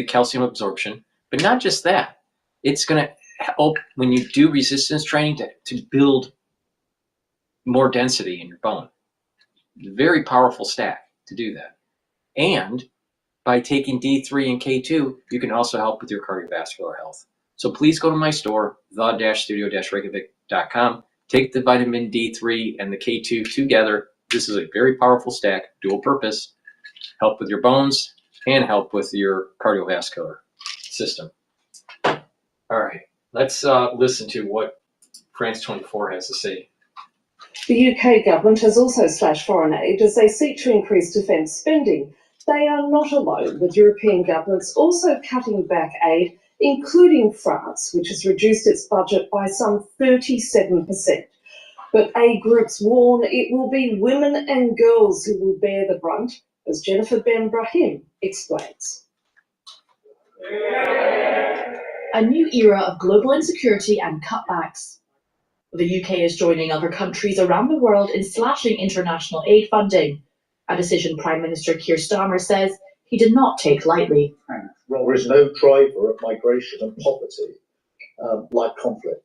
calcium absorption. But not just that, it's going to help when you do resistance training to build more density in your bone. Very powerful stack to do that. And by taking D3 and K2, you can also help with your cardiovascular health. So please go to my store, the-studio-reykjavik.com. Take the vitamin D3 and the K2 together. This is a very powerful stack, dual purpose, help with your bones and help with your cardiovascular system. All right, let's listen to what France 24 has to say. The UK government has also slashed foreign aid as they seek to increase defence spending. They are not alone, with European governments also cutting back aid, including France, which has reduced its budget by some 37%. But aid groups warn it will be women and girls who will bear the brunt, as Jennifer Ben-Brahim explains. A new era of global insecurity and cutbacks. The UK is joining other countries around the world in slashing international aid funding, a decision Prime Minister Keir Starmer says he did not take lightly. Well, there is no driver of migration and poverty like conflict.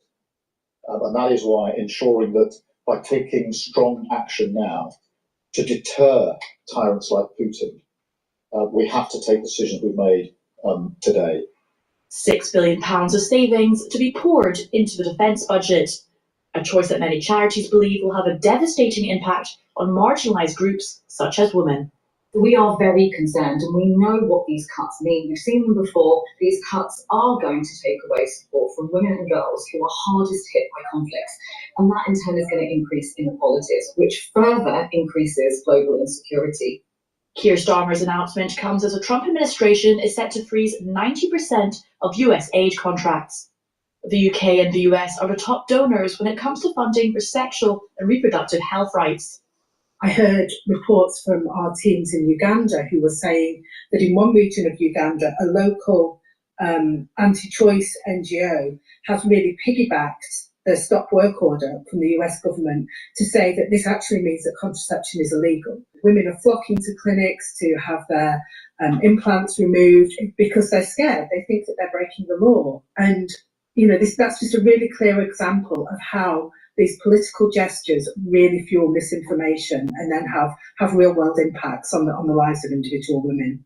And that is why ensuring that by taking strong action now to deter tyrants like Putin, we have to take decisions we've made today. £6 billion of savings to be poured into the defence budget, a choice that many charities believe will have a devastating impact on marginalised groups such as women. We are very concerned and we know what these cuts mean. We've seen them before. These cuts are going to take away support from women and girls who are hardest hit by conflicts. And that in turn is going to increase inequalities, which further increases global insecurity. Keir Starmer's announcement comes as the Trump administration is set to freeze 90% of US aid contracts. The UK and the US are the top donors when it comes to funding for sexual and reproductive health rights. I heard reports from our teams in Uganda who were saying that in one region of Uganda, a local anti-choice NGO has really piggybacked the stop work order from the US government to say that this actually means that contraception is illegal. Women are flocking to clinics to have their implants removed because they're scared. They think that they're breaking the law. And, you know, that's just a really clear example of how these political gestures really fuel misinformation and then have real-world impacts on the lives of individual women.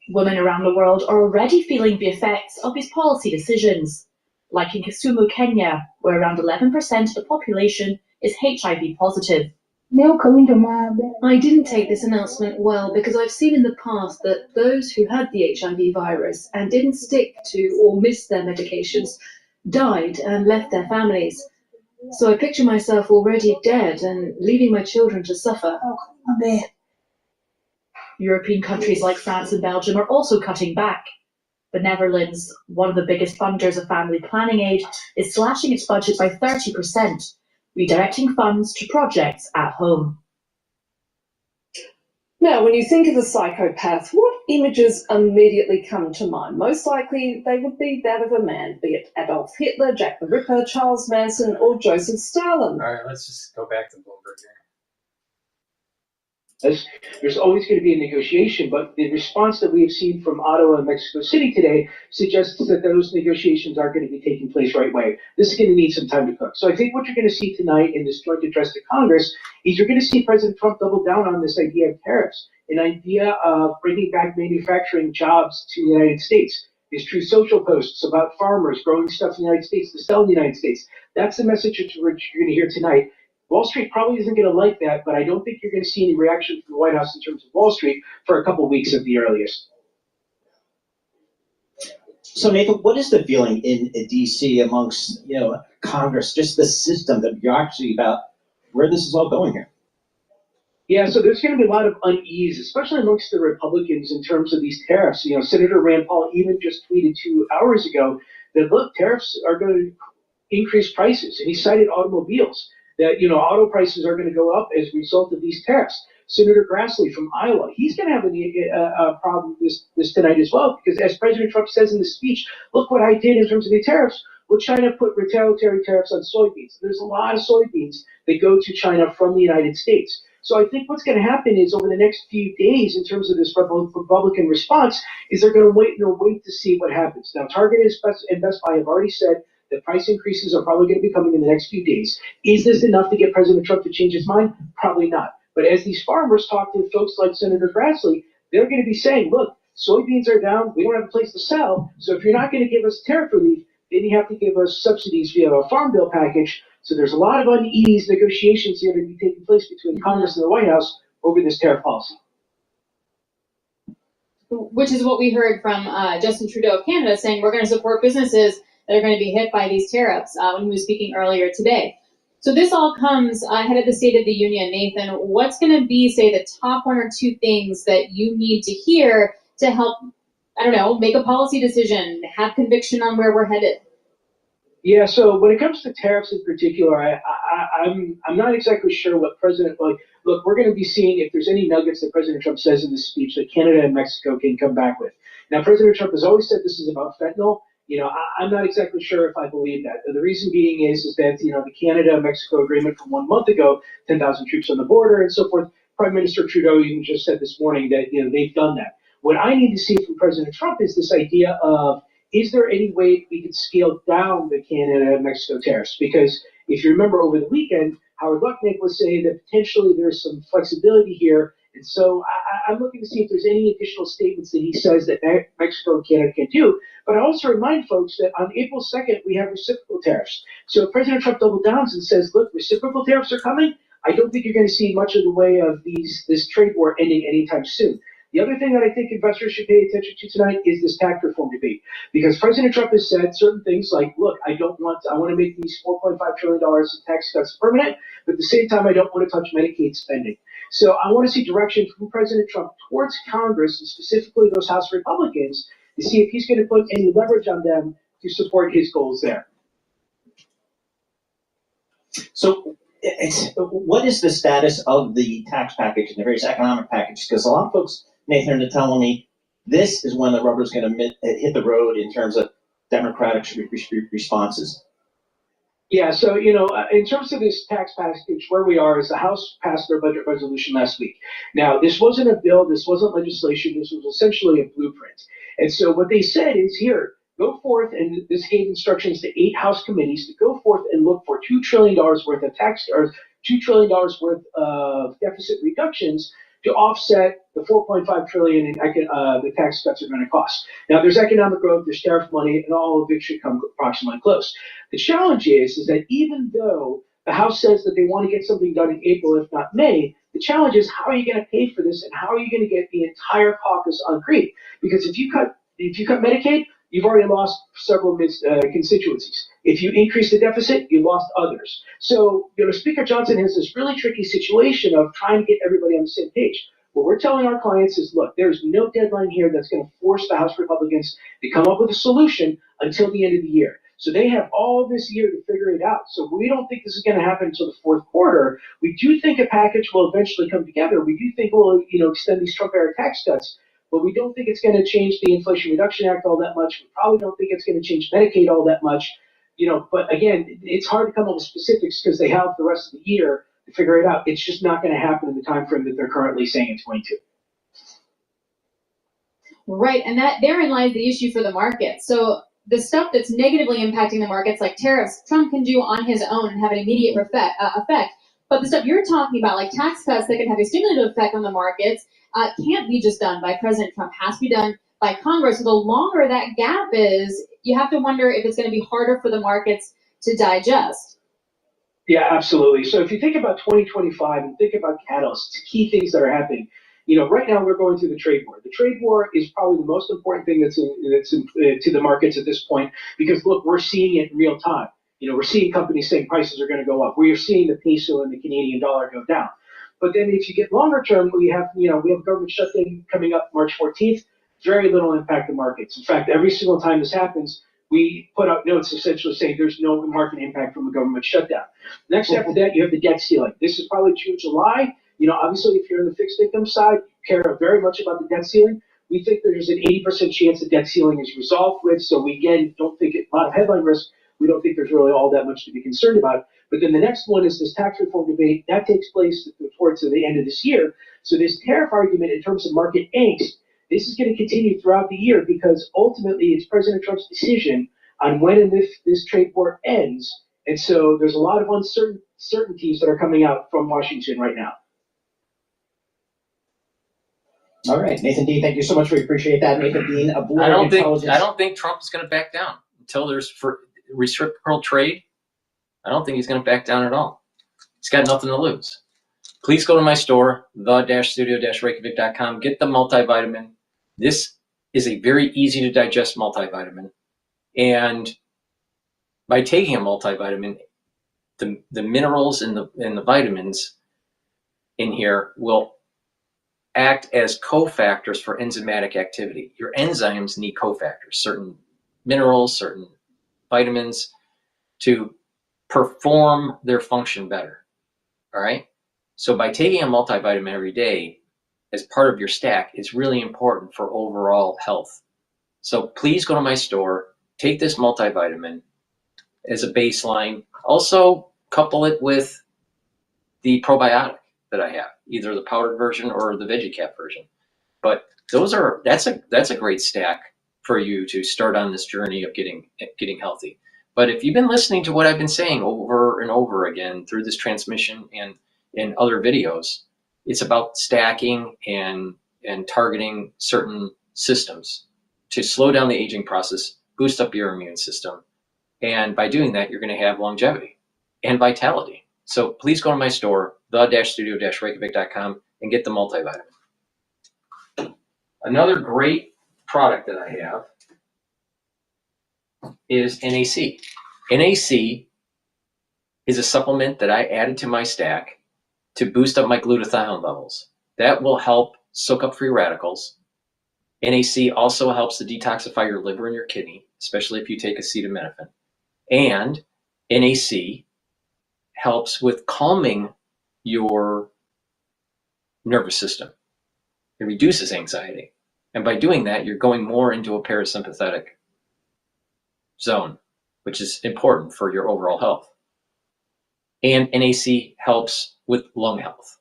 Women around the world are already feeling the effects of these policy decisions, like in Kisumu, Kenya, where around 11% of the population is HIV positive. I didn't take this announcement well because I've seen in the past that those who had the HIV virus and didn't stick to or miss their medications died and left their families. So I picture myself already dead and leaving my children to suffer. European countries like France and Belgium are also cutting back. The Netherlands, one of the biggest funders of family planning aid, is slashing its budget by 30%. redirecting funds to projects at home. Now, when you think of a psychopath, what images immediately come to mind? Most likely they would be that of a man, be it Adolf Hitler, Jack the Ripper, Charles Manson, or Joseph Stalin. All right, let's just go back to Bloomberg here. There's always going to be a negotiation, but the response that we have seen from Ottawa and Mexico City today suggests that those negotiations aren't going to be taking place right away. This is going to need some time to cook. So I think what you're going to see tonight in this joint address to Congress is you're going to see President Trump double down on this idea of tariffs, an idea of bringing back manufacturing jobs to the United States. His True Social posts about farmers growing stuff in the United States to sell in the United States. That's the message that you're going to hear tonight. Wall Street probably isn't going to like that, but I don't think you're going to see any reaction from the White House in terms of Wall Street for a couple of weeks at the earliest. So Nathan, what is the feeling in D.C. amongst Congress, just the system, the bureaucracy about where this is all going here? Yeah, so there's going to be a lot of unease, especially amongst the Republicans in terms of these tariffs. Senator Rand Paul even just tweeted 2 hours ago that, look, tariffs are going to increase prices, and he cited automobiles. That auto prices are going to go up as a result of these tariffs. Senator Grassley from Iowa, he's going to have a problem this tonight as well, because as President Trump says in the speech, look what I did in terms of the tariffs. Well, China put retaliatory tariffs on soybeans. There's a lot of soybeans that go to China from the United States. So I think what's going to happen is over the next few days, in terms of this Republican response, is they're going to wait to see what happens. Now, Target and Best Buy have already said that price increases are probably going to be coming in the next few days. Is this enough to get President Trump to change his mind? Probably not. But as these farmers talk to folks like Senator Grassley, they're going to be saying, look, soybeans are down. We don't have a place to sell. So if you're not going to give us tariff relief, then you have to give us subsidies via a farm bill package. So there's a lot of unease negotiations here to be taking place between Congress and the White House over this tariff policy. Which is what we heard from Justin Trudeau of Canada saying we're going to support businesses that are going to be hit by these tariffs when he was speaking earlier today. So this all comes ahead of the State of the Union. Nathan, what's going to be, say, the top 1 or 2 things that you need to hear to help, make a policy decision, have conviction on where we're headed? Yeah, so when it comes to tariffs in particular, I'm not exactly sure what look, we're going to be seeing if there's any nuggets that President Trump says in this speech that Canada and Mexico can come back with. Now, President Trump has always said this is about fentanyl. I'm not exactly sure if I believe that. The reason being is that, the Canada-Mexico agreement from 1 month ago, 10,000 troops on the border and so forth, Prime Minister Trudeau even just said this morning that, they've done that. What I need to see from President Trump is this idea of, is there any way we could scale down the Canada-Mexico tariffs? Because if you remember over the weekend, Howard Lutnick was saying that potentially there's some flexibility here. And so I'm looking to see if there's any additional statements that he says that Mexico and Canada can do. But I also remind folks that on April 2nd, we have reciprocal tariffs. So if President Trump double downs and says, look, reciprocal tariffs are coming, I don't think you're going to see much of the way of this trade war ending anytime soon. The other thing that I think investors should pay attention to tonight is this tax reform debate. Because President Trump has said certain things like, look, I want to make these $4.5 trillion in tax cuts permanent, but at the same time, I don't want to touch Medicaid spending. So I want to see direction from President Trump towards Congress, and specifically those House Republicans, to see if he's going to put any leverage on them to support his goals there. So what is the status of the tax package and the various economic packages? Because a lot of folks, Nathan, are telling me this is when the rubber is going to hit the road in terms of Democratic responses. Yeah, so, in terms of this tax package, where we are is the House passed their budget resolution last week. Now, this wasn't a bill, this wasn't legislation, this was essentially a blueprint. And so what they said is, here, go forth, and this gave instructions to 8 House committees to go forth and look for $2 trillion worth of $2 trillion worth of deficit reductions to offset the $4.5 trillion in the tax cuts are going to cost. Now, there's economic growth, there's tariff money, and all of it should come approximately close. The challenge is that even though the House says that they want to get something done in April, if not May, the challenge is how are you going to pay for this, and how are you going to get the entire caucus on green? Because if you cut Medicaid, you've already lost several constituencies. If you increase the deficit, you lost others. So, Speaker Johnson has this really tricky situation of trying to get everybody on the same page. What we're telling our clients is, look, there's no deadline here that's going to force the House Republicans to come up with a solution until the end of the year. So they have all this year to figure it out. So we don't think this is going to happen until the fourth quarter. We do think a package will eventually come together. We do think we'll, extend these Trump-era tax cuts, but we don't think it's going to change the Inflation Reduction Act all that much. We probably don't think it's going to change Medicaid all that much. But again, it's hard to come up with specifics because they have the rest of the year to figure it out. It's just not going to happen in the time frame that they're currently saying it's going to. Right, and that therein lies the issue for the market. So the stuff that's negatively impacting the markets, like tariffs, Trump can do on his own and have an immediate effect. But the stuff you're talking about, like tax cuts that can have a stimulative effect on the markets, can't be just done by President Trump. Has to be done by Congress. So the longer that gap is, you have to wonder if it's going to be harder for the markets to digest. Yeah, absolutely. So if you think about 2025 and think about catalysts, key things that are happening, right now we're going through the trade war. The trade war is probably the most important thing that's to the markets at this point, because look, we're seeing it in real time. We're seeing companies saying prices are going to go up. We are seeing the peso and the Canadian dollar go down. But then if you get longer term, we have government shutdown coming up March 14th. Very little impact on markets. In fact, every single time this happens, we put out notes essentially saying there's no market impact from the government shutdown. Next after that, you have the debt ceiling. This is probably June, July. Obviously, if you're in the fixed income side, you care very much about the debt ceiling. We think there's an 80% chance the debt ceiling is resolved with. So we, again, don't think a lot of headline risk. We don't think there's really all that much to be concerned about. But then the next one is this tax reform debate. That takes place towards the end of this year. So this tariff argument in terms of market angst, this is going to continue throughout the year because ultimately it's President Trump's decision on when and if this trade war ends. And so there's a lot of uncertainties that are coming out from Washington right now. All right, Nathan Dean, thank you so much. We appreciate that. Nathan Dean, a Bloomberg I don't Intelligence. think Trump is going to back down until there's reciprocal trade. I don't think he's going to back down at all. He's got nothing to lose. Please go to my store, the-studio-reykjavik.com. Get the multivitamin. This is a very easy to digest multivitamin. And by taking a multivitamin, the minerals and the vitamins in here will act as cofactors for enzymatic activity. Your enzymes need cofactors, certain minerals, certain vitamins to perform their function better. All right? So by taking a multivitamin every day as part of your stack is really important for overall health. So please go to my store, take this multivitamin as a baseline. Also couple it with the probiotic that I have, either the powdered version or the VeggieCap version. But that's a great stack for you to start on this journey of getting healthy. But if you've been listening to what I've been saying over and over again through this transmission and in other videos, it's about stacking and targeting certain systems to slow down the aging process, boost up your immune system. And by doing that, you're going to have longevity and vitality. So please go to my store, the-studio-reykjavik.com, and get the multivitamin. Another great product that I have is NAC. NAC is a supplement that I added to my stack to boost up my glutathione levels. That will help soak up free radicals. NAC also helps to detoxify your liver and your kidney, especially if you take acetaminophen. And NAC helps with calming your nervous system. It reduces anxiety. And by doing that, you're going more into a parasympathetic zone, which is important for your overall health. And NAC helps with lung health,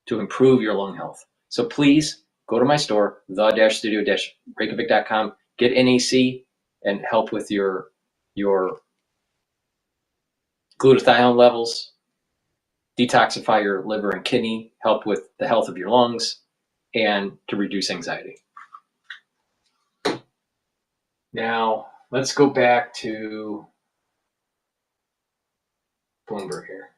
to improve your lung health. So please go to my store, the-studio-reykjavik.com, get NAC and help with your glutathione levels, detoxify your liver and kidney, help with the health of your lungs, and to reduce anxiety. Now, let's go back to Bloomberg here.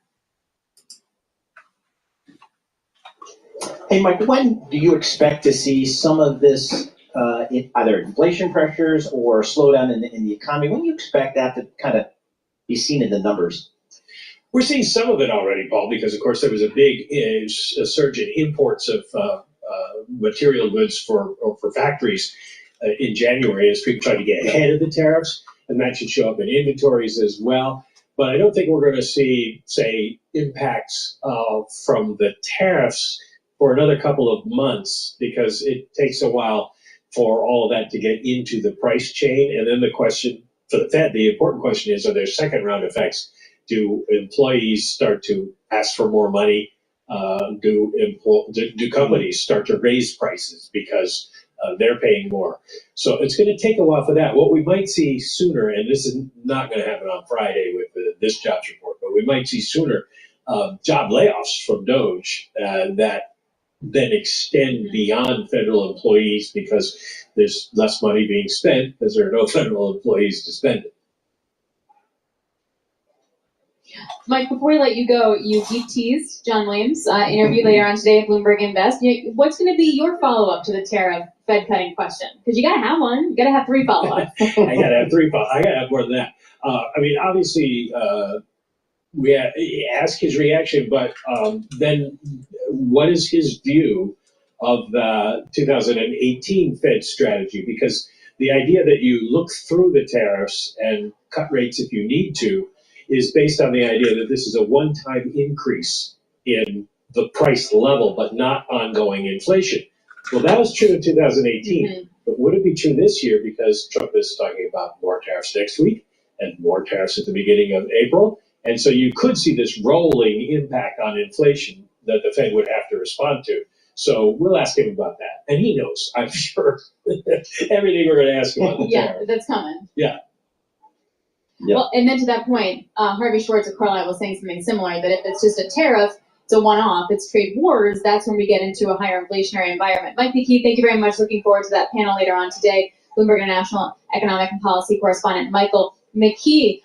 Hey, Mike, when do you expect to see some of this, either inflation pressures or slowdown in the economy? When do you expect that to kind of be seen in the numbers? We're seeing some of it already, Paul, because, of course, there was a big surge in imports of material goods for factories in January as people tried to get ahead of the tariffs. and that should show up in inventories as well. But I don't think we're going to see, say, impacts from the tariffs for another couple of months, because it takes a while for all of that to get into the price chain. And then the question for the Fed, the important question is, are there second round effects? Do employees start to ask for more money? Do companies start to raise prices because they're paying more? So it's going to take a while for that. What we might see sooner, and this is not going to happen on Friday with this jobs report, but we might see sooner job layoffs from DOJ that then extend beyond federal employees, because there's less money being spent because there are no federal employees to spend it. Mike, before we let you go, you teased John Williams' interview later on today at Bloomberg Invest. What's going to be your follow-up to the tariff Fed cutting question? Because you got to have one. You got to have 3 follow-ups. I got to have 3 follow-ups. I got to have more than that. I mean, obviously, we ask his reaction, but then what is his view of the 2018 Fed strategy? Because the idea that you look through the tariffs and cut rates if you need to is based on the idea that this is a one-time increase in the price level, but not ongoing inflation. Well, that was true in 2018, but would it be true this year? Because Trump is talking about more tariffs next week and more tariffs at the beginning of April. And so you could see this rolling impact on inflation that the Fed would have to respond to. So we'll ask him about that. And he knows, I'm sure, everything we're going to ask him about the tariff. Yeah, that's coming. Yeah. Yep. Well, and then to that point, Harvey Schwartz of Carlyle was saying something similar, that if it's just a tariff, it's a one-off, it's trade wars, that's when we get into a higher inflationary environment. Mike McKee, thank you very much. Looking forward to that panel later on today. Bloomberg International Economic and Policy Correspondent Michael McKee.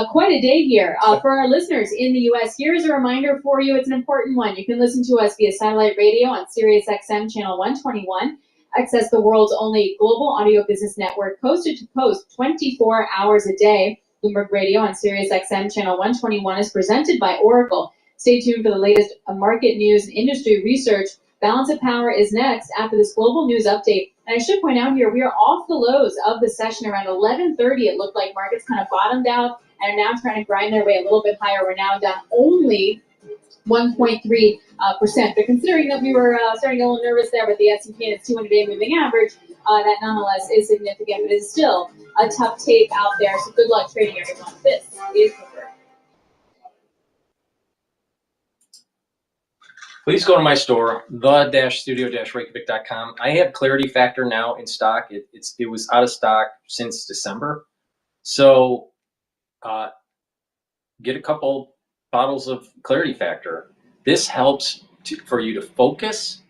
Quite a day here. For our listeners in the U.S., here's a reminder for you. It's an important one. You can listen to us via satellite radio on Sirius XM channel 121. Access the world's only global audio business network, coast to coast, 24 hours a day. Bloomberg Radio on Sirius XM channel 121 is presented by Oracle. Stay tuned for the latest market news and industry research. Balance of Power is next after this global news update. And I should point out here, we are off the lows of the session around 11:30. It looked like markets kind of bottomed out and are now trying to grind their way a little bit higher. We're now down only 1.3%. But considering that we were starting to get a little nervous there with the S&P and its 200-day moving average, that nonetheless is significant, but it's still a tough tape out there. So good luck trading, everyone. This is Bloomberg. Please go to my store, the-studio-reykjavik.com. I have Clarity Factor now in stock. It was out of stock since December. So get a couple bottles of Clarity Factor. This helps for you to focus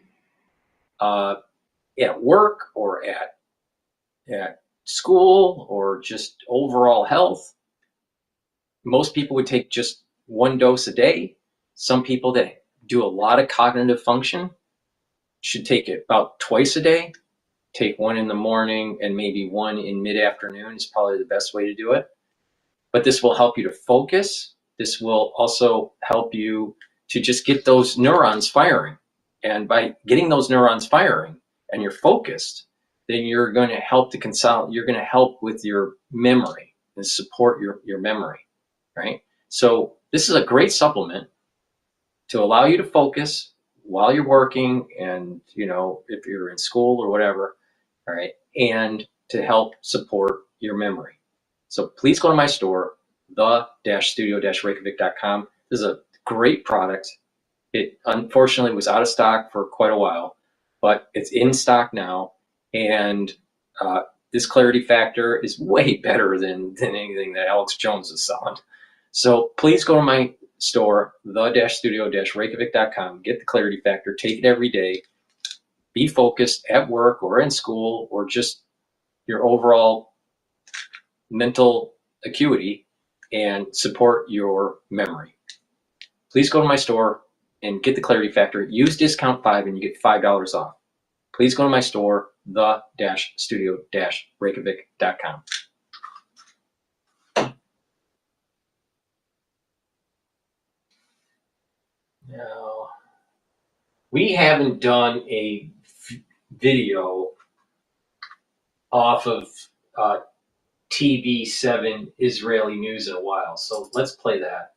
at work or at school or just overall health. Most people would take just 1 dose a day. Some people that do a lot of cognitive function should take it about twice a day. Take 1 in the morning and maybe 1 in mid-afternoon is probably the best way to do it. But this will help you to focus. This will also help you to just get those neurons firing. And by getting those neurons firing and you're focused, then you're going to help to consolidate. You're going to help with your memory and support your memory, right? So this is a great supplement to allow you to focus while you're working and, if you're in school or whatever, all right, and to help support your memory. So please go to my store, the-studio-reykjavik.com. This is a great product. It unfortunately was out of stock for quite a while, but it's in stock now. And this Clarity Factor is way better than anything that Alex Jones is selling. So please go to my store, the-studio-reykjavik.com. Get the Clarity Factor. Take it every day. Be focused at work or in school or just your overall mental acuity and support your memory. Please go to my store and get the Clarity Factor. Use discount 5 and you get $5 off. Please go to my store, the-studio-reykjavik.com. Now, we haven't done a video off of TV7 Israeli news in a while. So let's play that.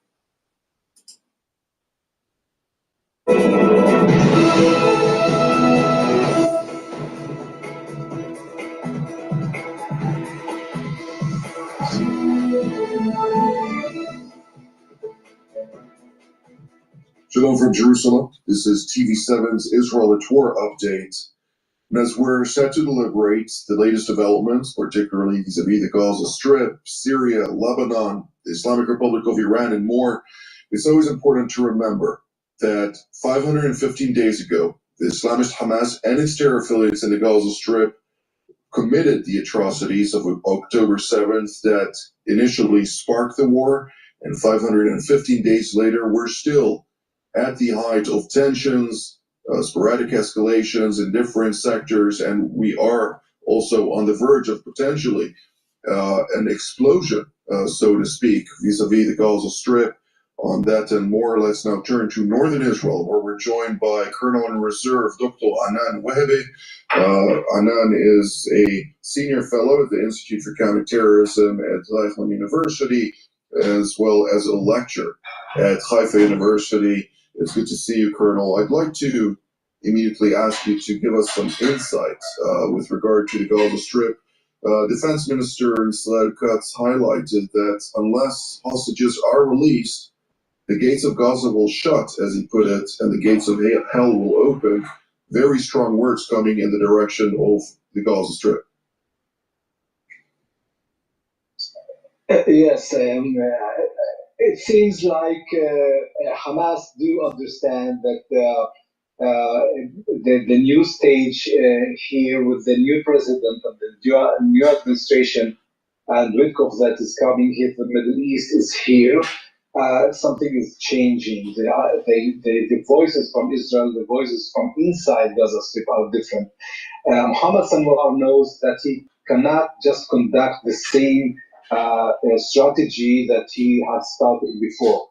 Shalom from Jerusalem. This is TV7's Israel at War update. And as we're set to deliberate the latest developments, particularly vis-a-vis the Gaza Strip, Syria, Lebanon, the Islamic Republic of Iran, and more, it's always important to remember that 515 days ago, the Islamist Hamas and its terror affiliates in the Gaza Strip committed the atrocities of October 7th that initially sparked the war, and 515 days later, we're still at the height of tensions, sporadic escalations in different sectors, and we are also on the verge of potentially an explosion, so to speak, vis-a-vis the Gaza Strip. On that and more, let's now turn to northern Israel, where we're joined by Colonel in Reserve Dr. Anan Wehebe. Anan is a senior fellow at the Institute for Counterterrorism at Reichman University, as well as a lecturer at Haifa University. It's good to see you, Colonel. I'd like to immediately ask you to give us some insights with regard to the Gaza Strip. Defense Minister Israel Katz highlighted that unless hostages are released, the gates of Gaza will shut, as he put it, and the gates of hell will open. Very strong words coming in the direction of the Gaza Strip. Yes, it seems like Hamas do understand that the new stage here with the new president and the new administration and Witkoff that is coming here to the Middle East is here. Something is changing. The voices from Israel, the voices from inside Gaza Strip are different. Mohammed Anwar knows that he cannot just conduct the same strategy that he had started before.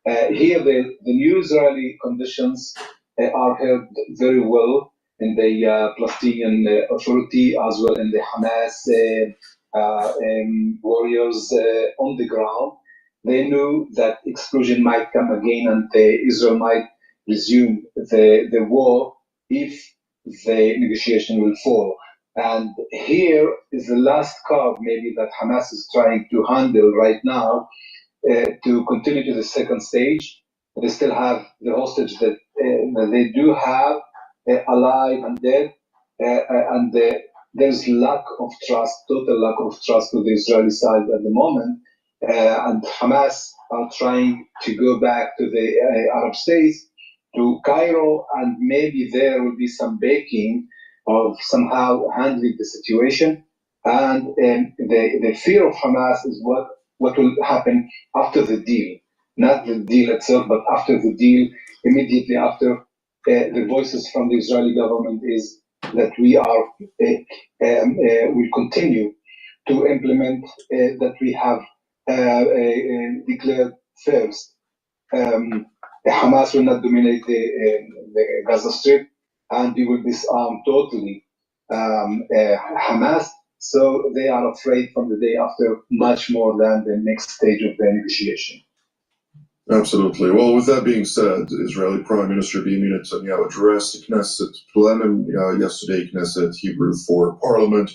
Here, the new Israeli conditions are held very well in the Palestinian Authority as well in the Hamas warriors on the ground. They knew that explosion might come again and Israel might resume the war if the negotiation will fall. And here is the last card maybe that Hamas is trying to handle right now to continue to the second stage. They still have the hostage that they do have alive and dead, and there's lack of trust, total lack of trust to the Israeli side at the moment. And Hamas are trying to go back to the Arab states, to Cairo, and maybe there will be some backing of somehow handling the situation. And the fear of Hamas is what will happen after the deal, not the deal itself, but after the deal, immediately after the voices from the Israeli government is that we are will continue to implement that we have declared first. Hamas will not dominate the Gaza Strip, and we will disarm totally Hamas. So they are afraid from the day after much more than the next stage of the negotiation. Absolutely. Well, with that being said, Israeli Prime Minister Benjamin Netanyahu addressed the Knesset plenum yesterday, Knesset Hebrew for Parliament,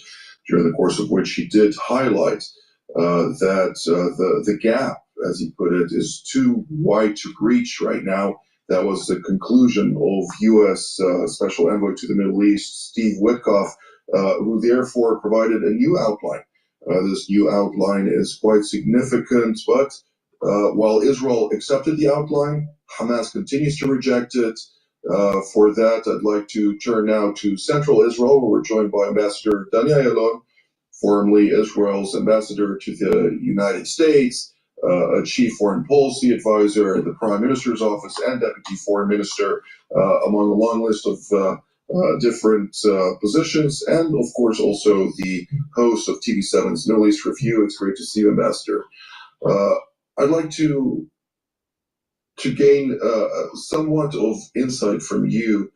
during the course of which he did highlight that the gap, as he put it, is too wide to breach right now. That was the conclusion of U.S. Special Envoy to the Middle East, Steve Witkoff, who therefore provided a new outline. This new outline is quite significant, but while Israel accepted the outline, Hamas continues to reject it. For that, I'd like to turn now to Central Israel, where we're joined by Ambassador Danya Yalon, formerly Israel's ambassador to the United States, a chief foreign policy advisor at the Prime Minister's office and deputy foreign minister, among a long list of different positions, and of course also the host of TV7's Middle East Review. It's great to see you, Ambassador. I'd like to gain somewhat of insight from you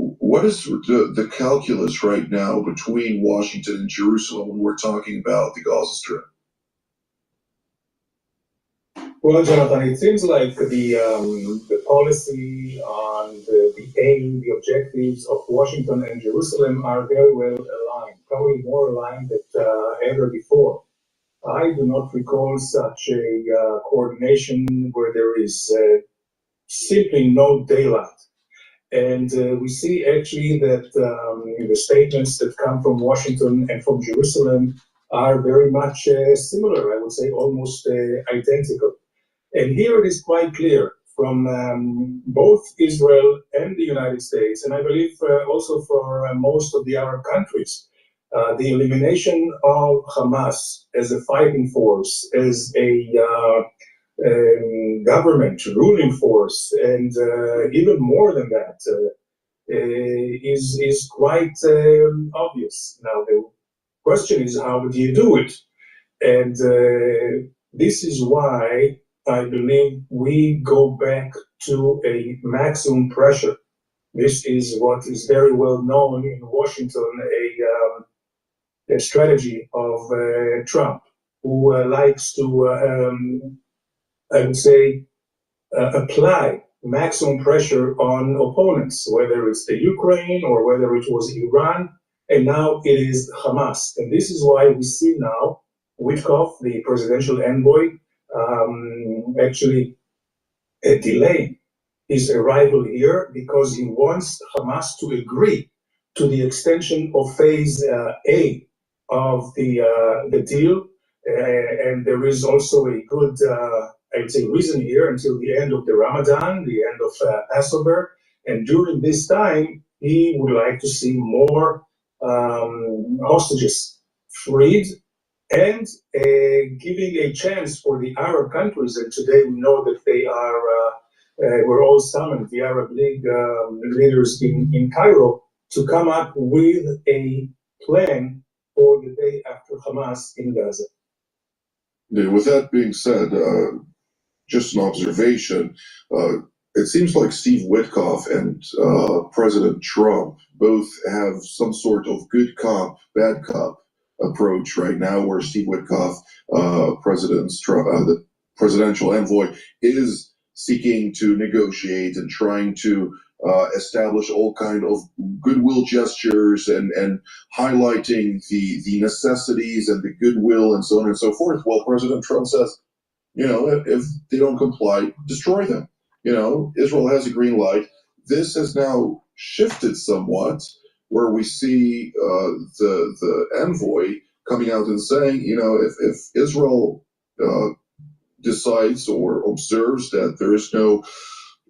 what is the calculus right now between Washington and Jerusalem when we're talking about the Gaza Strip? Well, Jonathan, it seems like the policy on the aim, the objectives of Washington and Jerusalem are very well aligned, probably more aligned than ever before. I do not recall such a coordination where there is simply no daylight. And we see actually that the statements that come from Washington and from Jerusalem are very much similar, I would say almost identical. And here it is quite clear from both Israel and the United States, and I believe also for most of the Arab countries, the elimination of Hamas as a fighting force, as a government, ruling force, and even more than that, is quite obvious. Now, the question is, how do you do it? And this is why I believe we go back to a maximum pressure. This is what is very well known in Washington, a strategy of Trump, who likes to, I would say, apply maximum pressure on opponents, whether it's the Ukraine or whether it was Iran, and now it is Hamas. And this is why we see now Witkoff, the presidential envoy, actually delay his arrival here because he wants Hamas to agree to the extension of phase A of the deal. And there is also a good, I would say, reason here until the end of the Ramadan, the end of Passover. And during this time, he would like to see more hostages freed and giving a chance for the Arab countries. And today we know that they are, were all summoned, the Arab League leaders in Cairo, to come up with a plan for the day after Hamas in Gaza. Yeah, with that being said, just an observation, it seems like Steve Witkoff and President Trump both have some sort of good cop, bad cop approach right now, where Steve Witkoff, the presidential envoy, is seeking to negotiate and trying to establish all kind of goodwill gestures and highlighting the necessities and the goodwill and so on and so forth. Well, President Trump says, you know, if they don't comply, destroy them. You know, Israel has a green light. This has now shifted somewhat, where we see the envoy coming out and saying, you know, if Israel decides or observes that there is no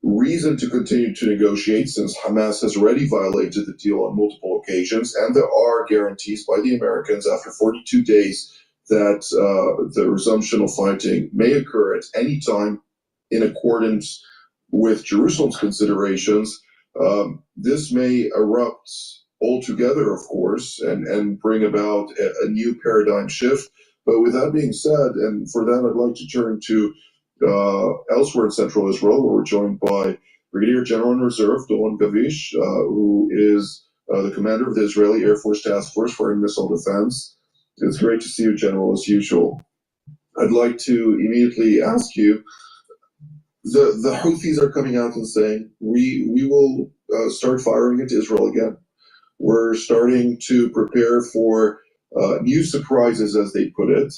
reason to continue to negotiate, since Hamas has already violated the deal on multiple occasions, and there are guarantees by the Americans after 42 days that the resumption of fighting may occur at any time in accordance with Jerusalem's considerations. This may erupt altogether, of course, and bring about a new paradigm shift. But with that being said, and for that, I'd like to turn to elsewhere in central Israel, where we're joined by Brigadier General in Reserve, Doron Gavish, who is the commander of the Israeli Air Force Task Force for Missile Defense. It's great to see you, General, as usual. I'd like to immediately ask you, the Houthis are coming out and saying, we will start firing into Israel again. We're starting to prepare for new surprises, as they put it.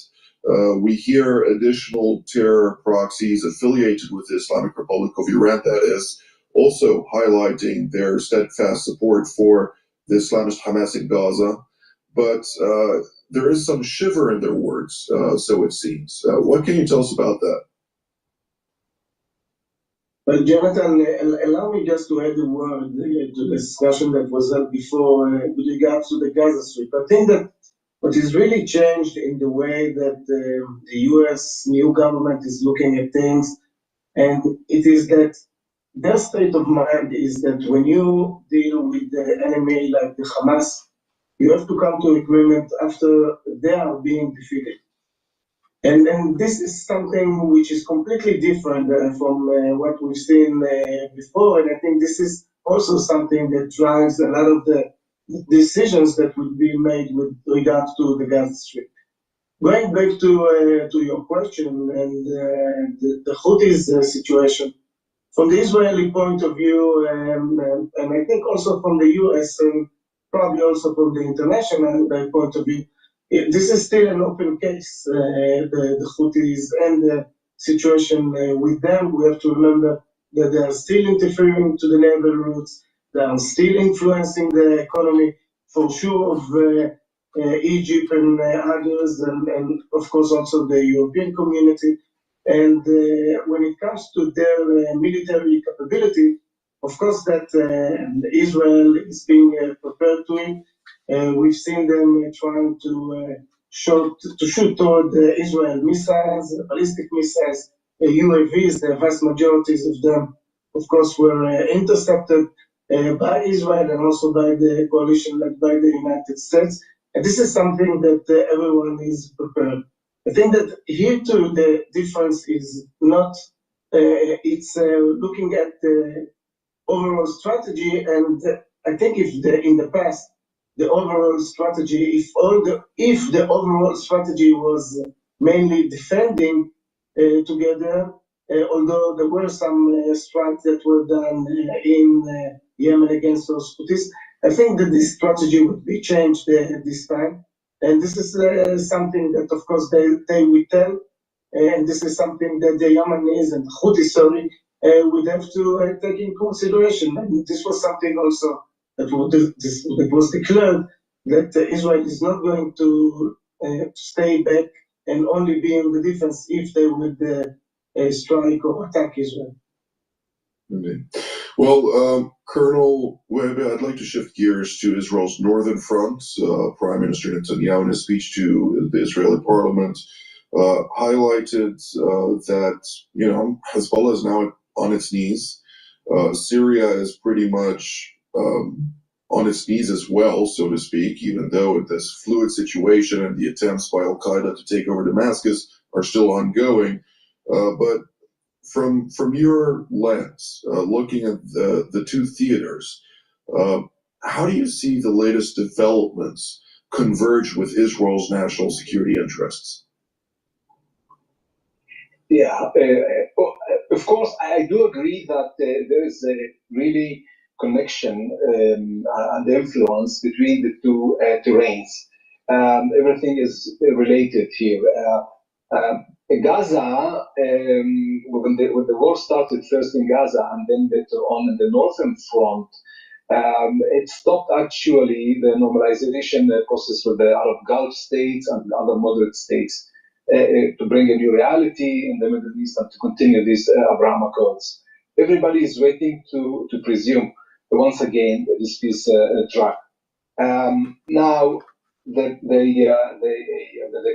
We hear additional terror proxies affiliated with the Islamic Republic of Iran, that is, also highlighting their steadfast support for the Islamist Hamas in Gaza. But there is some shiver in their words, so it seems. What can you tell us about that? Well, Jonathan, allow me just to add a word to the discussion that was held before with regards to the Gaza Strip. I think that what is really changed in the way that the U.S. new government is looking at things, and it is that their state of mind is that when you deal with the enemy like the Hamas, you have to come to agreement after they are being defeated. And this is something which is completely different from what we've seen before, and I think this is also something that drives a lot of the decisions that would be made with regard to the Gaza Strip. Going back to your question and the Houthis situation, from the Israeli point of view, and I think also from the US and probably also from the international point of view, this is still an open case, the Houthis and the situation with them. We have to remember that they are still interfering to the naval routes. They are still influencing the economy, for sure, of Egypt and others, and of course also the European community. And when it comes to their military capability, of course that Israel is being prepared to it. We've seen them trying to shoot toward Israel missiles, ballistic missiles, UAVs. The vast majorities of them, of course, were intercepted by Israel and also by the coalition led by the United States. And this is something that everyone is prepared. I think that here too the difference is not, it's looking at the overall strategy, and I think if in the past, the overall strategy, if the overall strategy was mainly defending together, although there were some strikes that were done in Yemen against those Houthis, I think that this strategy would be changed this time. And this is something that, of course, they will tell, and this is something that the Yemenis and Houthis, would have to take in consideration. And this was something also that was declared, that Israel is not going to stay back and only be on the defense if they would strike or attack Israel. Indeed. Well, Colonel Webe, I'd like to shift gears to Israel's northern front. Prime Minister Netanyahu, in his speech to the Israeli parliament, highlighted that, Hezbollah is now on its knees. Syria is pretty much on its knees as well, so to speak, even though this fluid situation and the attempts by Al-Qaeda to take over Damascus are still ongoing. But from your lens, looking at the two theaters, how do you see the latest developments converge with Israel's national security interests? Yeah, of course, I do agree that there is a really connection and influence between the two terrains. Everything is related here. Gaza, when the war started first in Gaza and then later on in the northern front, it stopped actually the normalization process with the Arab Gulf states and other moderate states to bring a new reality in the Middle East and to continue these Abraham Accords. Everybody is waiting to presume once again this peace track. Now, the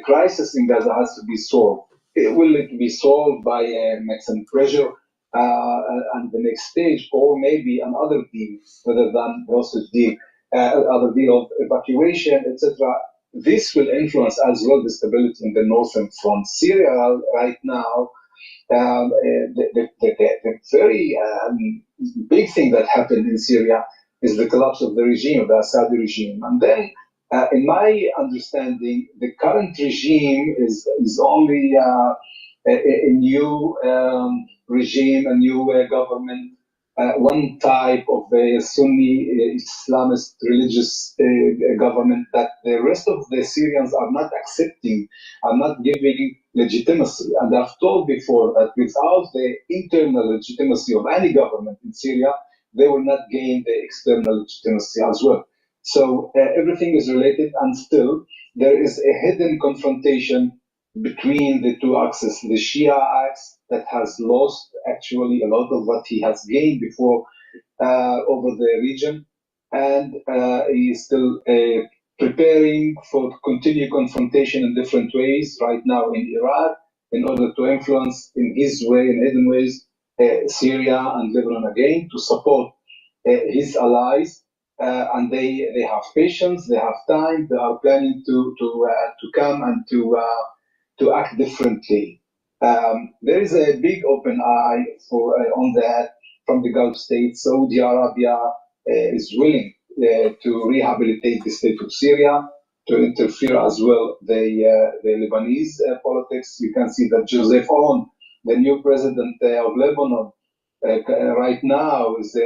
crisis in Gaza has to be solved. Will it be solved by maximum pressure and the next stage, or maybe another deal rather than the hostage deal, other deal of evacuation, etc.? This will influence as well the stability in the northern front. Syria right now, the very big thing that happened in Syria is the collapse of the regime, of the Assad regime. And then, in my understanding, the current regime is only a new regime, a new government, one type of a Sunni Islamist religious government that the rest of the Syrians are not accepting, are not giving legitimacy. And I've told before that without the internal legitimacy of any government in Syria, they will not gain the external legitimacy as well. So everything is related, and still there is a hidden confrontation between the two axes. The Shia axe that has lost actually a lot of what he has gained before over the region, and he is still preparing for continued confrontation in different ways right now in Iraq in order to influence in his way, in hidden ways, Syria and Lebanon again to support his allies. And they have patience, they have time, they are planning to come and to act differently. There is a big open eye on that, from the Gulf states. Saudi Arabia is willing to rehabilitate the state of Syria, to interfere as well the Lebanese politics. You can see that Joseph Aoun, the new president of Lebanon, right now is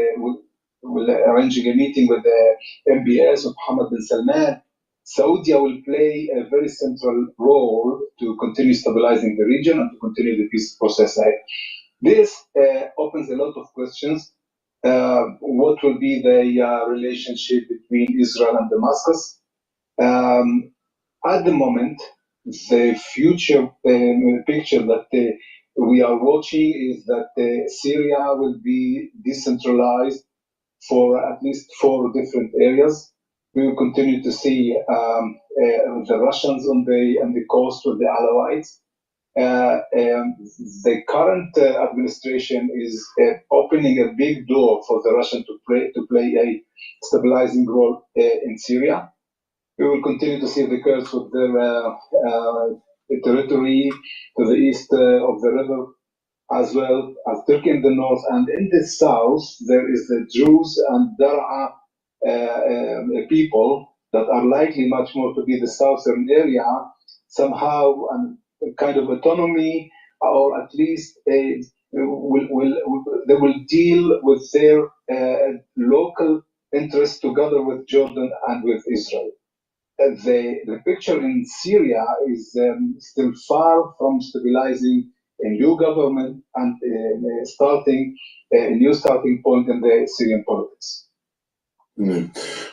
will arranging a meeting with the MBS of Mohammed bin Salman. Saudi will play a very central role to continue stabilizing the region and to continue the peace process. This opens a lot of questions. What will be the relationship between Israel and Damascus? At the moment, the future picture that we are watching is that Syria will be decentralized for at least 4 different areas. We will continue to see the Russians on the coast with the Alawites. The current administration is opening a big door for the Russians to play a stabilizing role in Syria. We will continue to see the Kurds with their territory to the east of the river, as well as Turkey in the north. And in the south, there is the Druze and Dar'a people that are likely much more to be the southern area, somehow a kind of autonomy, or at least they will deal with their local interests together with Jordan and with Israel. The picture in Syria is still far from stabilizing a new government and starting a new starting point in the Syrian politics.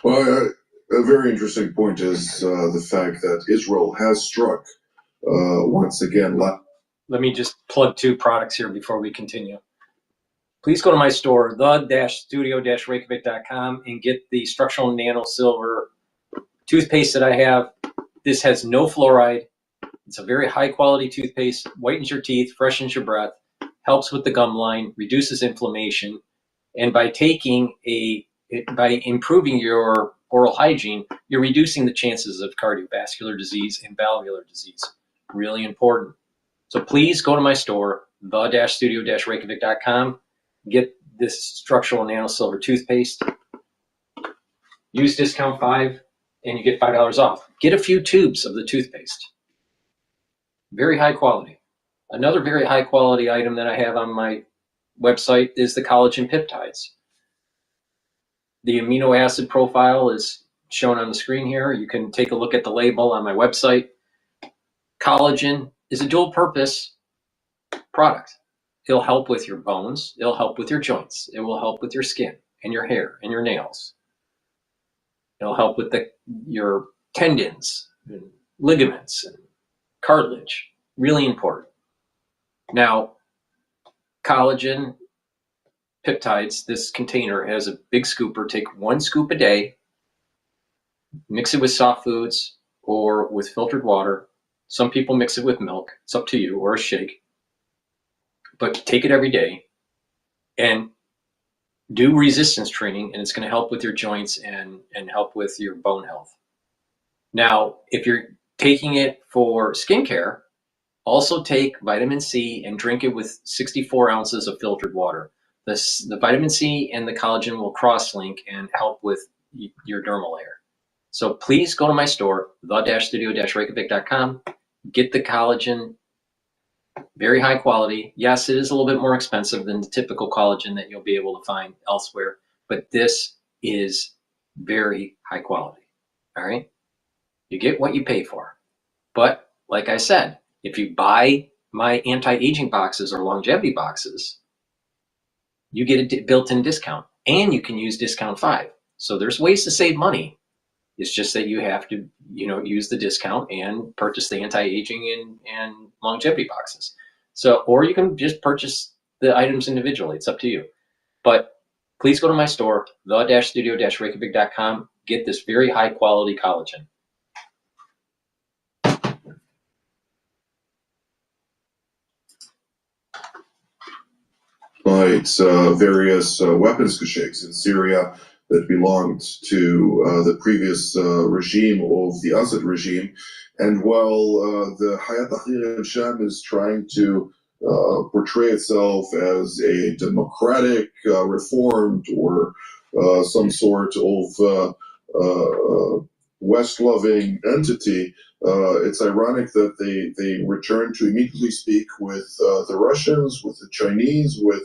Well, a very interesting point is the fact that Israel has struck once again. Let me just plug 2 products here before we continue. Please go to my store, the-studio-reykjavik.com, and get the structural nano silver toothpaste that I have. This has no fluoride. It's a very high quality toothpaste, whitens your teeth, freshens your breath, helps with the gum line, reduces inflammation, and by improving your oral hygiene, you're reducing the chances of cardiovascular disease and valvular disease. Really important. So please go to my store, the-studio-reykjavik.com, get this structural nano silver toothpaste, use discount 5, and you get $5 off. Get a few tubes of the toothpaste. Very high quality. Another very high quality item that I have on my website is the collagen peptides. The amino acid profile is shown on the screen here. You can take a look at the label on my website. Collagen is a dual purpose product. It'll help with your bones. It'll help with your joints. It will help with your skin and your hair and your nails. It'll help with your tendons and ligaments and cartilage. Really important. Now, collagen peptides, this container has a big scooper. Take 1 scoop a day, mix it with soft foods or with filtered water. Some people mix it with milk. It's up to you, or a shake. But take it every day and do resistance training, and it's going to help with your joints and help with your bone health. Now, if you're taking it for skincare, also take vitamin C and drink it with 64 ounces of filtered water. The vitamin C and the collagen will cross-link and help with your dermal layer. So please go to my store, the-studio-reykjavik.com, get the collagen, very high quality. Yes, it is a little bit more expensive than the typical collagen that you'll be able to find elsewhere, but this is very high quality, all right? You get what you pay for. But like I said, if you buy my anti-aging boxes or longevity boxes, you get a built-in discount, and you can use discount 5. So there's ways to save money. It's just that you have to, use the discount and purchase the anti-aging and longevity boxes. So, or you can just purchase the items individually. It's up to you. But please go to my store, the-studio-reykjavik.com. Get this very high quality collagen. Various weapons caches in Syria that belonged to the previous regime of the Assad regime. And while the Hayat Tahrir al-Sham is trying to portray itself as a democratic, reformed, or some sort of West-loving entity. It's ironic that they return to immediately speak with the Russians, with the Chinese, with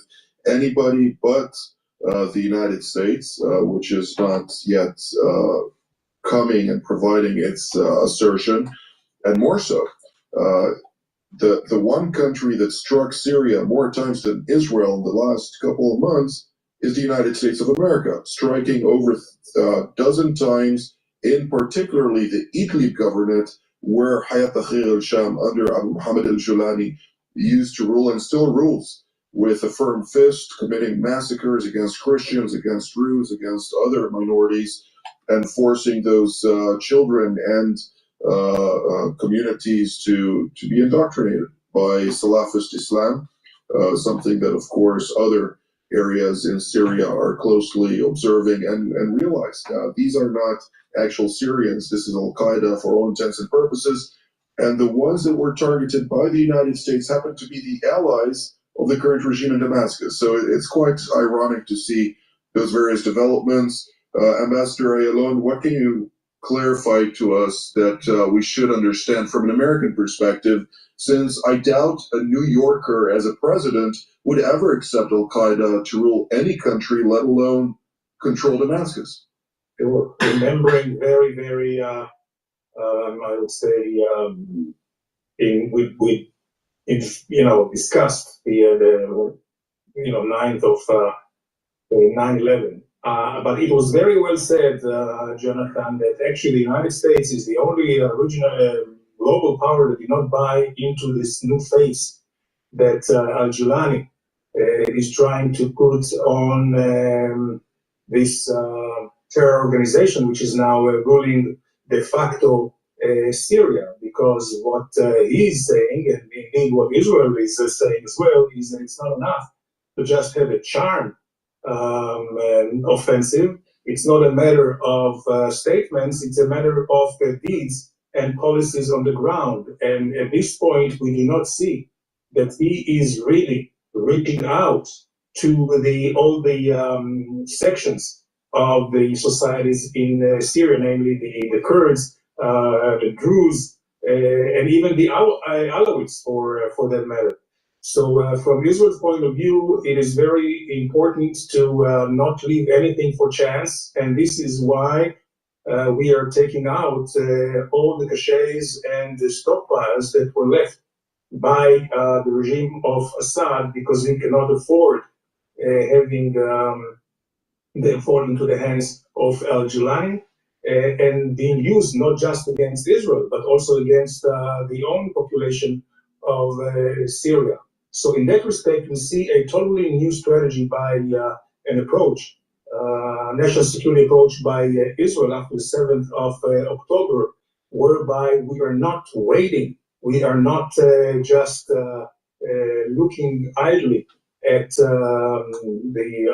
anybody but the United States, which is not yet coming and providing its assertion, and more so. The one country that struck Syria more times than Israel in the last couple of months is the United States of America, striking over a dozen times in particularly the Idlib governorate, where Hayat Tahrir al-Sham under Abu Muhammad al-Julani used to rule and still rules with a firm fist, committing massacres against Christians, against Druze, against other minorities, and forcing those children and communities to be indoctrinated by Salafist Islam, something that, of course, other areas in Syria are closely observing and realize. These are not actual Syrians. This is Al-Qaeda for all intents and purposes. And the ones that were targeted by the United States happen to be the allies of the current regime in Damascus. So it's quite ironic to see those various developments. Ambassador Ayalon, what can you clarify to us that we should understand from an American perspective, since I doubt a New Yorker as a president would ever accept Al-Qaeda to rule any country, let alone control Damascus? Remembering very, very, I would say, we discussed the 9th of 9/11. But it was very well said, Jonathan, that actually the United States is the only original global power that did not buy into this new face that al-Julani is trying to put on this terror organization, which is now ruling de facto Syria. Because what he's saying, and indeed what Israel is saying as well, is that it's not enough to just have a charm offensive. It's not a matter of statements, it's a matter of deeds and policies on the ground. And at this point, we do not see that he is really reaching out to all the sections of the societies in Syria, namely the Kurds, the Druze, and even the Alawites for that matter. So from Israel's point of view, it is very important to not leave anything for chance. And this is why we are taking out all the caches and the stockpiles that were left by the regime of Assad, because we cannot afford having them fall into the hands of al-Julani and being used not just against Israel, but also against the own population of Syria. So in that respect, we see a totally new strategy by an approach, national security approach by Israel after the 7th of October, whereby we are not waiting. We are not just looking idly at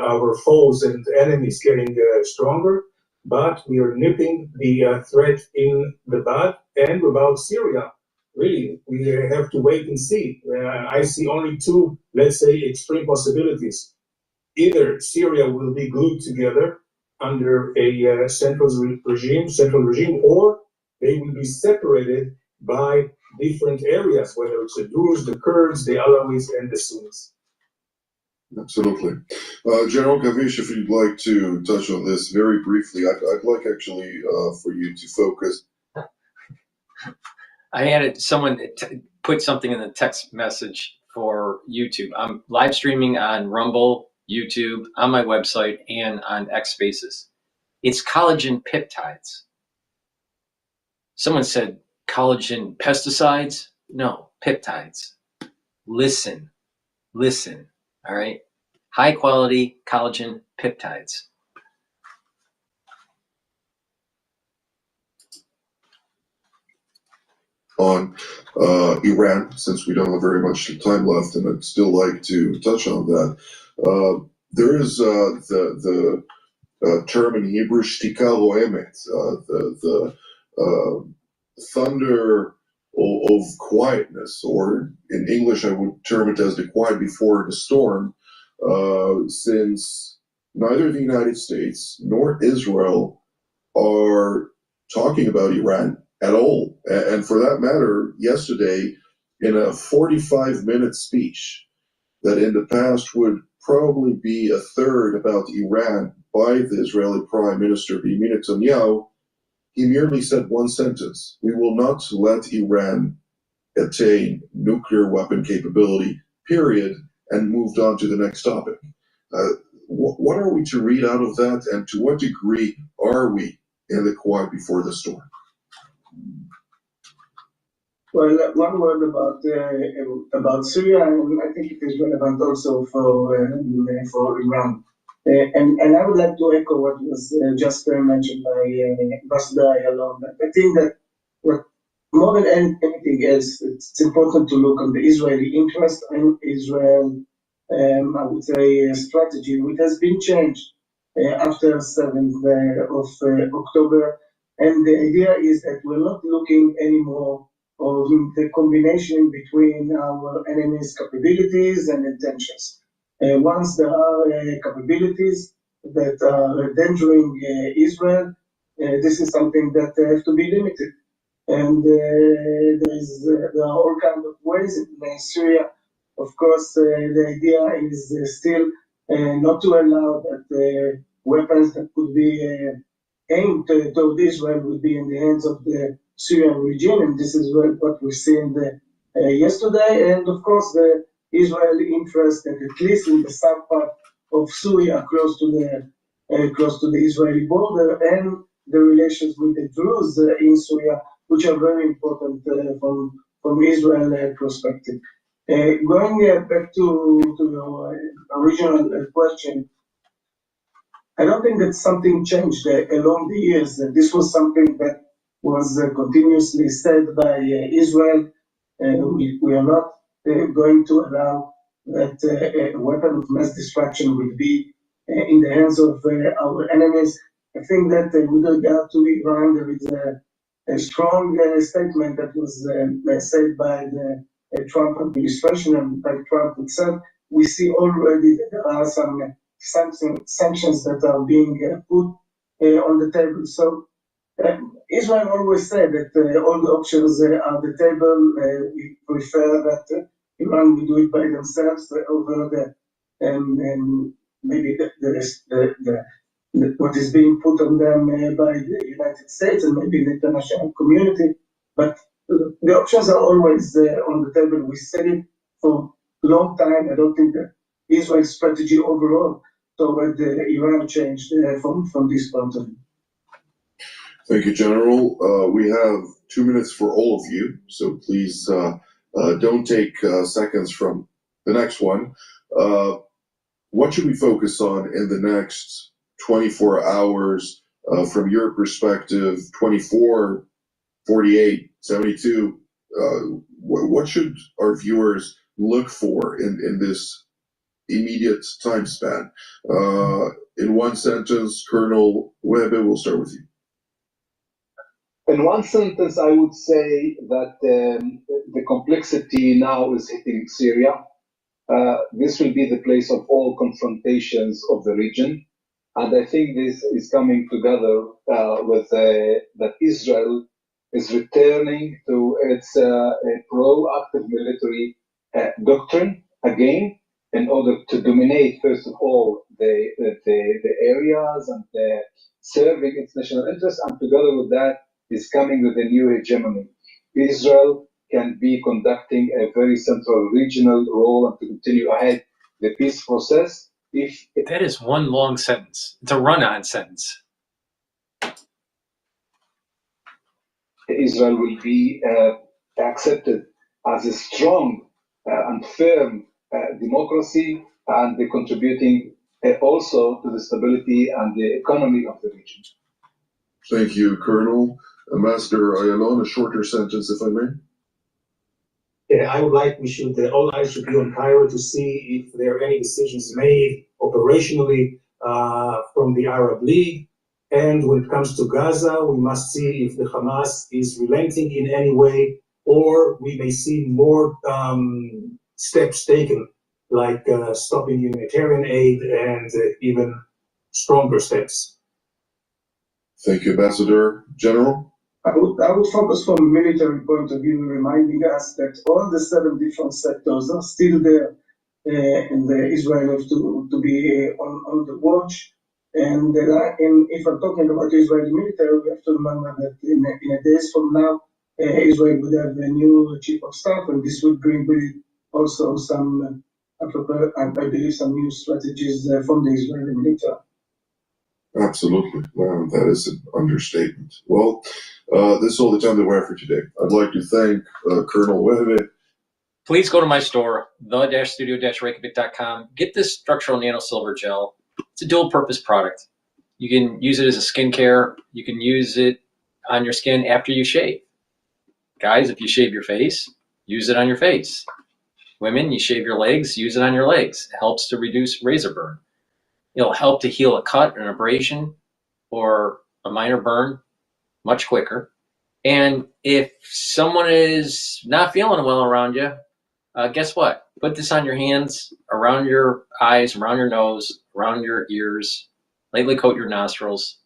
our foes and enemies getting stronger, but we are nipping the threat in the bud. And about Syria, really, we have to wait and see. I see only two, let's say, extreme possibilities. Either Syria will be glued together under a central regime, or they will be separated by different areas, whether it's the Druze, the Kurds, the Alawites, and the Sunnis. Absolutely. General Kavish, if you'd like to touch on this very briefly, I'd like actually for you to focus. I had someone put something in the text message for YouTube. I'm live streaming on Rumble, YouTube, on my website, and on X Spaces. It's collagen peptides. Someone said collagen pesticides. No, peptides. Listen, all right? High quality collagen peptides. On Iran, since we don't have very much time left, and I'd still like to touch on that. There is the term in Hebrew, shtika roemet, the thunder of quietness, or in English I would term it as the quiet before the storm, since neither the United States nor Israel are talking about Iran at all. And for that matter, yesterday, in a 45-minute speech that in the past would probably be a third about Iran by the Israeli Prime Minister Benjamin Netanyahu, he merely said one sentence: "We will not let Iran attain nuclear weapon capability, period," and moved on to the next topic. What are we to read out of that, and to what degree are we in the quiet before the storm? Well, one word about Syria, and I think it is relevant also for Iran. And I would like to echo what was just mentioned by Ambassador Ayalon. I think that more than anything else, it's important to look on the Israeli interest and Israel, I would say, strategy, which has been changed after 7th of October. And the idea is that we're not looking anymore of the combination between our enemies' capabilities and intentions. Once there are capabilities that are endangering Israel, this is something that has to be limited. And there are all kinds of ways in Syria. Of course, the idea is still not to allow that weapons that could be aimed toward Israel would be in the hands of the Syrian regime, and this is what we've seen yesterday. And of course, the Israeli interest, at least in the south part of Syria, close to the Israeli border, and the relations with the Druze in Syria, which are very important from Israel perspective. Going back to your original question, I don't think that something changed along the years. This was something that was continuously said by Israel. We are not going to allow that a weapon of mass destruction will be in the hands of our enemies. I think that with regard to Iran, there is a strong statement that was said by the Trump administration and by Trump itself. We see already that there are some sanctions that are being put on the table. So Israel always said that all the options are on the table. We prefer that Iran will do it by themselves over the maybe what is being put on them by the United States and maybe the international community. But the options are always on the table. We said it for a long time. I don't think that Israel's strategy overall toward Iran changed from this point of view. Thank you, General. We have 2 minutes for all of you, so please don't take seconds from the next one. What should we focus on in the next 24 hours from your perspective? 24, 48, 72. What should our viewers look for in this immediate time span? In one sentence, Colonel Webe, we'll start with you. In one sentence, I would say that the complexity now is hitting Syria. This will be the place of all confrontations of the region. And I think this is coming together with that Israel is returning to its proactive military doctrine again, in order to dominate, first of all, the areas and serving its national interests, and together with that is coming with a new hegemony. Israel can be conducting a very central regional role and to continue ahead the peace process. That is one long sentence. It's a run-on sentence. Israel will be accepted as a strong and firm democracy, and contributing also to the stability and the economy of the region. Thank you, Colonel. Ambassador Ayalon, a shorter sentence, if I may. Yeah, I would like all eyes should be on Cairo to see if there are any decisions made operationally from the Arab League. And when it comes to Gaza, we must see if the Hamas is relenting in any way or we may see more steps taken, like stopping humanitarian aid and even stronger steps. Thank you, Ambassador General. I would focus from a military point of view, reminding us that all the 7 different sectors are still there, and Israel have to be on the watch. And if I'm talking about Israeli military, we have to remember that in a days from now, Israel would have a new chief of staff, and this would bring with it also some, I believe, some new strategies from the Israeli military. Absolutely. Wow, that is an understatement. Well, this is all the time that we have for today. I'd like to thank Colonel Wehebe. Please go to my store, the-studio-reykjavik.com. Get this structural nano silver gel. It's a dual purpose product. You can use it as a skincare. You can use it on your skin after you shave. Guys, if you shave your face, use it on your face. Women, you shave your legs, use it on your legs. It helps to reduce razor burn. It'll help to heal a cut, an abrasion, or a minor burn much quicker. And if someone is not feeling well around you, guess what? Put this on your hands, around your eyes, around your nose, around your ears. Lightly coat your nostrils.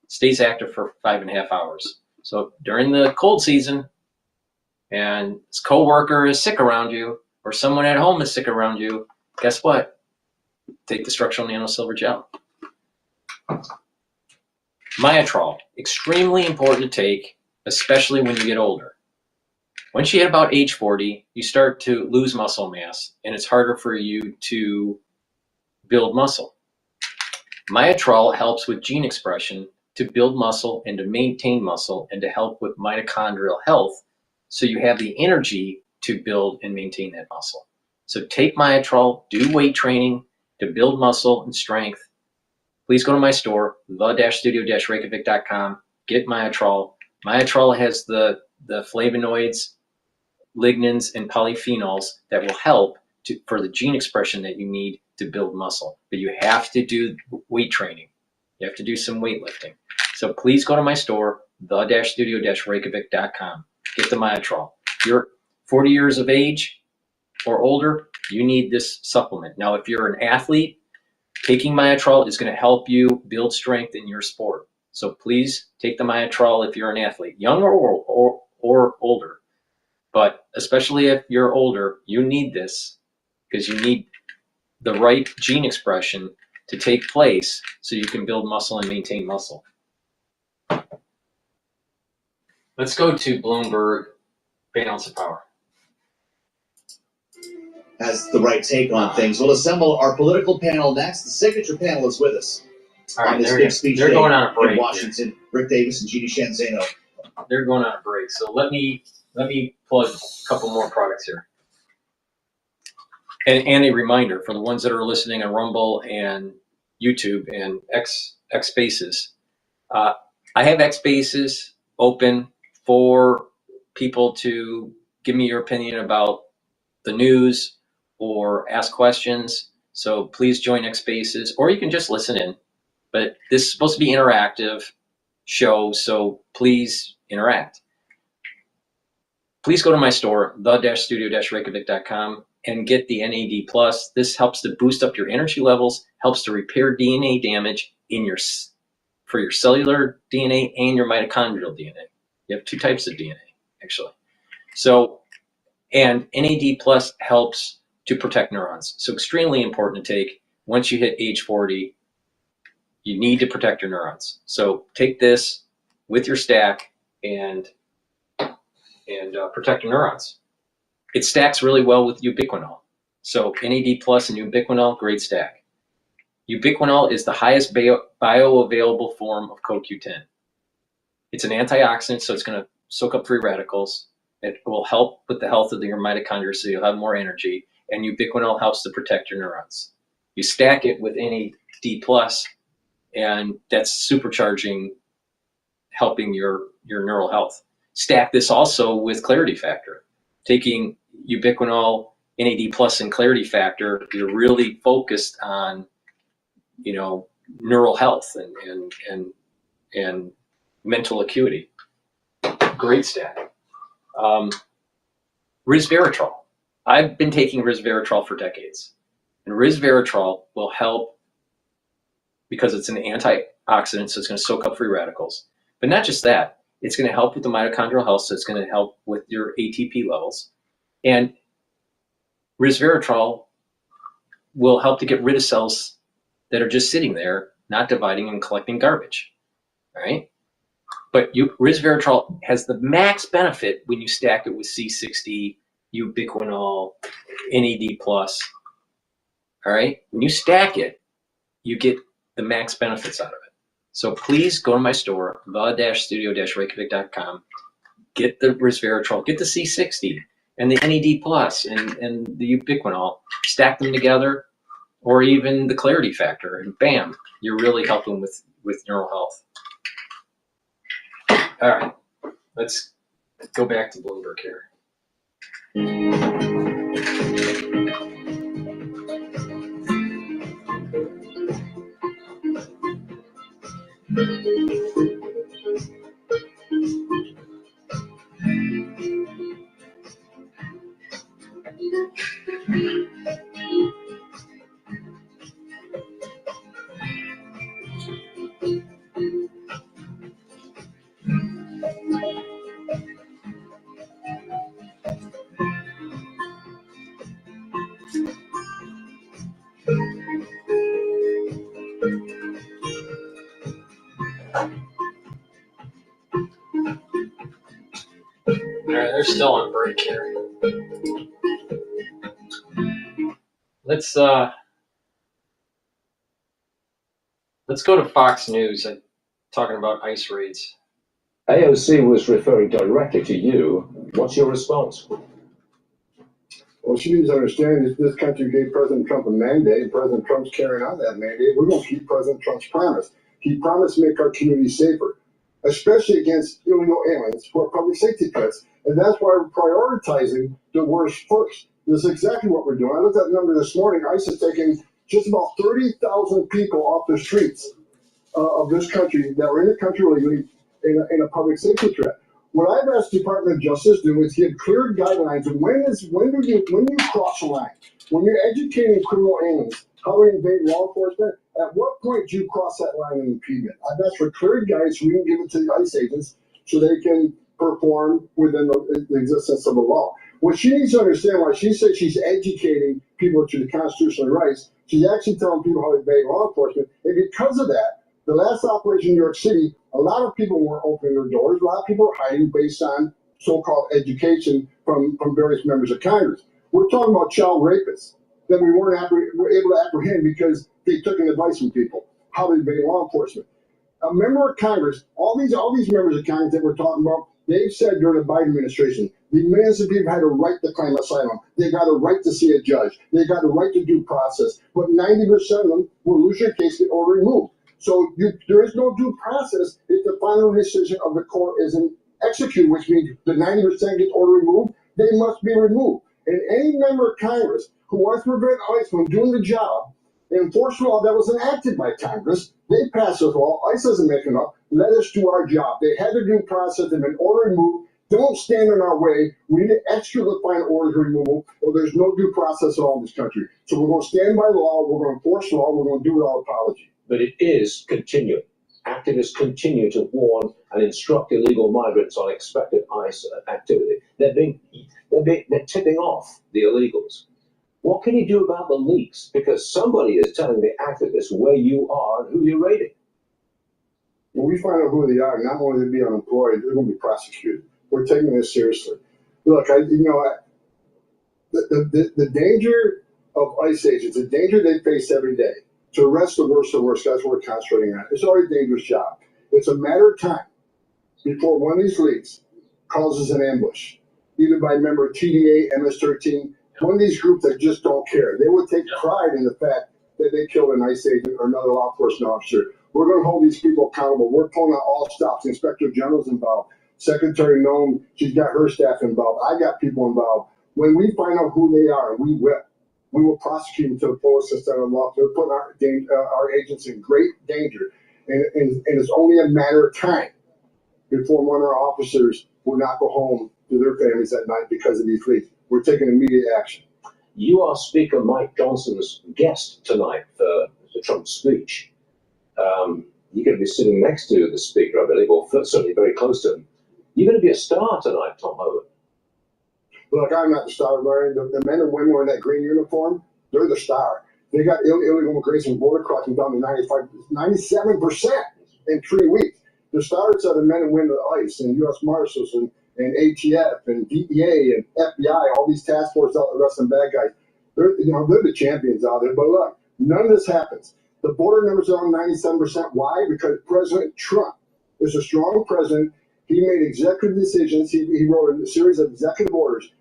Stays active for 5.5 hours. So during the cold season, and this coworker is sick around you, or someone at home is sick around you, guess what? Take the structural nano silver gel. Myotrol, extremely important to take, especially when you get older. Once you hit about age 40, you start to lose muscle mass, and it's harder for you to build muscle. Myotrol helps with gene expression to build muscle and to maintain muscle and to help with mitochondrial health, so you have the energy to build and maintain that muscle. So take Myotrol, do weight training to build muscle and strength. Please go to my store, the-studio-reykjavik.com. Get Myotrol. Myotrol has the flavonoids, lignans, and polyphenols that will help for the gene expression that you need to build muscle. But you have to do weight training. You have to do some weightlifting. So please go to my store, the-studio-reykjavik.com. Get the Myotrol. If you're 40 years of age or older, you need this supplement. Now, if you're an athlete, taking Myotrol is going to help you build strength in your sport. So please take the Myotrol if you're an athlete, young or older. But especially if you're older, you need this because you need the right gene expression to take place so you can build muscle and maintain muscle. Let's go to Bloomberg, balance of power. Has the right take on things. We'll assemble our political panel next. The signature panel is with us. All right, on this big speech they're day going on a break in Washington. Rick Davis and Jeannie Shanzano. They're going on a break, so let me plug a couple more products here. And a reminder for the ones that are listening on Rumble and YouTube and X Spaces, I have X Spaces open for people to give me your opinion about the news or ask questions. So please join X Spaces, or you can just listen in. But this is supposed to be interactive show, so please interact. Please go to my store, the-studio-reykjavik.com, and get the NAD+. This helps to boost up your energy levels, helps to repair DNA damage for your cellular DNA and your mitochondrial DNA. You have 2 types of DNA, actually. So, and NAD+ helps to protect neurons. So extremely important to take. Once you hit age 40, you need to protect your neurons. So take this with your stack and protect your neurons. It stacks really well with ubiquinol. So NAD+ and ubiquinol, great stack. Ubiquinol is the highest bioavailable form of CoQ10. It's an antioxidant, so it's going to soak up free radicals. It will help with the health of your mitochondria, so you'll have more energy. And ubiquinol helps to protect your neurons. You stack it with NAD+, and that's supercharging, helping your neural health. Stack this also with Clarity Factor. Taking ubiquinol, NAD+, and Clarity Factor, you're really focused on, neural health and mental acuity. Great stack. Resveratrol. I've been taking resveratrol for decades. And resveratrol will help because it's an antioxidant, so it's going to soak up free radicals. But not just that, it's going to help with the mitochondrial health, so it's going to help with your ATP levels. And resveratrol will help to get rid of cells that are just sitting there, not dividing and collecting garbage, all right? But resveratrol has the max benefit when you stack it with C60, ubiquinol, NAD+. All right? When you stack it, you get the max benefits out of it. So please go to my store, the-studio-reykjavik.com, get the resveratrol, get the C60 and the NAD+, and the ubiquinol, stack them together, or even the clarity factor, and bam, you're really helping with neural health. All right, let's go back to Bloomberg here. All right, they're still on break here. Let's go to Fox News and talking about ICE raids. AOC was referring directly to you. What's your response? Well, she needs to understand this country gave President Trump a mandate, and President Trump's carrying out that mandate. We're going to keep President Trump's promise. He promised to make our community safer, especially against illegal aliens who are public safety threats. And that's why we're prioritizing the worst first. This is exactly what we're doing. I looked at the number this morning. ICE has taken just about 30,000 people off the streets of this country that were in the country illegally in a public safety threat. What I've asked the Department of Justice to do is give clear guidelines of when you cross a line, when you're educating criminal aliens how to invade law enforcement, at what point do you cross that line in impediment? I've asked for clear guidance so we can give it to the ICE agents so they can perform within the existence of the law. What she needs to understand, why she says she's educating people to the constitutional rights, she's actually telling people how to invade law enforcement, and because of that, the last operation in New York City, a lot of people weren't opening their doors. A lot of people were hiding based on so-called education from various members of Congress. We're talking about child rapists that we weren't able to apprehend because they took an advice from people, how to invade law enforcement. A member of Congress, all these members of Congress that we're talking about, they've said during the Biden administration, the millions of people had a right to claim asylum. They got a right to see a judge. They got a right to due process. But 90% of them will lose your case, get order removed. So there is no due process if the final decision of the court isn't executed, which means the 90% get order removed, they must be removed. And any member of Congress who wants to prevent ICE from doing the job, enforce law that was enacted by Congress, they pass this law, ICE doesn't make it up, let us do our job. They had their due process, they've been order removed, don't stand in our way. We need to execute the final order removal, or there's no due process at all in this country. So we're going to stand by law, we're going to enforce law, we're going to do it without apology. But it is continuing. Activists continue to warn and instruct illegal migrants on expected ICE activity. They're tipping off the illegals. What can you do about the leaks? Because somebody is telling the activists where you are and who you're raiding. When we find out who they are, not only will they be unemployed, they're going to be prosecuted. We're taking this seriously. Look, the danger of ICE agents, the danger they face every day, to arrest the worst of the worst, that's what we're concentrating on. It's already a dangerous job. It's a matter of time before one of these leaks causes an ambush, either by member TDA, MS-13, one of these groups that just don't care. They would take pride in the fact that they killed an ICE agent or another law enforcement officer. We're going to hold these people accountable. We're pulling out all stops. The Inspector General's involved. Secretary Noem, she's got her staff involved. I got people involved. When we find out who they are, and we will prosecute them to the fullest extent of the law. They're putting our agents in great danger. And it's only a matter of time before one of our officers will not go home to their families at night because of these leaks. we're taking immediate action. You are Speaker Mike Johnson's guest tonight for the Trump speech. You're going to be sitting next to the Speaker, I believe, or certainly very close to him. You're going to be a star tonight, Tom Homan. Look, I'm not the star, Brian. The men and women wearing that green uniform, they're the star. They got illegal immigration border crossing down to 97% in 3 weeks. The stars are the men and women of ICE and U.S. Marshals and ATF and DEA and FBI, all these task forces out arresting bad guys. They're the champions out there. But look, none of this happens. The border numbers are on 97%. Why? Because President Trump is a strong president. He made executive decisions. He wrote a series of executive orders.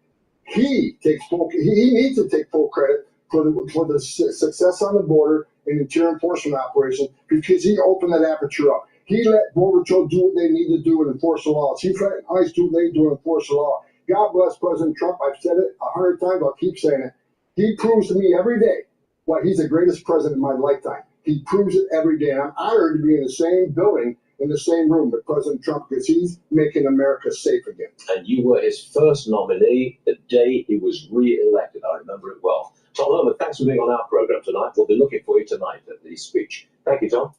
He needs to take full credit for the success on the border and interior enforcement operations because he opened that aperture up. He let Border Patrol do what they need to do and enforce the laws. He let ICE do what they do and enforce the law. God bless President Trump. I've said it 100 times. I'll keep saying it. He proves to me every day why he's the greatest president in my lifetime. He proves it every day. And I'm honored to be in the same building, in the same room with President Trump because he's making America safe again. And you were his first nominee the day he was re-elected. I remember it well. Tom Homan, thanks for being on our program tonight. We'll be looking for you tonight at the speech. Thank you, Tom.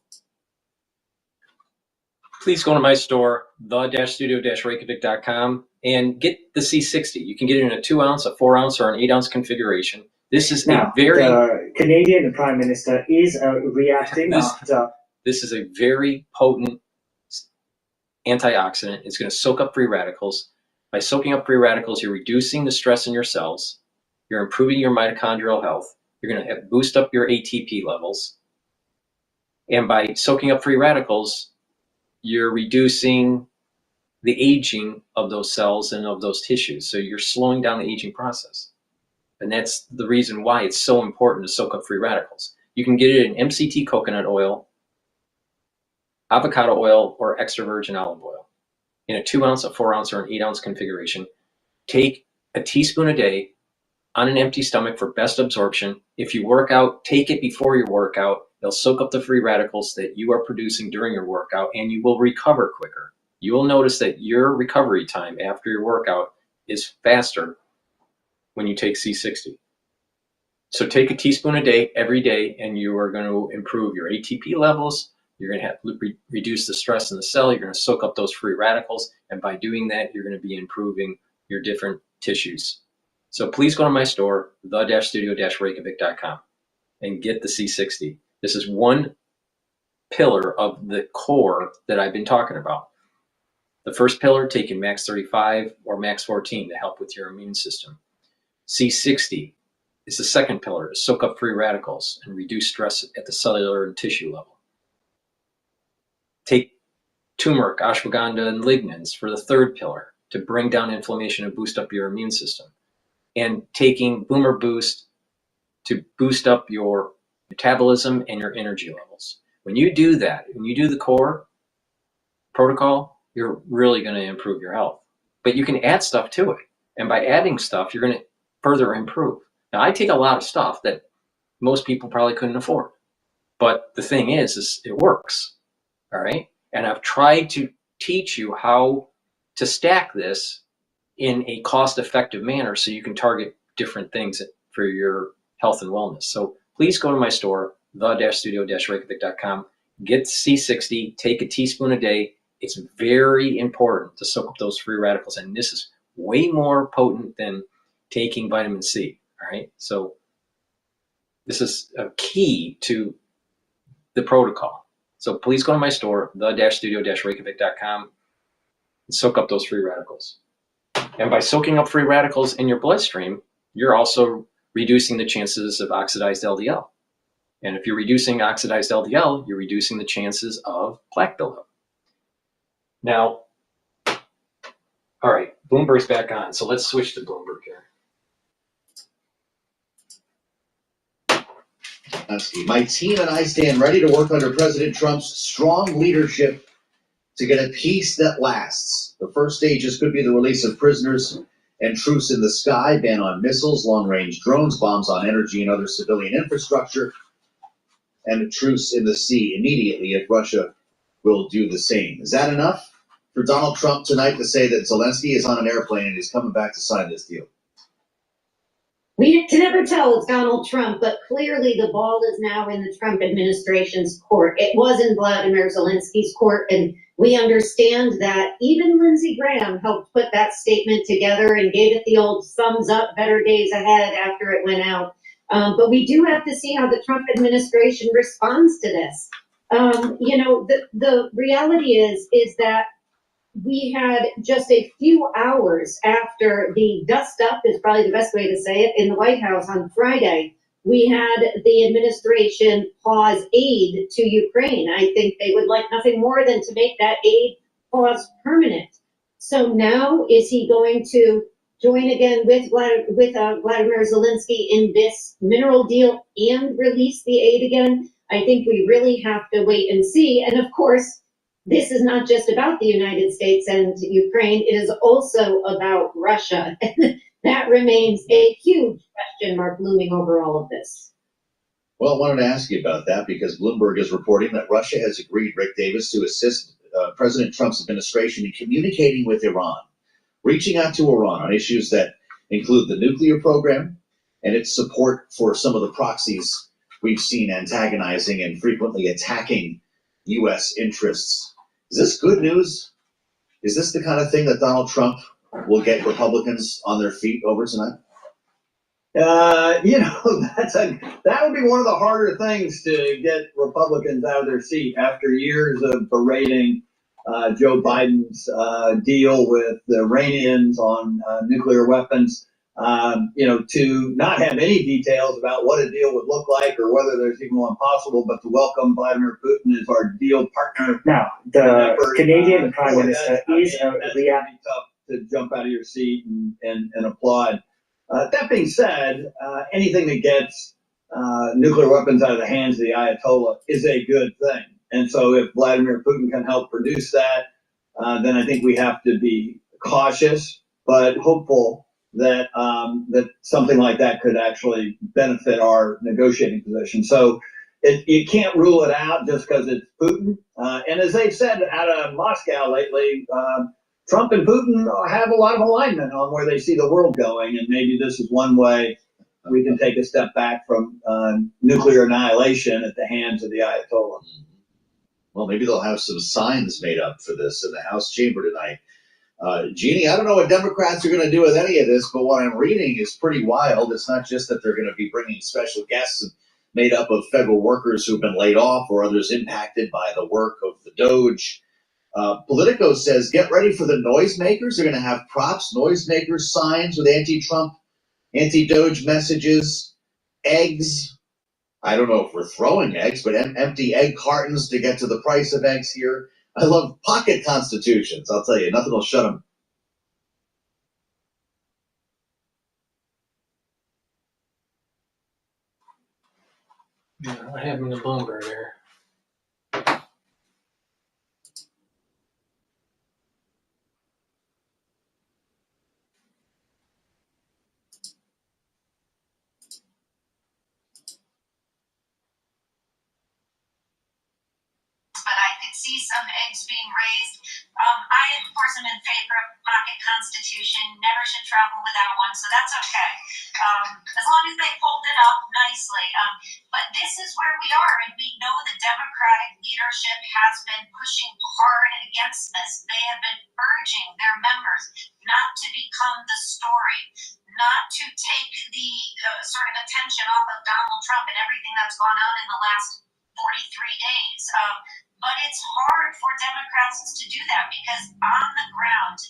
Please go to my store, the-studio-reykjavik.com, and get the C60. You can get it in a 2 ounce, a 4 ounce, or an 8 ounce configuration. This is now, a very the Canadian, the Prime Minister is reacting after. This is a very potent antioxidant. It's going to soak up free radicals. By soaking up free radicals, you're reducing the stress in your cells. You're improving your mitochondrial health. You're going to boost up your ATP levels. And by soaking up free radicals, you're reducing the aging of those cells and of those tissues. So you're slowing down the aging process. And that's the reason why it's so important to soak up free radicals. You can get it in MCT coconut oil, avocado oil, or extra virgin olive oil in a 2 ounce, a 4 ounce, or an 8 ounce configuration. Take a teaspoon a day on an empty stomach for best absorption. If you work out, take it before your workout. They'll soak up the free radicals that you are producing during your workout, and you will recover quicker. You will notice that your recovery time after your workout is faster when you take C60. So take a teaspoon a day, every day, and you are going to improve your ATP levels. You're going to have reduce the stress in the cell. You're going to soak up those free radicals. And by doing that, you're going to be improving your different tissues. So please go to my store, the-studio-reykjavik.com, and get the C60. This is one pillar of the core that I've been talking about. The first pillar, taking max 35 or max 14 to help with your immune system. C60 is the second pillar, to soak up free radicals and reduce stress at the cellular and tissue level. Take turmeric, ashwagandha, and lignans for the third pillar, to bring down inflammation and boost up your immune system. And taking Boomer Boost to boost up your metabolism and your energy levels. When you do that, when you do the core protocol, you're really going to improve your health. But you can add stuff to it. And by adding stuff, you're going to further improve. Now, I take a lot of stuff that most people probably couldn't afford. But the thing is it works. All right? And I've tried to teach you how to stack this in a cost-effective manner so you can target different things for your health and wellness. So please go to my store, the-studio-reykjavik.com, get C60, take a teaspoon a day. It's very important to soak up those free radicals, and this is way more potent than taking vitamin C, all right? So this is a key to the protocol. So please go to my store, the-studio-reykjavik.com, and soak up those free radicals. And by soaking up free radicals in your bloodstream, you're also reducing the chances of oxidized LDL. And if you're reducing oxidized LDL, you're reducing the chances of plaque buildup. Now, all right, Bloomberg's back on, so let's switch to Bloomberg here. My team and I stand ready to work under President Trump's strong leadership to get a peace that lasts. The first stages could be the release of prisoners and truce in the sky, ban on missiles, long-range drones, bombs on energy and other civilian infrastructure, and a truce in the sea immediately if Russia will do the same. Is that enough for Donald Trump tonight to say that Zelensky is on an airplane and is coming back to sign this deal? We can never tell it's Donald Trump, but clearly the ball is now in the Trump administration's court. It was in Vladimir Zelensky's court, and we understand that even Lindsey Graham helped put that statement together and gave it the old thumbs up, better days ahead after it went out. But we do have to see how the Trump administration responds to this. The reality is that we had just a few hours after the dust up is probably the best way to say it in the White House on Friday, we had the administration pause aid to Ukraine. I think they would like nothing more than to make that aid pause permanent. So now is he going to join again with Vladimir Zelensky in this mineral deal and release the aid again? I think we really have to wait and see. And of course, this is not just about the United States and Ukraine, it is also about Russia. That remains a huge question mark looming over all of this. Well, I wanted to ask you about that because Bloomberg is reporting that Russia has agreed, Rick Davis, to assist President Trump's administration in communicating with Iran, reaching out to Iran on issues that include the nuclear program and its support for some of the proxies we've seen antagonizing and frequently attacking U.S. interests. Is this good news? Is this the kind of thing that Donald Trump will get Republicans on their feet over tonight? That would be one of the harder things to get Republicans out of their seat after years of berating Joe Biden's deal with the Iranians on nuclear weapons. To not have any details about what a deal would look like or whether there's even one possible, but to welcome Vladimir Putin as our deal partner. Now, the Canadian Prime Minister is reacting tough to jump out of your seat and applaud. That being said, anything that gets nuclear weapons out of the hands of the Ayatollah is a good thing. And so if Vladimir Putin can help produce that, then I think we have to be cautious, but hopeful that something like that could actually benefit our negotiating position. So you can't rule it out just because it's Putin. And as they've said out of Moscow lately, Trump and Putin have a lot of alignment on where they see the world going. And maybe this is one way we can take a step back from nuclear annihilation at the hands of the Ayatollah. Well, maybe they'll have some signs made up for this in the House chamber tonight. Jeannie, I don't know what Democrats are going to do with any of this, but what I'm reading is pretty wild. It's not just that they're going to be bringing special guests made up of federal workers who've been laid off or others impacted by the work of the DOJ. Politico says, get ready for the noisemakers. They're going to have props, noisemakers, signs with anti-Trump, anti-DOJ messages, eggs. I don't know if we're throwing eggs, but empty egg cartons to get to the price of eggs here. I love pocket constitutions. I'll tell you, nothing will shut them. What happened to Bloomberg there? But I could see some eggs being raised. I, of course, am in favor of pocket constitution. Never should travel without one, so that's okay. As long as they hold it up nicely. But this is where we are, and we know the Democratic leadership has been pushing hard against this. They have been urging their members not to become the story, not to take the sort of attention off of Donald Trump and everything that's gone on in the last 43 days. But it's hard for Democrats to do that because on the ground,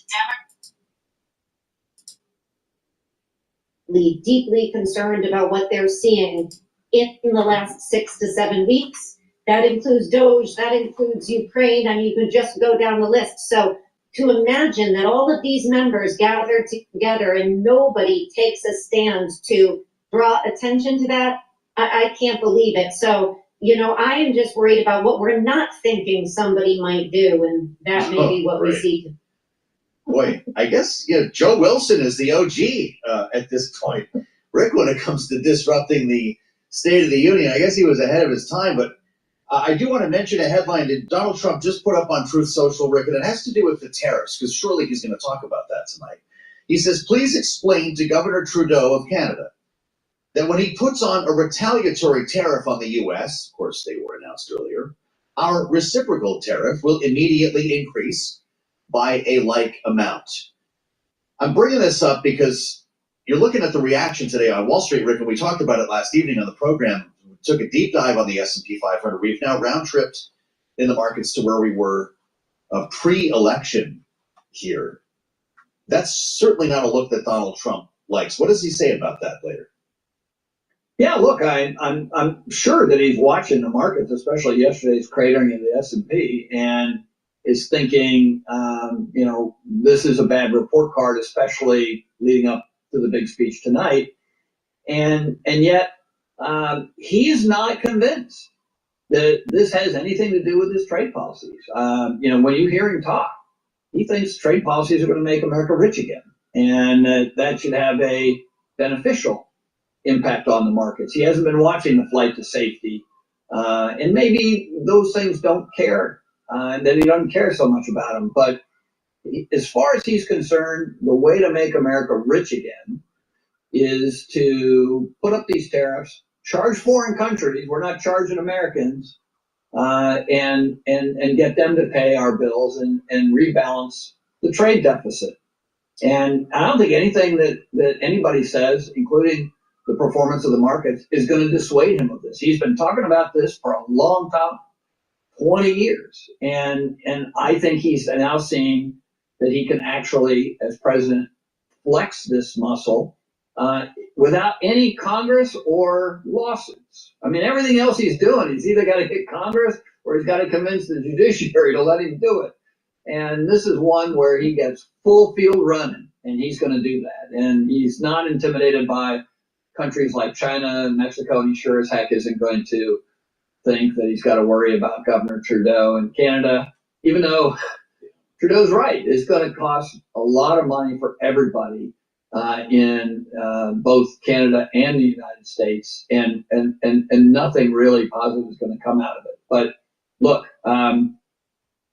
deeply concerned about what they're seeing in the last 6 to 7 weeks. That includes DOJ, that includes Ukraine. I mean, you can just go down the list. So to imagine that all of these members gather together and nobody takes a stand to draw attention to that, I can't believe it. So, I am just worried about what we're not thinking somebody might do, and that may be what we see. Boy, I guess Joe Wilson is the OG at this point. Rick, when it comes to disrupting the State of the Union, I guess he was ahead of his time. But I do want to mention a headline that Donald Trump just put up on Truth Social, Rick, and it has to do with the tariffs, because surely he's going to talk about that tonight. He says, please explain to Governor Trudeau of Canada that when he puts on a retaliatory tariff on the US, of course they were announced earlier, our reciprocal tariff will immediately increase by a like amount. I'm bringing this up because you're looking at the reaction today on Wall Street, Rick, and we talked about it last evening on the program. We took a deep dive on the S&P 500. We've now round-tripped in the markets to where we were pre-election here. That's certainly not a look that Donald Trump likes. What does he say about that later? Yeah, look, I'm sure that he's watching the markets, especially yesterday's cratering in the S&P, and is thinking, this is a bad report card, especially leading up to the big speech tonight. And yet he's not convinced that this has anything to do with his trade policies. When you hear him talk, he thinks trade policies are going to make America rich again, and that should have a beneficial impact on the markets. He hasn't been watching the flight to safety, and maybe those things don't care, and that he doesn't care so much about them. But as far as he's concerned, the way to make America rich again is to put up these tariffs, charge foreign countries. We're not charging Americans, and get them to pay our bills and rebalance the trade deficit. And I don't think anything that anybody says, including the performance of the markets, is going to dissuade him of this. He's been talking about this for a long time, 20 years. And I think he's now seeing that he can actually, as president, flex this muscle without any Congress or lawsuits. I mean, everything else he's doing, he's either got to hit Congress or he's got to convince the judiciary to let him do it. And this is one where he gets full field running, and he's going to do that. And he's not intimidated by countries like China and Mexico, and he sure as heck isn't going to think that he's got to worry about Governor Trudeau in Canada, even though Trudeau's right. It's going to cost a lot of money for everybody in both Canada and the United States, and nothing really positive is going to come out of it. But look,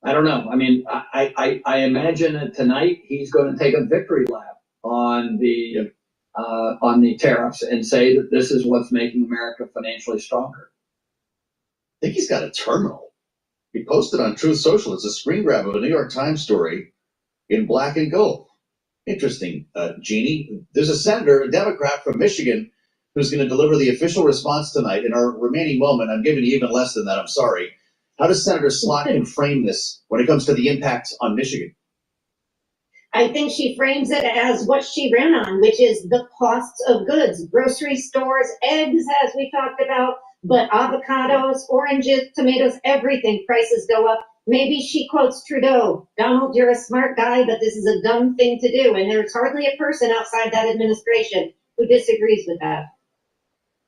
I don't know. I mean, I imagine that tonight he's going to take a victory lap on the tariffs and say that this is what's making America financially stronger. I think he's got a terminal. He posted on Truth Social. It's a screen grab of a New York Times story in black and gold. Interesting, Jeannie. There's a senator, a Democrat from Michigan, who's going to deliver the official response tonight. In our remaining moment, I'm giving you even less than that. I'm sorry. How does Senator Slotkin frame this when it comes to the impact on Michigan? I think she frames it as what she ran on, which is the costs of goods, grocery stores, eggs, as we talked about, but avocados, oranges, tomatoes, everything, prices go up. Maybe she quotes Trudeau, Donald, you're a smart guy, but this is a dumb thing to do. And there's hardly a person outside that administration who disagrees with that.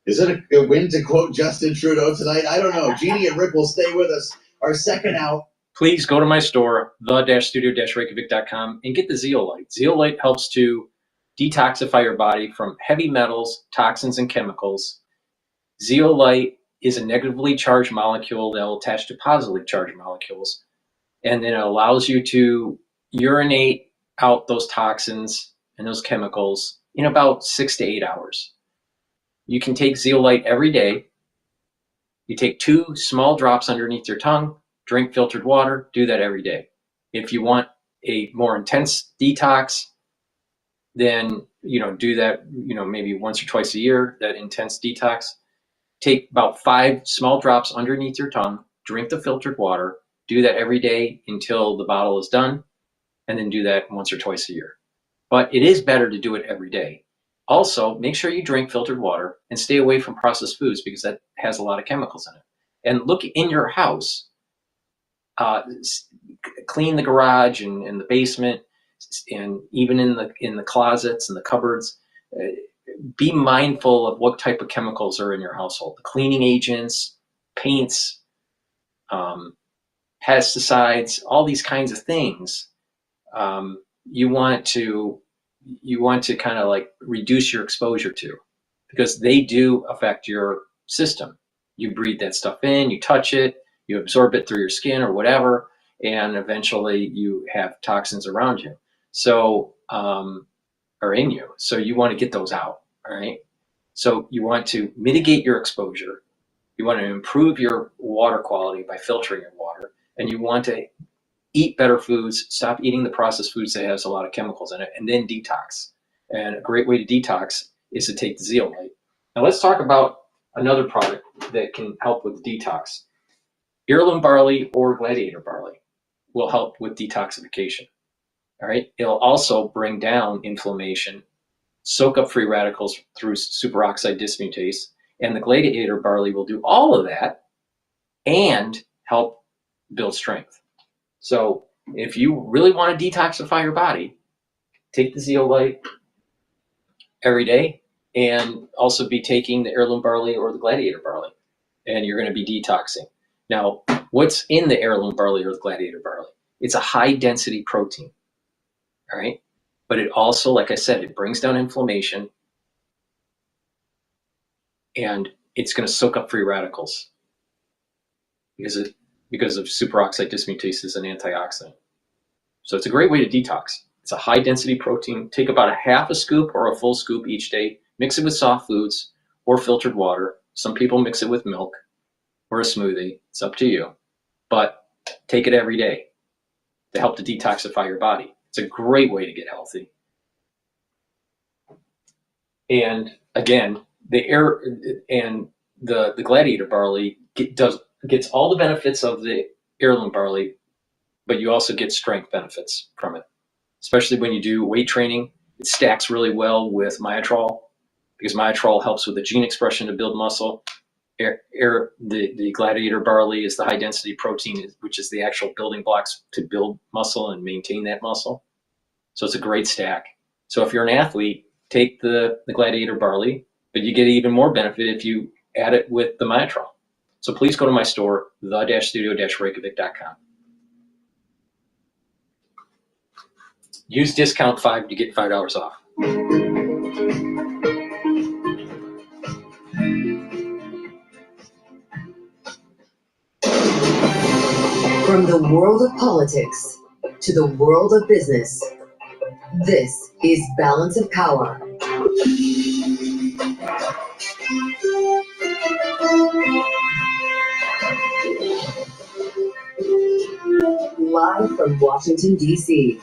Is it a win to quote Justin Trudeau tonight? I don't know. Jeannie and Rick will stay with us. Our second out. Please go to my store, the-studio-reykjavik.com, and get the Zeolite. Zeolite helps to detoxify your body from heavy metals, toxins, and chemicals. Zeolite is a negatively charged molecule that will attach to positively charged molecules, and then it allows you to urinate out those toxins and those chemicals in about 6 to 8 hours. You can take Zeolite every day. You take 2 small drops underneath your tongue, drink filtered water, do that every day. If you want a more intense detox, then do that maybe once or twice a year, that intense detox. Take about 5 small drops underneath your tongue, drink the filtered water, do that every day until the bottle is done, and then do that once or twice a year. But it is better to do it every day. Also, make sure you drink filtered water and stay away from processed foods because that has a lot of chemicals in it. And look in your house, clean the garage and the basement, and even in the closets and the cupboards. Be mindful of what type of chemicals are in your household. The cleaning agents, paints, pesticides, all these kinds of things. You want to kind of like reduce your exposure to, because they do affect your system. You breathe that stuff in, you touch it, you absorb it through your skin or whatever, and eventually you have toxins around you. So, or in you. So you want to get those out, all right? So you want to mitigate your exposure. You want to improve your water quality by filtering your water, and you want to eat better foods, stop eating the processed foods that has a lot of chemicals in it, and then detox. And a great way to detox is to take the zeolite. Now let's talk about another product that can help with detox. Heirloom barley or gladiator barley will help with detoxification. All right. It'll also bring down inflammation, soak up free radicals through superoxide dismutase, and the gladiator barley will do all of that and help build strength. So if you really want to detoxify your body, take the zeolite every day and also be taking the heirloom barley or the gladiator barley, and you're going to be detoxing. Now, what's in the heirloom barley or the gladiator barley? It's a high density protein, all right? But it also, like I said, it brings down inflammation, and it's going to soak up free radicals because of superoxide dismutase is an antioxidant. So it's a great way to detox. It's a high density protein. Take about a half a scoop or a full scoop each day. Mix it with soft foods or filtered water. Some people mix it with milk or a smoothie. It's up to you. But take it every day to help to detoxify your body. It's a great way to get healthy. And again, the gladiator barley gets all the benefits of the heirloom barley, but you also get strength benefits from it. Especially when you do weight training, it stacks really well with myotrol because myotrol helps with the gene expression to build muscle. The gladiator barley is the high density protein, which is the actual building blocks to build muscle and maintain that muscle. So it's a great stack. So if you're an athlete, take the gladiator barley, but you get even more benefit if you add it with the myotrol. So please go to my store, the-studio-reykjavik.com. Use discount 5 to get $5 off. From the world of politics to the world of business, this is Balance of Power. Live from Washington, D.C.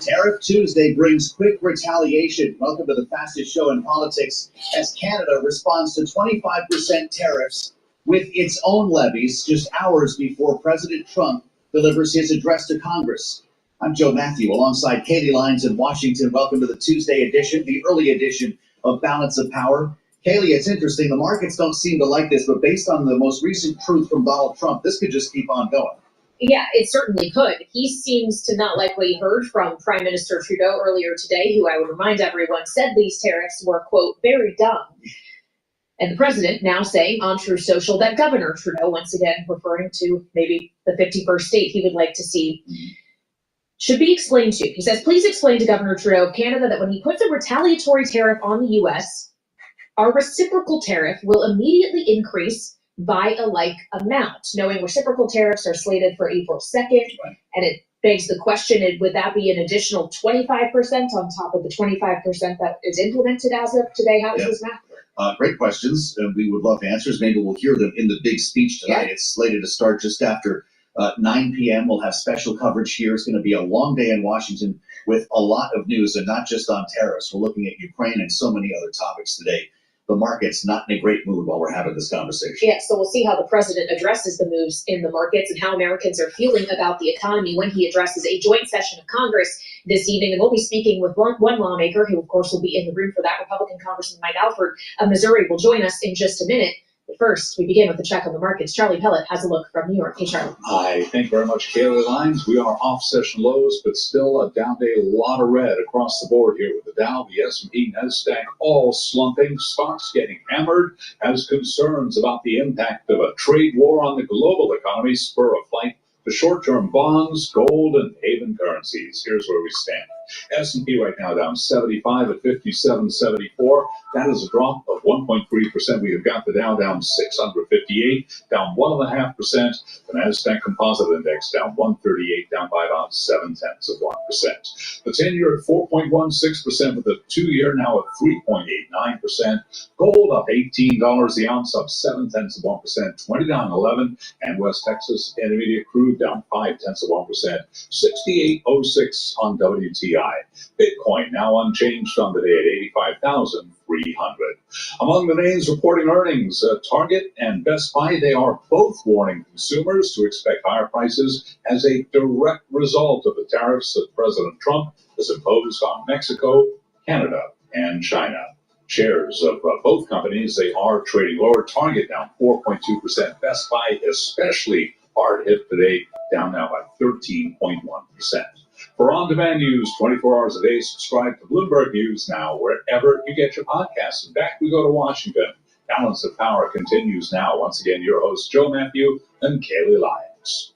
Tariff Tuesday brings quick retaliation. Welcome to the fastest show in politics as Canada responds to 25% tariffs with its own levies just hours before President Trump delivers his address to Congress. I'm Joe Matthew alongside Katie Lyons in Washington. Welcome to the Tuesday edition, the early edition of Balance of Power. Kaylee, it's interesting. The markets don't seem to like this, but based on the most recent truth from Donald Trump, this could just keep on going. Yeah, it certainly could. He seems to not like what he heard from Prime Minister Trudeau earlier today, who I would remind everyone said these tariffs were, quote, very dumb. And the president now saying on Truth Social that Governor Trudeau, once again referring to maybe the 51st state he would like to see, should be explained to. He says, please explain to Governor Trudeau of Canada that when he puts a retaliatory tariff on the U.S., our reciprocal tariff will immediately increase by a like amount, knowing reciprocal tariffs are slated for April 2nd. And it begs the question, would that be an additional 25% on top of the 25% that is implemented as of today? How does this math? Great questions, and we would love answers. Maybe we'll hear them in the big speech tonight. It's slated to start just after 9 p.m. We'll have special coverage here. It's going to be a long day in Washington with a lot of news, and not just on tariffs. We're looking at Ukraine and so many other topics today. The market's not in a great mood while we're having this conversation. Yeah, so we'll see how the president addresses the moves in the markets and how Americans are feeling about the economy when he addresses a joint session of Congress this evening. And we'll be speaking with one lawmaker who, of course, will be in the room for that. Republican Congressman Mike Alford of Missouri will join us in just a minute. But first, we begin with a check on the markets. Charlie Pellet has a look from New York. Hey, Charlie. Hi, thank you very much, Kaylee Lyons. We are off session lows, but still a down day, a lot of red across the board here with the Dow, the S&P, NASDAQ, all slumping. Stocks getting hammered as concerns about the impact of a trade war on the global economy spur a flight to short-term bonds, gold, and haven currencies. Here's where we stand. S&P right now down 75 at 57.74. That is a drop of 1.3%. We have got the Dow down 658, down 1.5%. The Nasdaq Composite Index down 138, down by about 0.7%. The 10-year at 4.16%, with the 2-year now at 3.89%. Gold up $18 the ounce, up 0.7%, $20.11, and West Texas Intermediate crude down 0.5%, 68.06 on WTI. Bitcoin now unchanged on the day at 85,300. Among the names reporting earnings, Target and Best Buy, they are both warning consumers to expect higher prices as a direct result of the tariffs that President Trump has imposed on Mexico, Canada, and China. Shares of both companies, they are trading lower. Target down 4.2%. Best Buy especially hard hit today, down now by 13.1%. For on-demand news 24 hours a day, subscribe to Bloomberg News now wherever you get your podcasts. And back we go to Washington. Balance of Power continues now. Once again, your hosts Joe Matthew and Kaylee Lyons.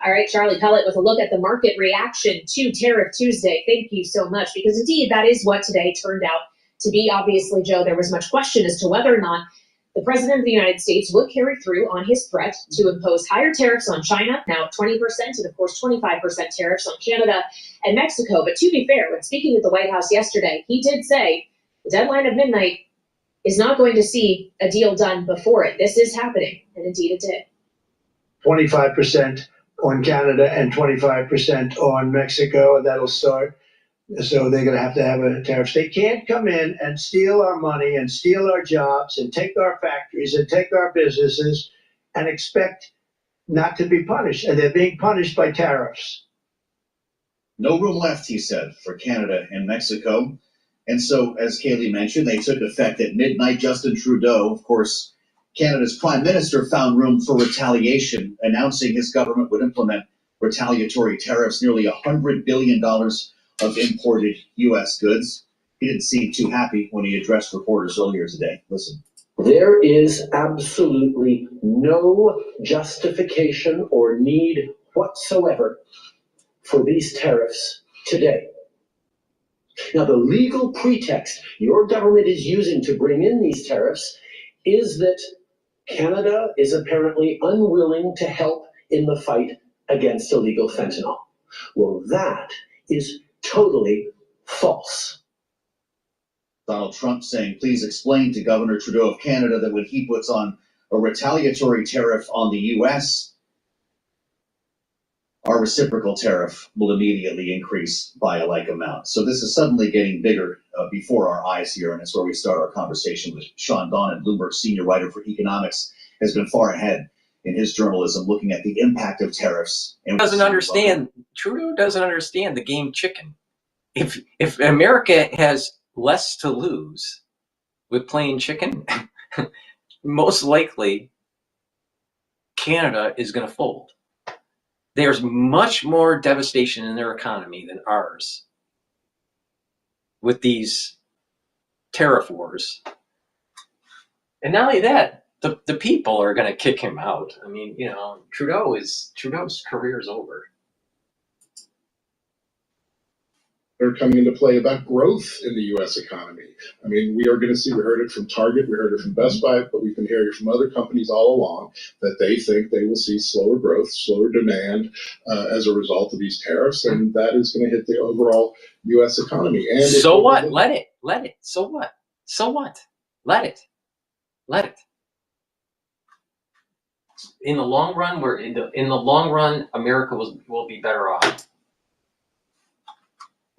All right, Charlie Pellet with a look at the market reaction to Tariff Tuesday. Thank you so much, because indeed that is what today turned out to be. Obviously, Joe, there was much question as to whether or not the President of the United States would carry through on his threat to impose higher tariffs on China, now at 20%, and of course 25% tariffs on Canada and Mexico. But to be fair, when speaking at the White House yesterday, he did say the deadline of midnight is not going to see a deal done before it. This is happening, and indeed it did. 25% on Canada and 25% on Mexico, and that'll start. So they're going to have a tariff. They can't come in and steal our money and steal our jobs and take our factories and take our businesses and expect not to be punished. And they're being punished by tariffs. No room left, he said, for Canada and Mexico. And so, as Kaylee mentioned, they took effect at midnight. Justin Trudeau, of course, Canada's prime minister, found room for retaliation, announcing his government would implement retaliatory tariffs, nearly $100 billion of imported U.S. goods. He didn't seem too happy when he addressed reporters earlier today. Listen. There is absolutely no justification or need whatsoever for these tariffs today. Now, the legal pretext your government is using to bring in these tariffs is that Canada is apparently unwilling to help in the fight against illegal fentanyl. Well, that is totally false. Donald Trump saying, please explain to Governor Trudeau of Canada that when he puts on a retaliatory tariff on the U.S., our reciprocal tariff will immediately increase by a like amount. So this is suddenly getting bigger before our eyes here, and it's where we start our conversation with Sean Donnan, Bloomberg senior writer for economics, has been far ahead in his journalism, looking at the impact of tariffs. And Trudeau doesn't understand the game chicken. If America has less to lose with playing chicken, most likely Canada is going to fold. There's much more devastation in their economy than ours with these tariff wars. And not only that, the people are going to kick him out. I mean, Trudeau's career is over. Are coming into play about growth in the U.S. economy. I mean, we heard it from Target, we heard it from Best Buy, but we've been hearing it from other companies all along that they think they will see slower growth, slower demand as a result of these tariffs, and that is going to hit the overall U.S. economy. And so what? Let it. So what? Let it. In the long run, America will be better off.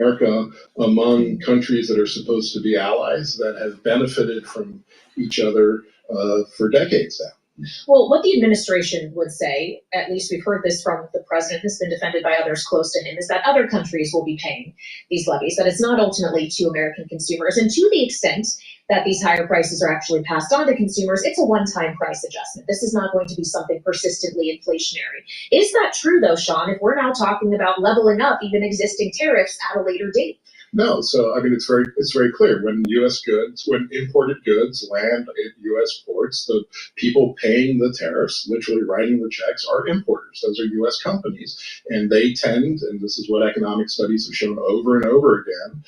America among countries that are supposed to be allies that have benefited from each other for decades now. Well, what the administration would say, at least we've heard this from the president, has been defended by others close to him, is that other countries will be paying these levies, that it's not ultimately to American consumers. And to the extent that these higher prices are actually passed on to consumers, it's a one-time price adjustment. This is not going to be something persistently inflationary. Is that true, though, Sean, if we're now talking about leveling up even existing tariffs at a later date? No, so I mean it's very clear when when imported goods land at U.S. ports, the people paying the tariffs, literally writing the checks, are importers. Those are U.S. companies, and they tend, and this is what economic studies have shown over and over again,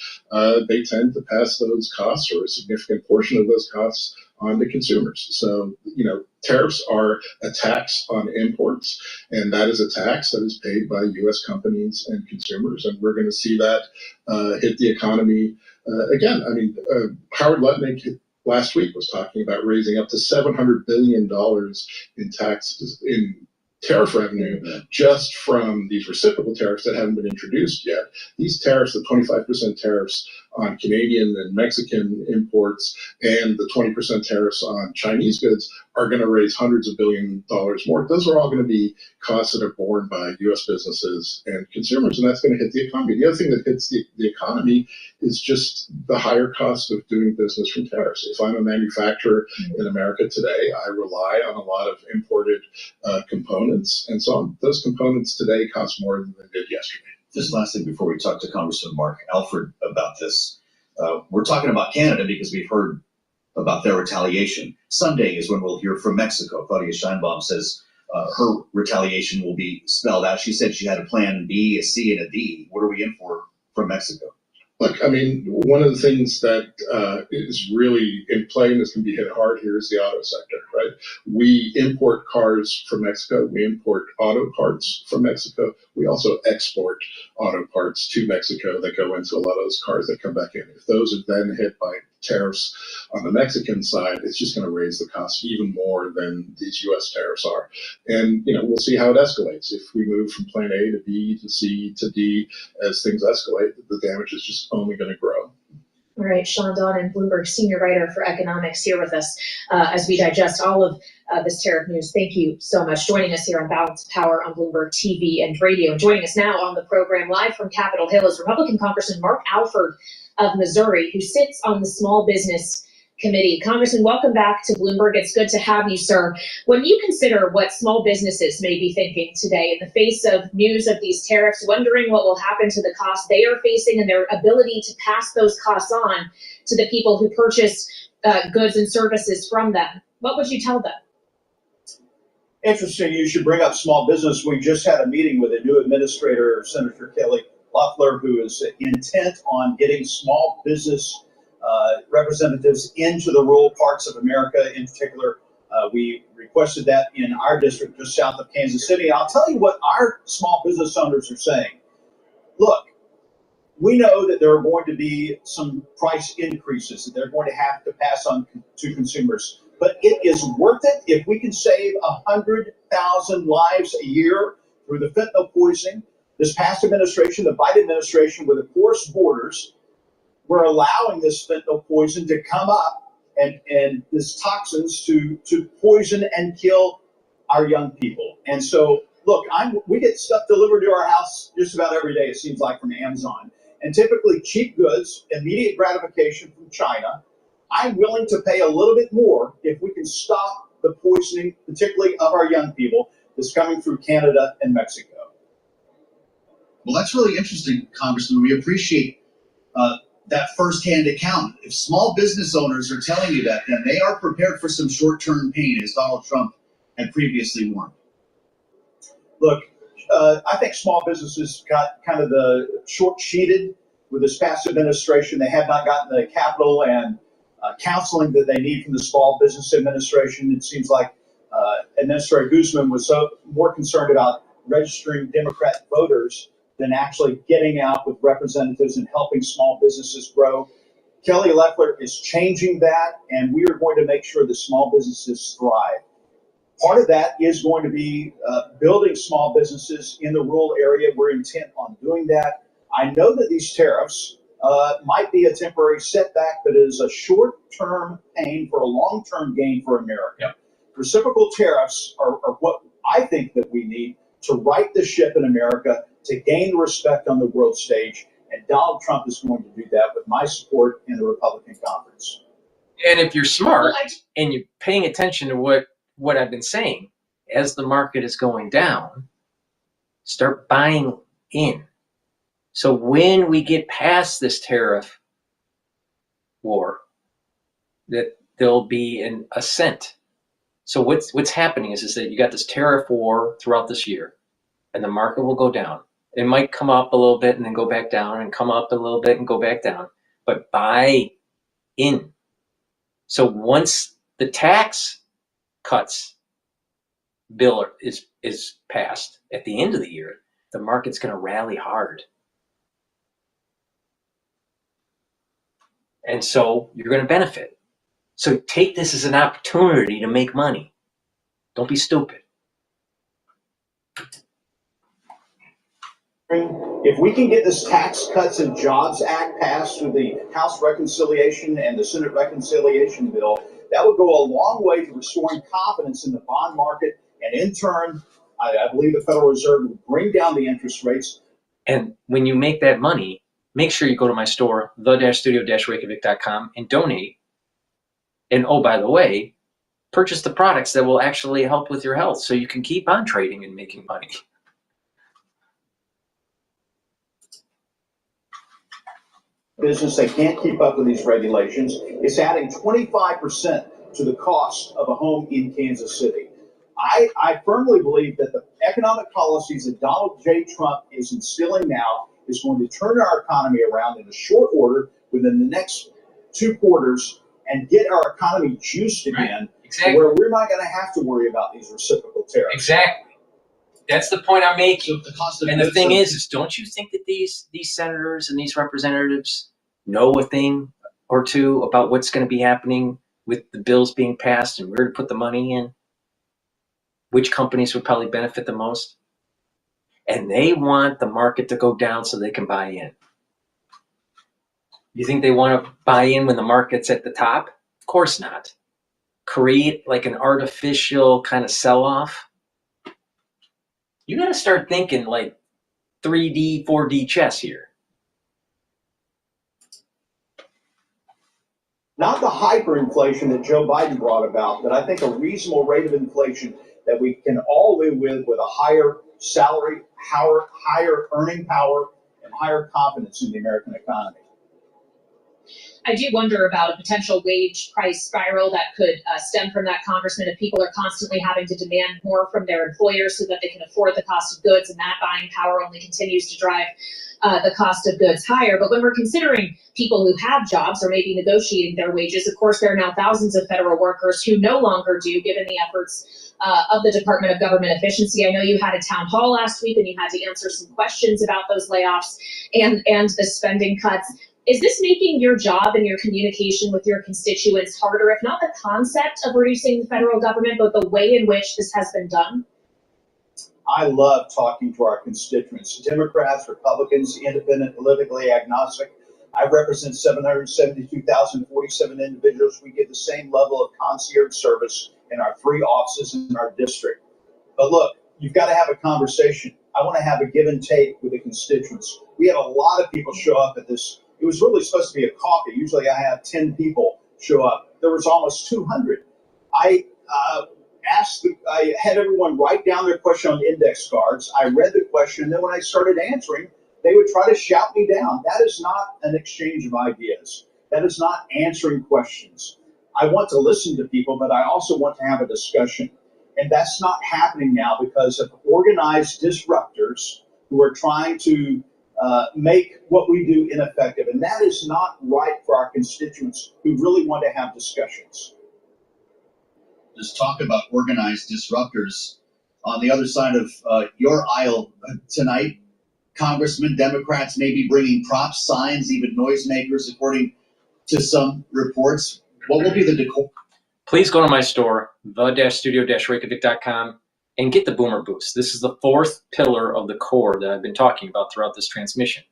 they tend to pass those costs or a significant portion of those costs on to consumers. So tariffs are a tax on imports, and that is a tax that is paid by U.S. companies and consumers, and we're going to see that hit the economy again. I mean, Howard Lutnick last week was talking about raising up to $700 billion in taxes in tariff revenue just from these reciprocal tariffs that haven't been introduced yet. These tariffs, the 25% tariffs on Canadian and Mexican imports and the 20% tariffs on Chinese goods are going to raise hundreds of billions of dollars more. Those are all going to be costs that are borne by U.S. businesses and consumers, and that's going to hit the economy. The other thing that hits the economy is just the higher cost of doing business from tariffs. If I'm a manufacturer in America today, I rely on a lot of imported components, and so those components today cost more than they did yesterday. Just last thing before we talk to Congressman Mark Alford about this. We're talking about Canada because we've heard about their retaliation. Sunday is when we'll hear from Mexico. Claudia Sheinbaum says her retaliation will be spelled out. She said she had a plan B, a C, and a D. What are we in for from Mexico? Look, I mean, one of the things that is really in play and is going to be hit hard here is the auto sector, right? We import cars from Mexico. We import auto parts from Mexico. We also export auto parts to Mexico that go into a lot of those cars that come back in. If those are then hit by tariffs on the Mexican side, it's just going to raise the cost even more than these U.S. tariffs are. And, we'll see how it escalates. If we move from plan A to B to C to D as things escalate, the damage is just only going to grow. All right, Sean Donnan, Bloomberg senior writer for economics, here with us as we digest all of this tariff news. Thank you so much. Joining us here on Balance of Power on Bloomberg TV and radio. And joining us now on the program live from Capitol Hill is Republican Congressman Mark Alford of Missouri, who sits on the Small Business Committee. Congressman, welcome back to Bloomberg. It's good to have you, sir. When you consider what small businesses may be thinking today in the face of news of these tariffs, wondering what will happen to the costs they are facing and their ability to pass those costs on to the people who purchase goods and services from them, what would you tell them? Interesting you should bring up small business. We just had a meeting with a new administrator, Senator Kelly Loeffler, who is intent on getting small business representatives into the rural parts of America. In particular, we requested that in our district just south of Kansas City. I'll tell you what our small business owners are saying. Look, we know that there are going to be some price increases that they're going to have to pass on to consumers, but it is worth it if we can save 100,000 lives a year through the fentanyl poisoning. This past administration, the Biden administration, with the porous borders, we're allowing this fentanyl poison to come up and this toxins to poison and kill our young people. And so, look, we get stuff delivered to our house just about every day, it seems like, from Amazon. And typically cheap goods, immediate gratification from China. I'm willing to pay a little bit more if we can stop the poisoning, particularly of our young people, that's coming through Canada and Mexico. Well, that's really interesting, Congressman. We appreciate that firsthand account. If small business owners are telling you that, then they are prepared for some short-term pain, as Donald Trump had previously warned. Look, I think small businesses got kind of the short-sheeted with this past administration. They have not gotten the capital and counseling that they need from the Small Business Administration. It seems like Administrator Guzman was more concerned about registering Democrat voters than actually getting out with representatives and helping small businesses grow. Kelly Loeffler is changing that, and we are going to make sure that small businesses thrive. Part of that is going to be building small businesses in the rural area. We're intent on doing that. I know that these tariffs might be a temporary setback, but it is a short-term pain for a long-term gain for America. Yep. Reciprocal tariffs are what I think that we need to right the ship in America, to gain respect on the world stage, and Donald Trump is going to do that with my support in the Republican conference. And if you're smart and you're paying attention to what I've been saying, as the market is going down, start buying in. So when we get past this tariff war, that there'll be an ascent. So what's happening is that you got this tariff war throughout this year, and the market will go down. It might come up a little bit and then go back down, and come up a little bit and go back down. But buy in. So once the tax cuts bill is passed at the end of the year, the market's going to rally hard. And so you're going to benefit. So take this as an opportunity to make money. Don't be stupid. If we can get this Tax Cuts and Jobs Act passed through the House Reconciliation and the Senate Reconciliation Bill, that would go a long way to restoring confidence in the bond market, and in turn, I believe the Federal Reserve will bring down the interest rates. And when you make that money, make sure you go to my store, the-studio-reykjavik.com, and donate. And oh, by the way, purchase the products that will actually help with your health so you can keep on trading and making money. Business, they can't keep up with these regulations. It's adding 25% to the cost of a home in Kansas City. I firmly believe that the economic policies that Donald J. Trump is instilling now is going to turn our economy around in a short order within the next 2 quarters and get our economy juiced again, Exactly. where we're not going to have to worry about these reciprocal tariffs. Exactly. That's the point I'm making. The cost of And the goods thing are- is don't you think that these senators and these representatives know a thing or two about what's going to be happening with the bills being passed and where to put the money in? Which companies would probably benefit the most? And they want the market to go down so they can buy in. You think they want to buy in when the market's at the top? Of course not. Create like an artificial kind of sell-off. You got to start thinking like 3D, 4D chess here. Not the hyperinflation that Joe Biden brought about, but I think a reasonable rate of inflation that we can all live with a higher salary, higher earning power, and higher confidence in the American economy. I do wonder about a potential wage price spiral that could stem from that, Congressman, if people are constantly having to demand more from their employers so that they can afford the cost of goods, and that buying power only continues to drive the cost of goods higher. But when we're considering people who have jobs or maybe negotiating their wages, of course, there are now thousands of federal workers who no longer do, given the efforts of the Department of Government Efficiency. I know you had a town hall last week and you had to answer some questions about those layoffs and the spending cuts. Is this making your job and your communication with your constituents harder, if not the concept of reducing the federal government, but the way in which this has been done? I love talking to our constituents, Democrats, Republicans, independent, politically agnostic. I represent 772,047 individuals. We get the same level of concierge service in our 3 offices in our district. But look, you've got to have a conversation. I want to have a give and take with the constituents. We had a lot of people show up at this. It was really supposed to be a coffee. Usually I have 10 people show up. There was almost 200. I had everyone write down their question on index cards. I read the question, and then when I started answering, they would try to shout me down. That is not an exchange of ideas. That is not answering questions. I want to listen to people, but I also want to have a discussion. And that's not happening now because of organized disruptors who are trying to make what we do ineffective. And that is not right for our constituents who really want to have discussions. Just talk about organized disruptors. On the other side of your aisle tonight, Congressmen, Democrats may be bringing props, signs, even noisemakers, according to some reports. What will be the decor? Please go to my store, the-studio-reykjavik.com, and get the Boomer Boost. This is the 4th pillar of the core that I've been talking about throughout this transmission.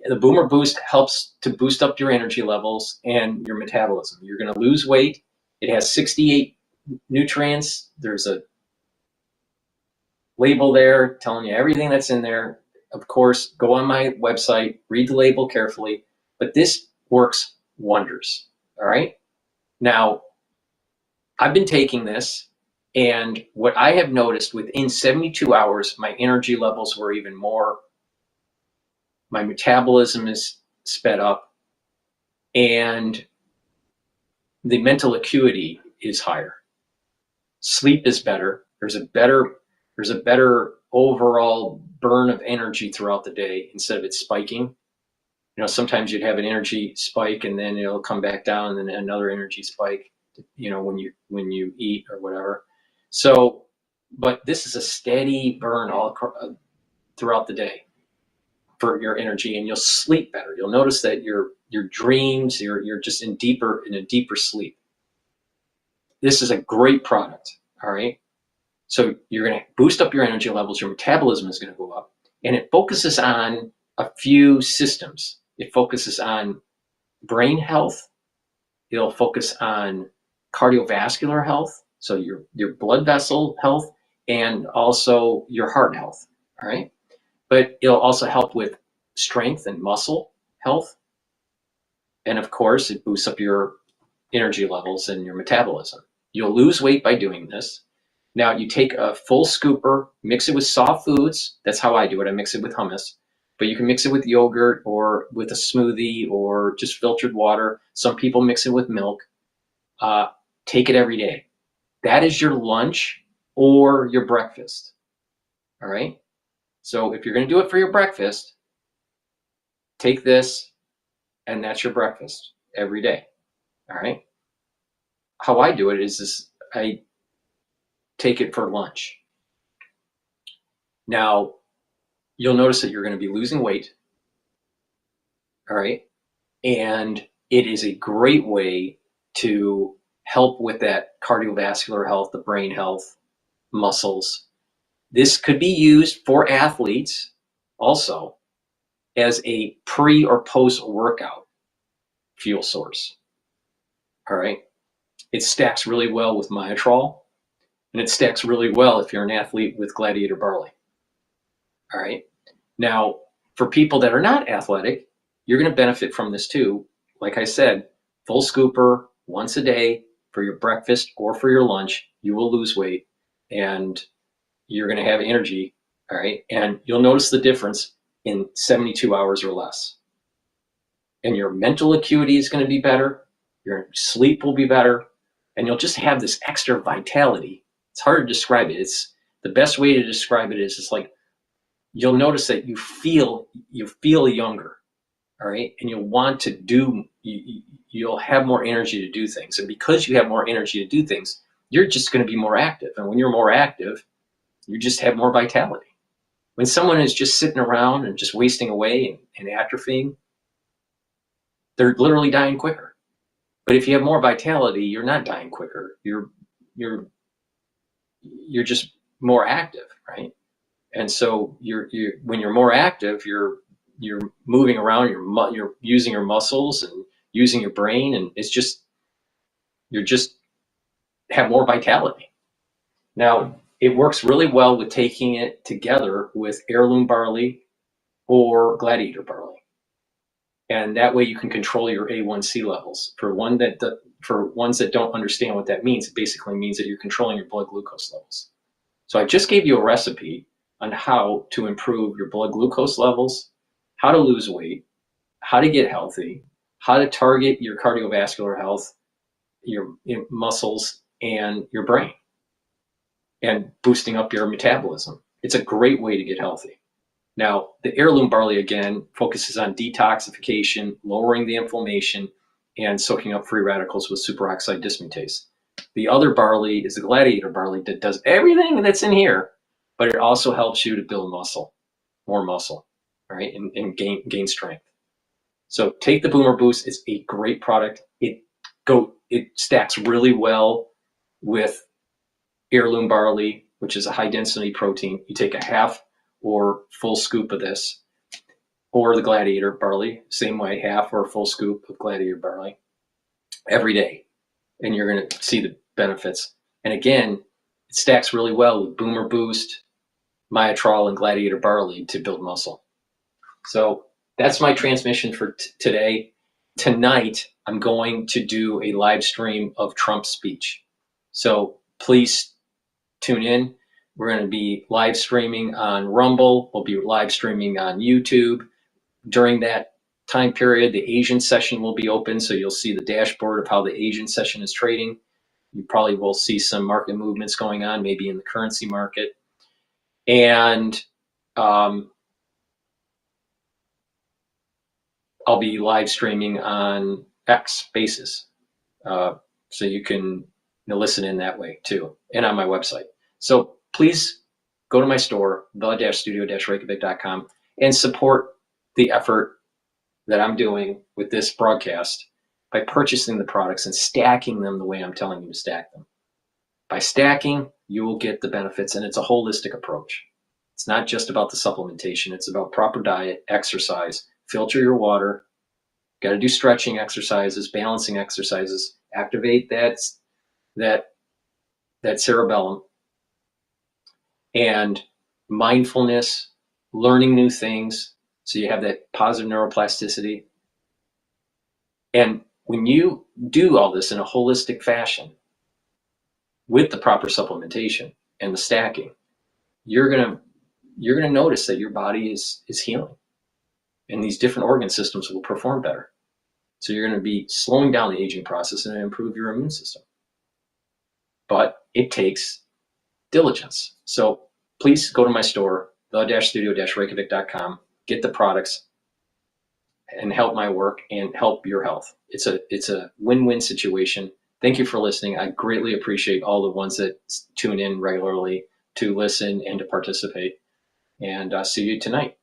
The Boomer Boost helps to boost up your energy levels and your metabolism. You're going to lose weight. It has 68 nutrients. There's a label there telling you everything that's in there. Of course, go on my website, read the label carefully, but this works wonders, all right? Now, I've been taking this, and what I have noticed within 72 hours, my energy levels were even more my metabolism is sped up, and the mental acuity is higher. Sleep is better. There's a better overall burn of energy throughout the day instead of it spiking. You know, sometimes you'd have an energy spike and then it'll come back down, and then another energy spike, you know, when you eat or whatever. So, but this is a steady burn all throughout the day for your energy, and you'll sleep better. You'll notice that your dreams, you're just in a deeper sleep. This is a great product. All right. So you're going to boost up your energy levels. Your metabolism is going to go up, and it focuses on a few systems. It focuses on brain health. It'll focus on cardiovascular health, so your blood vessel health, and also your heart health. All right. But it'll also help with strength and muscle health. And of course, it boosts up your energy levels and your metabolism. You'll lose weight by doing this. Now, you take a full scooper, mix it with soft foods. That's how I do it. I mix it with hummus. But you can mix it with yogurt or with a smoothie or just filtered water. Some people mix it with milk. Take it every day. That is your lunch or your breakfast. All right? So if you're going to do it for your breakfast, take this, and that's your breakfast every day. All right? How I do it is I take it for lunch. Now, you'll notice that you're going to be losing weight. All right? And it is a great way to help with that cardiovascular health, the brain health, muscles. This could be used for athletes also as a pre or post workout fuel source. All right. It stacks really well with Myotrol, and it stacks really well if you're an athlete with Gladiator Barley. All right. Now, for people that are not athletic, you're going to benefit from this too. Like I said, full scooper once a day for your breakfast or for your lunch. You will lose weight and you're going to have energy. All right. And you'll notice the difference in 72 hours or less. And your mental acuity is going to be better. Your sleep will be better. And you'll just have this extra vitality. It's hard to describe it. It's the best way to describe it is it's like you'll notice that you feel younger. All right. And you'll want to do, you'll have more energy to do things. And because you have more energy to do things, you're just going to be more active. And when you're more active, you just have more vitality. When someone is just sitting around and just wasting away and atrophying, they're literally dying quicker. But if you have more vitality, you're not dying quicker. You're just more active, right? And so when you're more active, you're moving around, you're using your muscles and using your brain, and you're just have more vitality. Now, it works really well with taking it together with heirloom barley or Gladiator barley. And that way you can control your A1C levels. For ones that don't understand what that means, it basically means that you're controlling your blood glucose levels. So I just gave you a recipe on how to improve your blood glucose levels, how to lose weight, how to get healthy, how to target your cardiovascular health, your muscles, and your brain, and boosting up your metabolism. It's a great way to get healthy. Now, the heirloom barley, again, focuses on detoxification, lowering the inflammation, and soaking up free radicals with superoxide dismutase. The other barley is the Gladiator barley that does everything that's in here, but it also helps you to build muscle, more muscle, right, and gain strength. So take the Boomer Boost. It's a great product. It stacks really well with heirloom barley, which is a high density protein. You take a half or full scoop of this, or the Gladiator barley, same way, half or a full scoop of Gladiator barley every day, and you're going to see the benefits. And again, it stacks really well with Boomer Boost, Myotrol, and Gladiator barley to build muscle. So that's my transmission for today. Tonight, I'm going to do a live stream of Trump's speech. So please tune in. We're going to be live streaming on Rumble. We'll be live streaming on YouTube. during that time period, the Asian session will be open, so you'll see the dashboard of how the Asian session is trading. You probably will see some market movements going on, maybe in the currency market. And I'll be live streaming on X Spaces, so you can listen in that way too, and on my website. So please go to my store, the-studio-reykjavik.com, and support the effort that I'm doing with this broadcast by purchasing the products and stacking them the way I'm telling you to stack them. By stacking, you will get the benefits, and it's a holistic approach. It's not just about the supplementation. It's about proper diet, exercise, filter your water, got to do stretching exercises, balancing exercises, activate that cerebellum, and mindfulness, learning new things, so you have that positive neuroplasticity. And when you do all this in a holistic fashion with the proper supplementation and the stacking, you're gonna notice that your body is healing, and these different organ systems will perform better. So you're going to be slowing down the aging process and improve your immune system. But it takes diligence. So please go to my store, the-studio-reykjavik.com, get the products and help my work and help your health. It's a win-win situation. Thank you for listening. I greatly appreciate all the ones that tune in regularly to listen and to participate. And see you tonight.